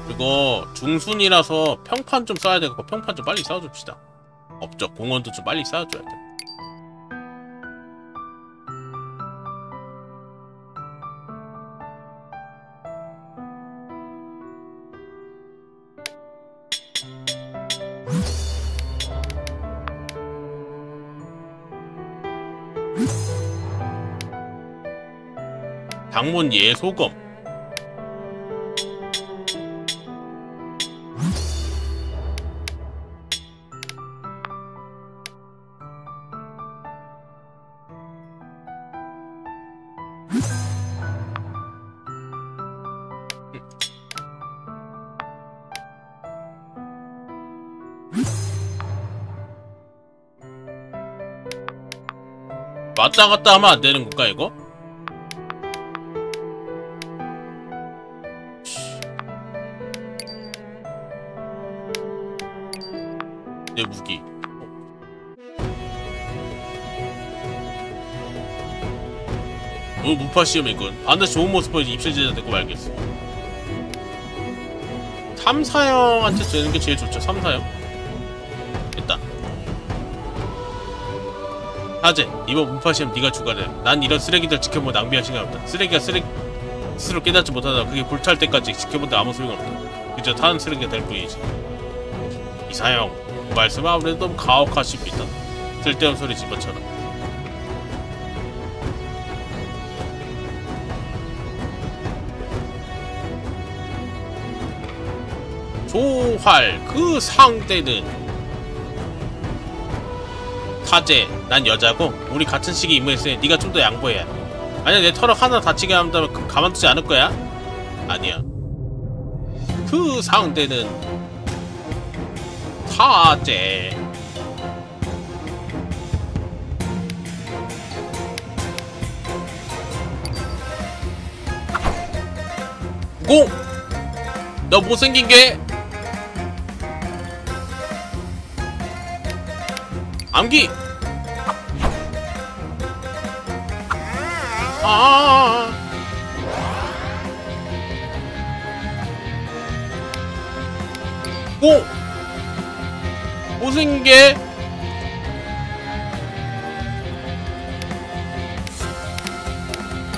그리고 중순이라서 평판 좀 쌓아야 되고 평판 좀 빨리 쌓아줍시다. 업적 공원도 좀 빨리 쌓아줘야 돼. 당문 예소검. 왔다 갔다 하면 안 되는 건가 이거? 내 무기. 무파 시험이군. 반드시 좋은 모습 보여서 입실제자 되고 말겠어. 3사형한테 되는 게 제일 좋죠. 3사형. 일단 하재, 이번 문파 시험 네가 주관해. 난 이런 쓰레기들 지켜보면 낭비할 시간 없다. 쓰레기가 쓰레기 스스로 깨닫지 못하다 그게 불탈 때까지 지켜본데 아무 소용 없다. 그저 타는 쓰레기가 될 뿐이지. 이사형, 그 말씀은 아무래도 너무 가혹하십니다. 쓸데없는 소리 집어쳐라. 조활, 그 상대는 타제, 난 여자고 우리 같은 시기에 임무했으니 네가 좀 더 양보해야. 만약 내 털을 하나 다치게 한다면 그럼 가만두지 않을 거야? 아니야. 그 상대는 타제. 공! 너 못생긴 게 암기! 오! 못생긴 게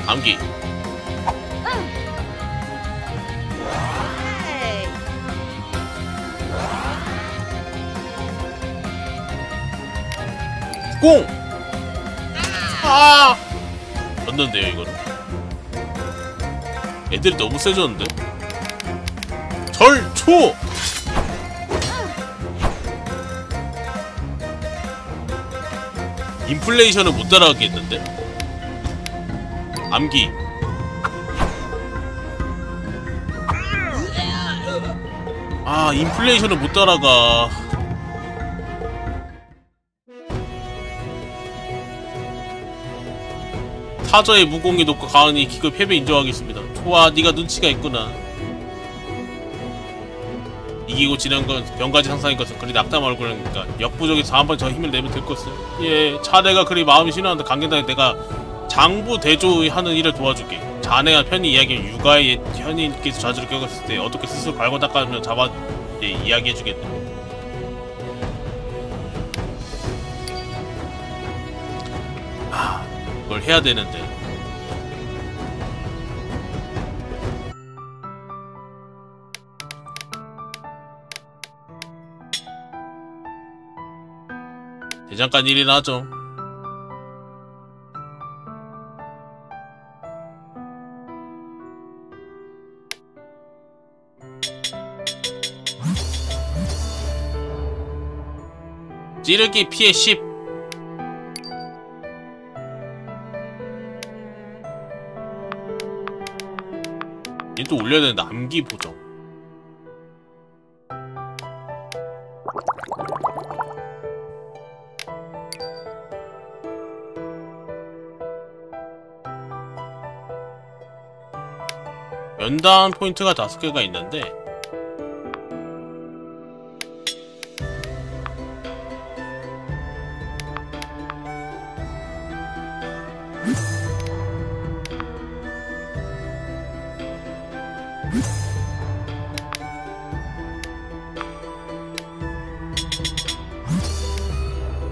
암기. 공! 졌는데요 이거는. 애들이 너무 세졌는데? 절초! 인플레이션을 못 따라가겠는데? 암기. 인플레이션을 못 따라가. 타저의 무공이 높고 강하니 기꺼이 패배 인정하겠습니다. 좋아, 네가 눈치가 있구나. 이기고 지는 건 병가지 상상인 것은 그리 낙담 얼굴이니까 역부족에서 한번 저 힘을 내면 될 것을. 예, 자네가 그리 마음이 신호한데 강경하게 내가 장부 대조하는 일을 도와줄게. 자네가 편히 이야기한 육아의 현인께서 자주를 겪었을 때 어떻게 스스로 갈고 닦아주며 잡아 이야기해주겠다. 그걸 해야 되는데. 대장간 일이나 하죠. 찌르기 피해 10. 얘 또 올려야 되는데 암기 보정. 연단 포인트가 5개가 있는데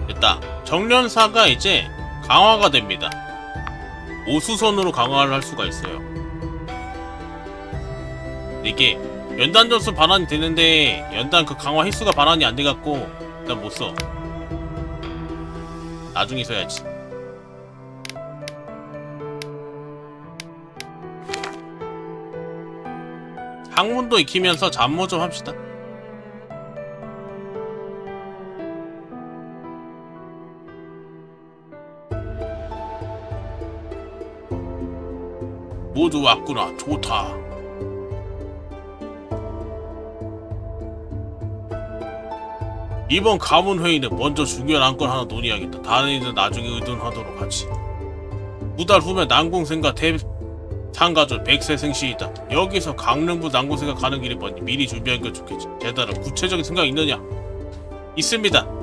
됐다. 정련사가 이제 강화가 됩니다. 5수선으로 강화를 할 수가 있어요. 이게 연단 점수 반환이 되는데 연단 그 강화 횟수가 반환이 안 돼갖고 일단 못써. 나중에 써야지. 학문도 익히면서 잠모 좀 합시다. 모두 왔구나. 좋다. 이번 가문회의는 먼저 중요한 안건 하나 논의하겠다. 다른 일은 나중에 의논하도록 하지. 2달 후면 난공생과 대상가족 100세 생시이다. 여기서 강릉부 난공생가 가는 길이 뭐니 미리 준비하는 게 좋겠지. 대단한 구체적인 생각 있느냐? 있습니다.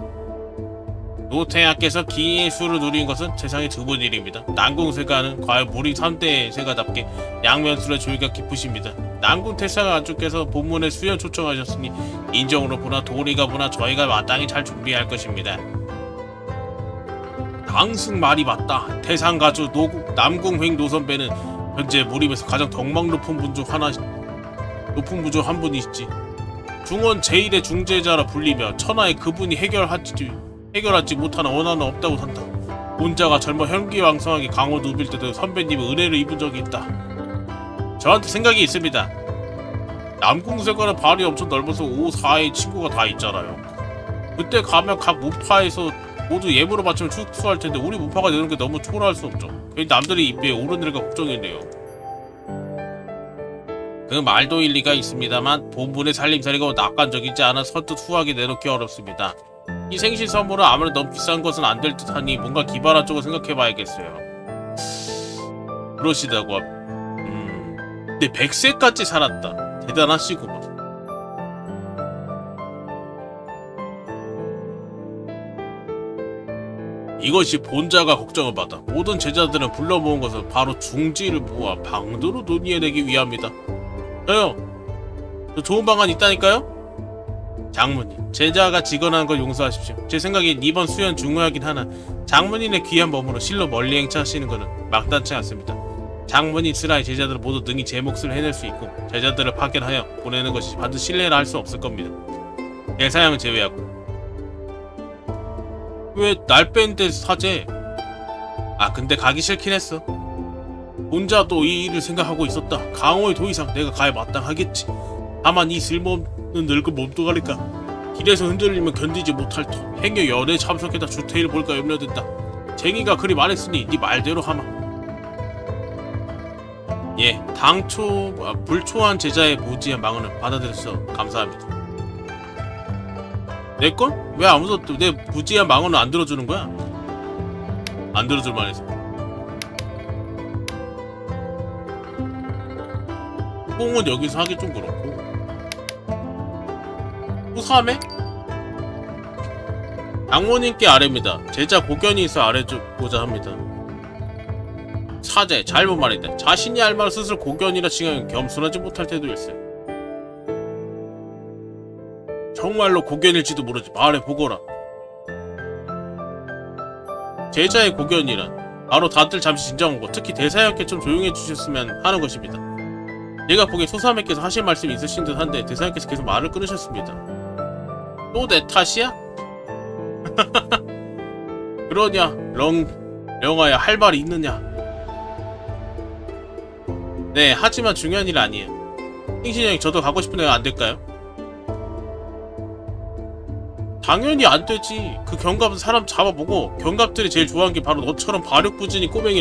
노태하께서 기예수를 누린 것은 세상에 드문 일입니다. 난공세가는 과연 무리 3대 세가답게 양면술의 조예가 깊으십니다. 난궁 태사가 안쪽께서 본문에 수연 초청하셨으니 인정으로 보나 도리가 보나 저희가 마땅히 잘 준비할 것입니다. 당승 말이 맞다. 태상가주 남궁횡 노선배는 현재 무림에서 가장 덕망 높은 분 중 한 분이시지. 중원 제1의 중재자라 불리며 천하에 그분이 해결하지 못하는 원한은 없다고 산다. 혼자가 젊어 혈기왕성하게 강호 누빌 때도 선배님의 은혜를 입은 적이 있다. 저한테 생각이 있습니다. 남궁세가는 발이 엄청 넓어서 5, 4의 친구가 다 있잖아요. 그때 가면 각 무파에서 모두 예물을 바치면 축소할 텐데 우리 무파가 내는 게 너무 초라할 수 없죠. 괜히 남들이 입에 오르내릴까 걱정이네요. 그 말도 일리가 있습니다만 본분의 살림살이가 낙관적이지 않아 선뜻 후하게 내놓기 어렵습니다. 이 생신 선물은 아무래도 너무 비싼 것은 안 될 듯하니 뭔가 기발한 쪽을 생각해봐야겠어요. 그러시다고. 근데 100세까지 살았다. 대단하시구만. 이것이 본자가 걱정을 받아 모든 제자들은 불러 모은 것은 바로 중지를 모아 방도로 논의해내기 위함이다. 저요. 저 좋은 방안 있다니까요? 장모님, 제자가 직언하는 걸 용서하십시오. 제 생각엔 이번 수연 중요하긴 하나 장모님의 귀한 몸으로 실로 멀리 행차하시는 것은 막단치 않습니다. 장모님 스라의 제자들은 모두 능히 제 몫을 해낼 수 있고 제자들을 파견하여 보내는 것이 반드시 신뢰를 할 수 없을 겁니다. 대사양은 제외하고. 왜 날 뺀데 사죄? 아 근데 가기 싫긴 했어. 혼자도 이 일을 생각하고 있었다. 강호의 도의상 내가 가야 마땅하겠지. 다만 이 쓸모없는 늙은 몸뚱아리가 길에서 흔들리면 견디지 못할 터. 행여 연애에 참석해다 주태일을 볼까 염려된다. 쟁이가 그리 말했으니 네 말대로 하마. 예, 당초 불초한 제자의 무지한 망언을 받아들여서 감사합니다. 내건? 왜 아무도 내 무지한 망언을 안 들어주는 거야? 안 들어줄 만해서. 뽕은 여기서 하기 좀 그렇고. 후삼에? 장모님께 아래입니다. 제자 고견이 있어 아래주고자 합니다. 사제, 잘못 말했다. 자신이 할 말을 스스로 고견이라 칭하면 겸손하지 못할 때도일세. 정말로 고견일지도 모르지. 말해보거라. 제자의 고견이란 바로 다들 잠시 진정하고 특히 대사님께 좀 조용해 주셨으면 하는 것입니다. 제가 보기에 소사매께서 하실 말씀이 있으신 듯 한데 대사님께서 계속 말을 끊으셨습니다. 또 내 탓이야? 그러냐 령아야 할 말이 있느냐? 네, 하지만 중요한 일 아니에요. 킹신형이 저도 가고 싶은데 안 될까요? 당연히 안 되지. 그 경갑은 사람 잡아보고 경갑들이 제일 좋아하는 게 바로 너처럼 발육부진이 꼬맹이